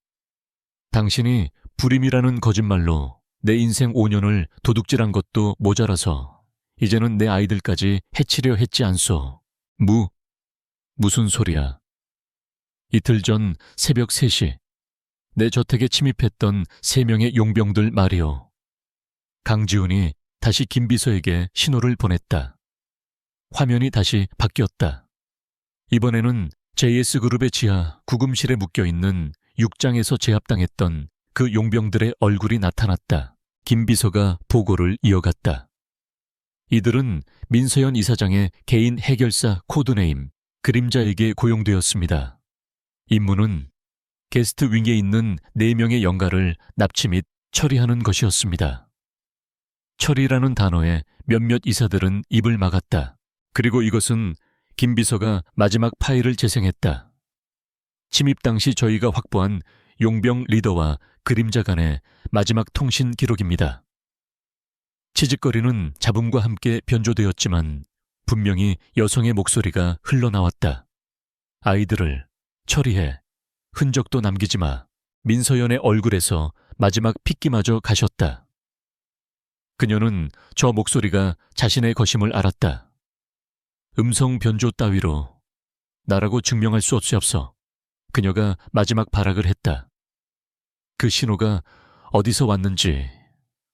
당신이 불임이라는 거짓말로 내 인생 5년을 도둑질한 것도 모자라서 이제는 내 아이들까지 해치려 했지 않소. 무슨 소리야. 이틀 전 새벽 3시 내 저택에 침입했던 3명의 용병들 말이오. 강지훈이 다시 김 비서에게 신호를 보냈다. 화면이 다시 바뀌었다. 이번에는 JS그룹의 지하 구금실에 묶여있는 6장에서 제압당했던 그 용병들의 얼굴이 나타났다. 김 비서가 보고를 이어갔다. 이들은 민서연 이사장의 개인 해결사 코드네임 그림자에게 고용되었습니다. 임무는 게스트 윙에 있는 4명의 영가를 납치 및 처리하는 것이었습니다. 처리라는 단어에 몇몇 이사들은 입을 막았다. 그리고 이것은 김 비서가 마지막 파일을 재생했다. 침입 당시 저희가 확보한 용병 리더와 그림자 간의 마지막 통신 기록입니다. 치직거리는 잡음과 함께 변조되었지만 분명히 여성의 목소리가 흘러나왔다. 아이들을 처리해. 흔적도 남기지 마. 민서연의 얼굴에서 마지막 핏기마저 가셨다. 그녀는 저 목소리가 자신의 것임을 알았다. 음성 변조 따위로 나라고 증명할 수 없어. 그녀가 마지막 발악을 했다. 그 신호가 어디서 왔는지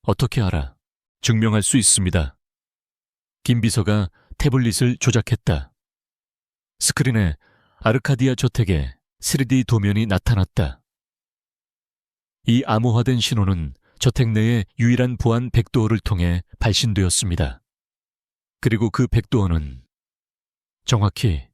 어떻게 알아? 증명할 수 있습니다. 김 비서가 태블릿을 조작했다. 스크린에 아르카디아 저택의 3D 도면이 나타났다. 이 암호화된 신호는 저택 내의 유일한 보안 백도어를 통해 발신되었습니다. 그리고 그 백도어는 정확히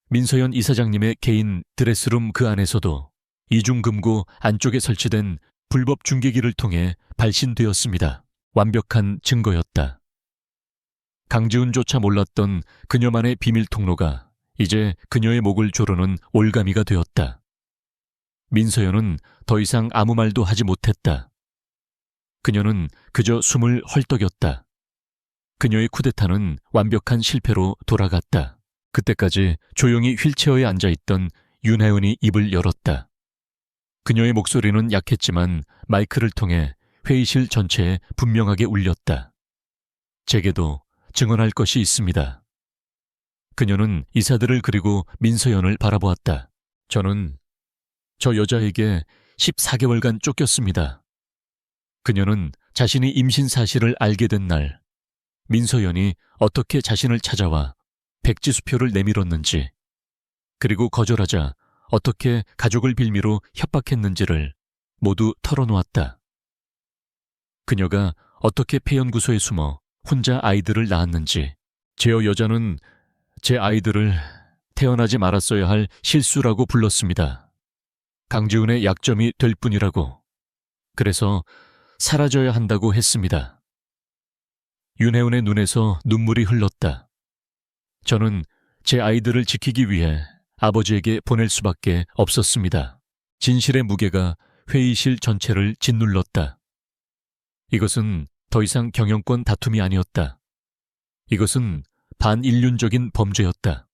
민서연 이사장님의 개인 드레스룸 그 안에서도 이중금고 안쪽에 설치된 불법 중계기를 통해 발신되었습니다. 완벽한 증거였다. 강지훈조차 몰랐던 그녀만의 비밀 통로가 이제 그녀의 목을 조르는 올가미가 되었다. 민서연은 더 이상 아무 말도 하지 못했다. 그녀는 그저 숨을 헐떡였다. 그녀의 쿠데타는 완벽한 실패로 돌아갔다. 그때까지 조용히 휠체어에 앉아있던 윤혜은이 입을 열었다. 그녀의 목소리는 약했지만 마이크를 통해 회의실 전체에 분명하게 울렸다. 제게도 증언할 것이 있습니다. 그녀는 이사들을 그리고 민서연을 바라보았다. 저는 저 여자에게 14개월간 쫓겼습니다. 그녀는 자신이 임신 사실을 알게 된 날, 민서연이 어떻게 자신을 찾아와 백지수표를 내밀었는지, 그리고 거절하자 어떻게 가족을 빌미로 협박했는지를 모두 털어놓았다. 그녀가 어떻게 폐연구소에 숨어 혼자 아이들을 낳았는지, 제어 여자는 제 아이들을 태어나지 말았어야 할 실수라고 불렀습니다. 강지훈의 약점이 될 뿐이라고. 그래서 사라져야 한다고 했습니다. 윤혜은의 눈에서 눈물이 흘렀다. 저는 제 아이들을 지키기 위해 아버지에게 보낼 수밖에 없었습니다. 진실의 무게가 회의실 전체를 짓눌렀다. 이것은 더 이상 경영권 다툼이 아니었다. 이것은 반인륜적인 범죄였다.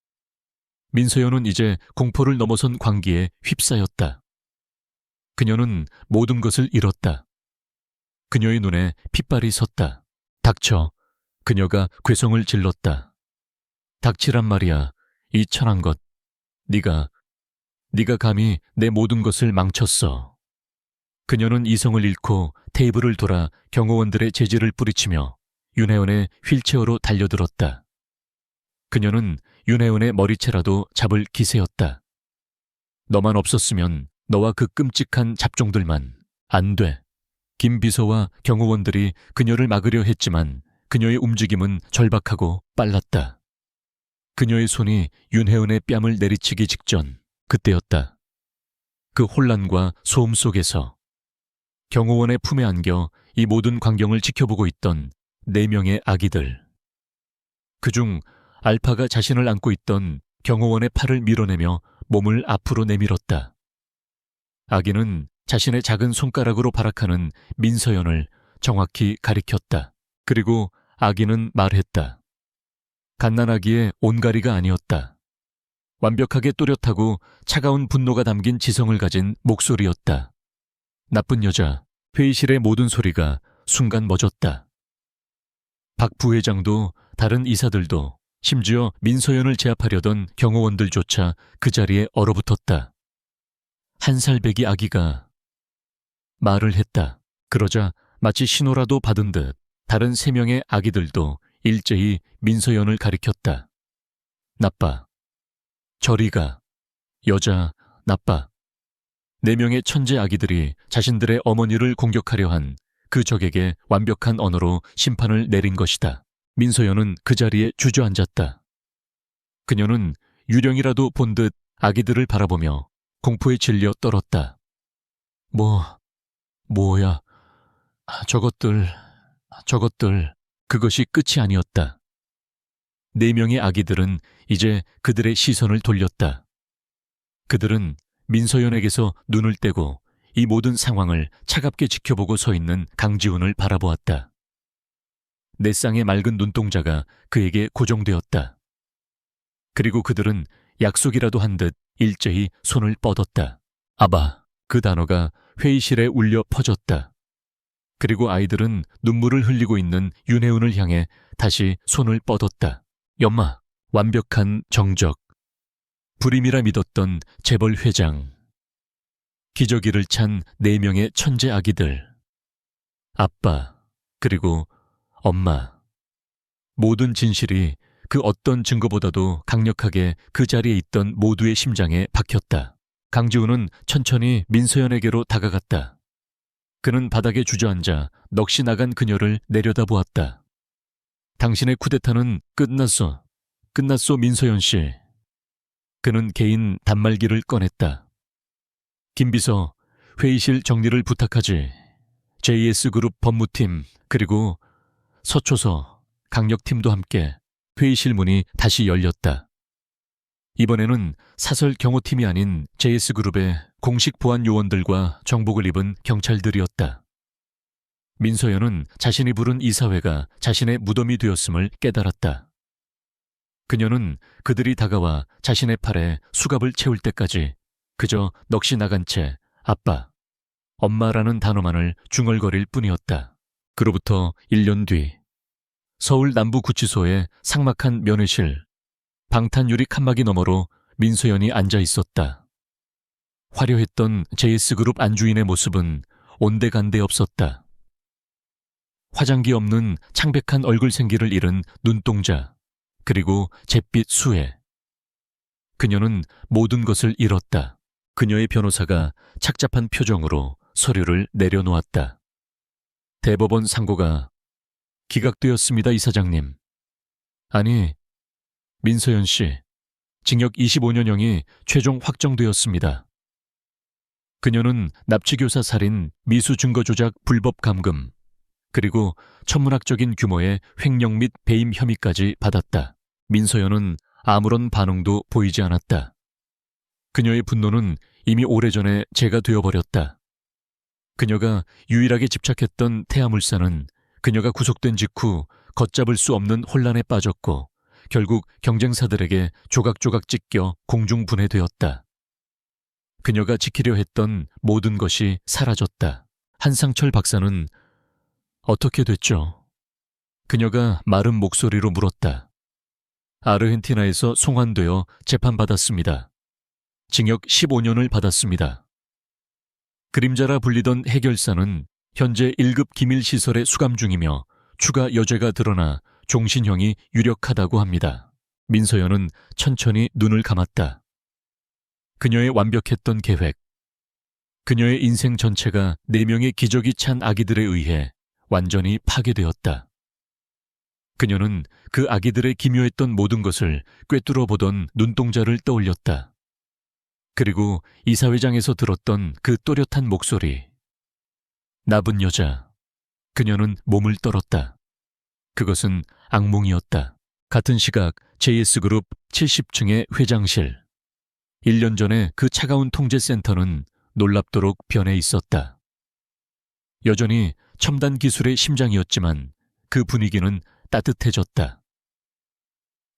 민서연은 이제 공포를 넘어선 광기에 휩싸였다. 그녀는 모든 것을 잃었다. 그녀의 눈에 핏발이 섰다. 닥쳐. 그녀가 괴성을 질렀다. 닥치란 말이야. 이 천한 것. 네가 감히 내 모든 것을 망쳤어. 그녀는 이성을 잃고 테이블을 돌아 경호원들의 제지를 뿌리치며 윤혜원의 휠체어로 달려들었다. 그녀는 윤혜원의 머리채라도 잡을 기세였다. 너만 없었으면, 너와 그 끔찍한 잡종들만. 안 돼. 김 비서와 경호원들이 그녀를 막으려 했지만 그녀의 움직임은 절박하고 빨랐다. 그녀의 손이 윤혜은의 뺨을 내리치기 직전, 그때였다. 그 혼란과 소음 속에서 경호원의 품에 안겨 이 모든 광경을 지켜보고 있던 4명의 아기들. 그중 알파가 자신을 안고 있던 경호원의 팔을 밀어내며 몸을 앞으로 내밀었다. 아기는 자신의 작은 손가락으로 발악하는 민서연을 정확히 가리켰다. 그리고 아기는 말했다. 갓난아기의 온가리가 아니었다. 완벽하게 또렷하고 차가운 분노가 담긴 지성을 가진 목소리였다. 나쁜 여자, 회의실의 모든 소리가 순간 멎었다. 박 부회장도 다른 이사들도 심지어 민서연을 제압하려던 경호원들조차 그 자리에 얼어붙었다. 1살배기 아기가 말을 했다. 그러자 마치 신호라도 받은 듯 다른 3명의 아기들도 일제히 민서연을 가리켰다. 나빠. 저리 가. 여자, 나빠. 4명의 천재 아기들이 자신들의 어머니를 공격하려 한 그 적에게 완벽한 언어로 심판을 내린 것이다. 민서연은 그 자리에 주저앉았다. 그녀는 유령이라도 본 듯 아기들을 바라보며 공포에 질려 떨었다. 뭐야. 저것들, 그것이 끝이 아니었다. 4명의 아기들은 이제 그들의 시선을 돌렸다. 그들은 민서연에게서 눈을 떼고 이 모든 상황을 차갑게 지켜보고 서 있는 강지훈을 바라보았다. 내 쌍의 맑은 눈동자가 그에게 고정되었다. 그리고 그들은 약속이라도 한 듯 일제히 손을 뻗었다. 아바, 그 단어가 회의실에 울려 퍼졌다. 그리고 아이들은 눈물을 흘리고 있는 윤혜은을 향해 다시 손을 뻗었다. 연마, 완벽한 정적. 불임이라 믿었던 재벌 회장. 기저귀를 찬 4명의 천재 아기들. 아빠, 그리고 엄마. 모든 진실이 그 어떤 증거보다도 강력하게 그 자리에 있던 모두의 심장에 박혔다. 강지훈은 천천히 민서연에게로 다가갔다. 그는 바닥에 주저앉아 넋이 나간 그녀를 내려다보았다. 당신의 쿠데타는 끝났어. 민서연 씨. 그는 개인 단말기를 꺼냈다. 김비서, 회의실 정리를 부탁하지. JS그룹 법무팀, 그리고 서초서, 강력팀도 함께. 회의실 문이 다시 열렸다. 이번에는 사설 경호팀이 아닌 JS그룹의 공식 보안 요원들과 정복을 입은 경찰들이었다. 민서연은 자신이 부른 이사회가 자신의 무덤이 되었음을 깨달았다. 그녀는 그들이 다가와 자신의 팔에 수갑을 채울 때까지 그저 넋이 나간 채 아빠, 엄마라는 단어만을 중얼거릴 뿐이었다. 그로부터 1년 뒤 서울 남부구치소의 삭막한 면회실, 방탄유리 칸막이 너머로 민서연이 앉아 있었다. 화려했던 JS그룹 안주인의 모습은 온데간데 없었다. 화장기 없는 창백한 얼굴 생기를 잃은 눈동자, 그리고 잿빛 수해. 그녀는 모든 것을 잃었다. 그녀의 변호사가 착잡한 표정으로 서류를 내려놓았다. 대법원 상고가 기각되었습니다, 이사장님. 아니, 민서연 씨, 징역 25년형이 최종 확정되었습니다. 그녀는 납치교사 살인, 미수 증거 조작 불법 감금, 그리고 천문학적인 규모의 횡령 및 배임 혐의까지 받았다. 민서연은 아무런 반응도 보이지 않았다. 그녀의 분노는 이미 오래전에 재가 되어버렸다. 그녀가 유일하게 집착했던 태아물산은 그녀가 구속된 직후 걷잡을 수 없는 혼란에 빠졌고 결국 경쟁사들에게 조각조각 찢겨 공중분해되었다. 그녀가 지키려 했던 모든 것이 사라졌다. 한상철 박사는 어떻게 됐죠? 그녀가 마른 목소리로 물었다. 아르헨티나에서 송환되어 재판받았습니다. 징역 15년을 받았습니다. 그림자라 불리던 해결사는 현재 1급 기밀시설에 수감 중이며 추가 여죄가 드러나 종신형이 유력하다고 합니다. 민서연은 천천히 눈을 감았다. 그녀의 완벽했던 계획, 그녀의 인생 전체가 4명의 기적이 찬 아기들에 의해 완전히 파괴되었다. 그녀는 그 아기들의 기묘했던 모든 것을 꿰뚫어 보던 눈동자를 떠올렸다. 그리고 이사회장에서 들었던 그 또렷한 목소리. 나쁜 여자. 그녀는 몸을 떨었다. 그것은 악몽이었다. 같은 시각 JS그룹 70층의 회장실. 1년 전에 그 차가운 통제센터는 놀랍도록 변해 있었다. 여전히 첨단 기술의 심장이었지만 그 분위기는 따뜻해졌다.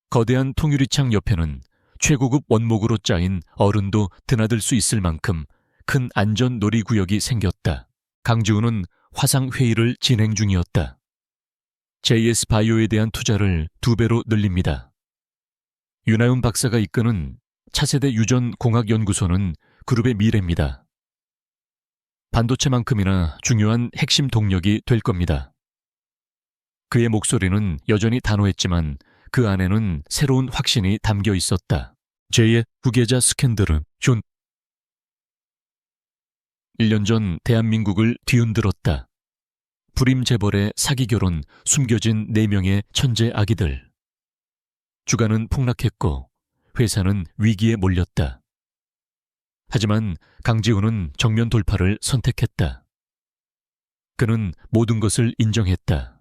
거대한 통유리창 옆에는 최고급 원목으로 짜인 어른도 드나들 수 있을 만큼 큰 안전 놀이구역이 생겼다. 강지훈은 화상회의를 진행 중이었다. JS 바이오에 대한 투자를 2배로 늘립니다. 윤하윤 박사가 이끄는 차세대 유전 공학연구소는 그룹의 미래입니다. 반도체만큼이나 중요한 핵심 동력이 될 겁니다. 그의 목소리는 여전히 단호했지만 그 안에는 새로운 확신이 담겨 있었다. 제2의 후계자 스캔들은 1년 전 대한민국을 뒤흔들었다. 불임 재벌의 사기 결혼, 숨겨진 4명의 천재 아기들. 주가는 폭락했고 회사는 위기에 몰렸다. 하지만 강지훈은 정면 돌파를 선택했다. 그는 모든 것을 인정했다.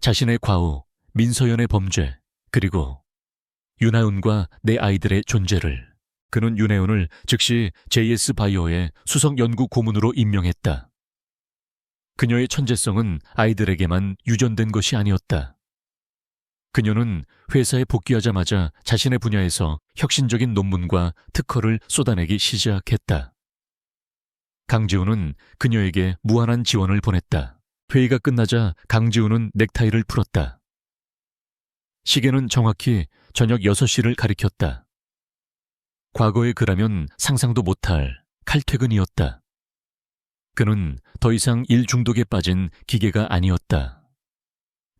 자신의 과오, 민서연의 범죄, 그리고 윤하윤과 내 아이들의 존재를. 그는 윤하윤을 즉시 JS 바이오의 수석 연구 고문으로 임명했다. 그녀의 천재성은 아이들에게만 유전된 것이 아니었다. 그녀는 회사에 복귀하자마자 자신의 분야에서 혁신적인 논문과 특허를 쏟아내기 시작했다. 강지훈은 그녀에게 무한한 지원을 보냈다. 회의가 끝나자 강지훈은 넥타이를 풀었다. 시계는 정확히 저녁 6시를 가리켰다. 과거의 그라면 상상도 못할 칼퇴근이었다. 그는 더 이상 일 중독에 빠진 기계가 아니었다.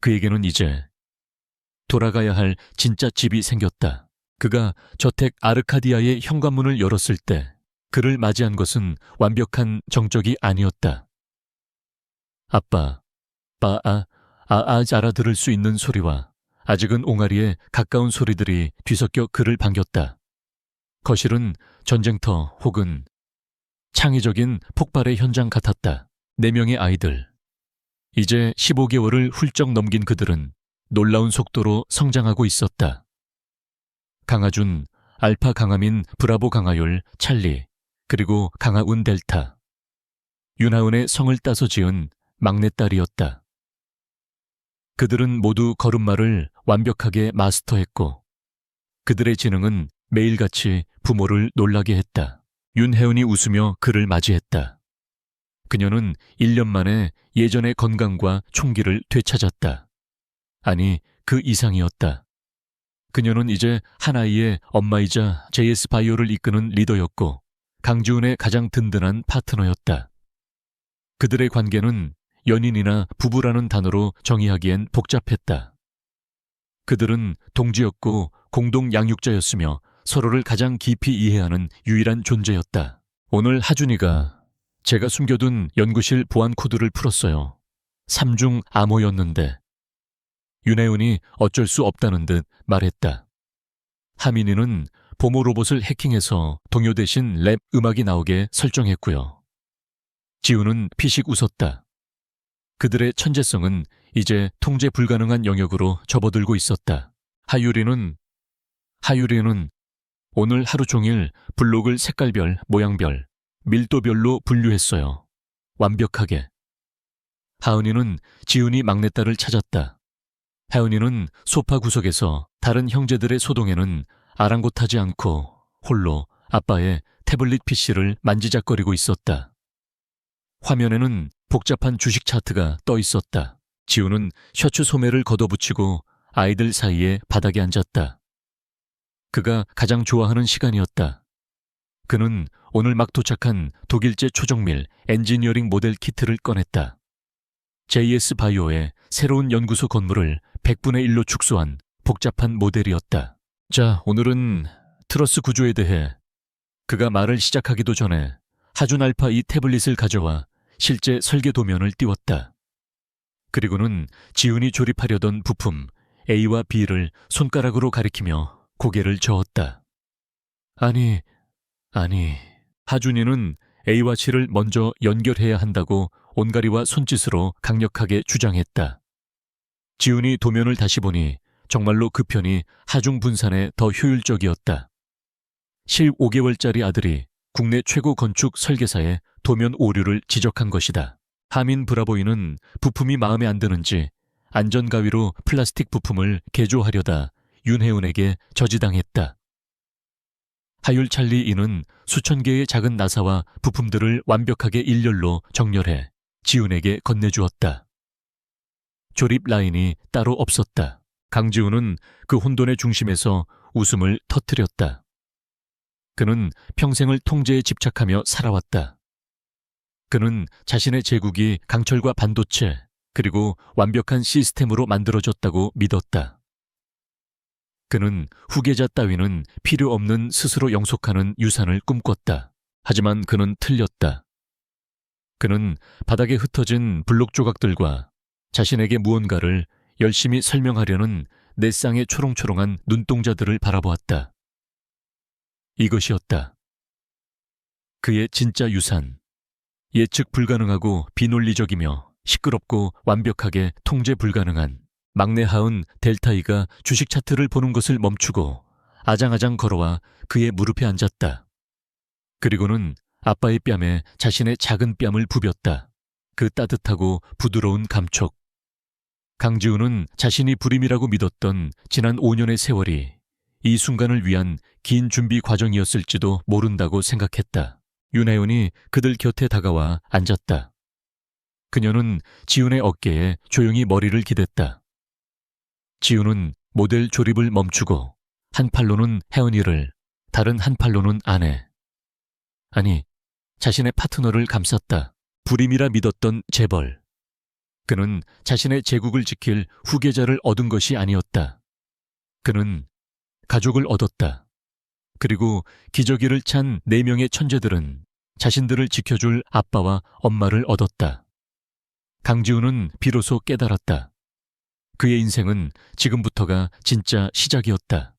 그에게는 이제 돌아가야 할 진짜 집이 생겼다. 그가 저택 아르카디아의 현관문을 열었을 때 그를 맞이한 것은 완벽한 정적이 아니었다. 아빠, 알아들을 수 있는 소리와 아직은 옹알이에 가까운 소리들이 뒤섞여 그를 반겼다. 거실은 전쟁터 혹은 창의적인 폭발의 현장 같았다. 4명의 아이들. 이제 15개월을 훌쩍 넘긴 그들은 놀라운 속도로 성장하고 있었다. 강아준, 알파 강아민, 브라보 강아율, 찰리, 그리고 강아운 델타. 윤하은의 성을 따서 지은 막내딸이었다. 그들은 모두 걸음마를 완벽하게 마스터했고 그들의 지능은 매일같이 부모를 놀라게 했다. 윤혜은이 웃으며 그를 맞이했다. 그녀는 1년 만에 예전의 건강과 총기를 되찾았다. 아니, 그 이상이었다. 그녀는 이제 한 아이의 엄마이자 JS 바이오를 이끄는 리더였고 강지훈의 가장 든든한 파트너였다. 그들의 관계는 연인이나 부부라는 단어로 정의하기엔 복잡했다. 그들은 동지였고 공동 양육자였으며 서로를 가장 깊이 이해하는 유일한 존재였다. 오늘 하준이가 제가 숨겨둔 연구실 보안 코드를 풀었어요. 3중 암호였는데 윤혜은이 어쩔 수 없다는 듯 말했다. 하민이는 보모 로봇을 해킹해서 동요 대신 랩 음악이 나오게 설정했고요. 지우는 피식 웃었다. 그들의 천재성은 이제 통제 불가능한 영역으로 접어들고 있었다. 하유리는 오늘 하루 종일 블록을 색깔별, 모양별, 밀도별로 분류했어요. 완벽하게. 하은이는 지훈이 막내딸을 찾았다. 하은이는 소파 구석에서 다른 형제들의 소동에는 아랑곳하지 않고 홀로 아빠의 태블릿 PC를 만지작거리고 있었다. 화면에는 복잡한 주식 차트가 떠 있었다. 지우는 셔츠 소매를 걷어붙이고 아이들 사이에 바닥에 앉았다. 그가 가장 좋아하는 시간이었다. 그는 오늘 막 도착한 독일제 초정밀 엔지니어링 모델 키트를 꺼냈다. JS 바이오의 새로운 연구소 건물을 100분의 1로 축소한 복잡한 모델이었다. 자, 오늘은 트러스 구조에 대해. 그가 말을 시작하기도 전에 하준 알파 이 태블릿을 가져와 실제 설계 도면을 띄웠다. 그리고는 지훈이 조립하려던 부품 A와 B를 손가락으로 가리키며 고개를 저었다. 아니, 하준이는 A와 C를 먼저 연결해야 한다고 온가리와 손짓으로 강력하게 주장했다. 지훈이 도면을 다시 보니 정말로 그 편이 하중 분산에 더 효율적이었다. 실 5개월짜리 아들이 국내 최고 건축 설계사의 도면 오류를 지적한 것이다. 하민 브라보이는 부품이 마음에 안 드는지 안전가위로 플라스틱 부품을 개조하려다 윤혜은에게 저지당했다. 하율 찰리 이는 수천 개의 작은 나사와 부품들을 완벽하게 일렬로 정렬해 지훈에게 건네주었다. 조립 라인이 따로 없었다. 강지훈은 그 혼돈의 중심에서 웃음을 터뜨렸다. 그는 평생을 통제에 집착하며 살아왔다. 그는 자신의 제국이 강철과 반도체 그리고 완벽한 시스템으로 만들어졌다고 믿었다. 그는 후계자 따위는 필요 없는 스스로 영속하는 유산을 꿈꿨다. 하지만 그는 틀렸다. 그는 바닥에 흩어진 블록 조각들과 자신에게 무언가를 열심히 설명하려는 내 쌍의 초롱초롱한 눈동자들을 바라보았다. 이것이었다. 그의 진짜 유산. 예측 불가능하고 비논리적이며 시끄럽고 완벽하게 통제 불가능한 막내 하은 델타이가 주식 차트를 보는 것을 멈추고 아장아장 걸어와 그의 무릎에 앉았다. 그리고는 아빠의 뺨에 자신의 작은 뺨을 부볐다. 그 따뜻하고 부드러운 감촉. 강지훈은 자신이 불임이라고 믿었던 지난 5년의 세월이 이 순간을 위한 긴 준비 과정이었을지도 모른다고 생각했다. 윤혜은이 그들 곁에 다가와 앉았다. 그녀는 지훈의 어깨에 조용히 머리를 기댔다. 지훈은 모델 조립을 멈추고 한 팔로는 혜은이를, 다른 한 팔로는 아내, 아니 자신의 파트너를 감쌌다. 불임이라 믿었던 재벌. 그는 자신의 제국을 지킬 후계자를 얻은 것이 아니었다. 그는 가족을 얻었다. 그리고 기저귀를 찬 4명의 천재들은 자신들을 지켜줄 아빠와 엄마를 얻었다. 강지훈은 비로소 깨달았다. 그의 인생은 지금부터가 진짜 시작이었다.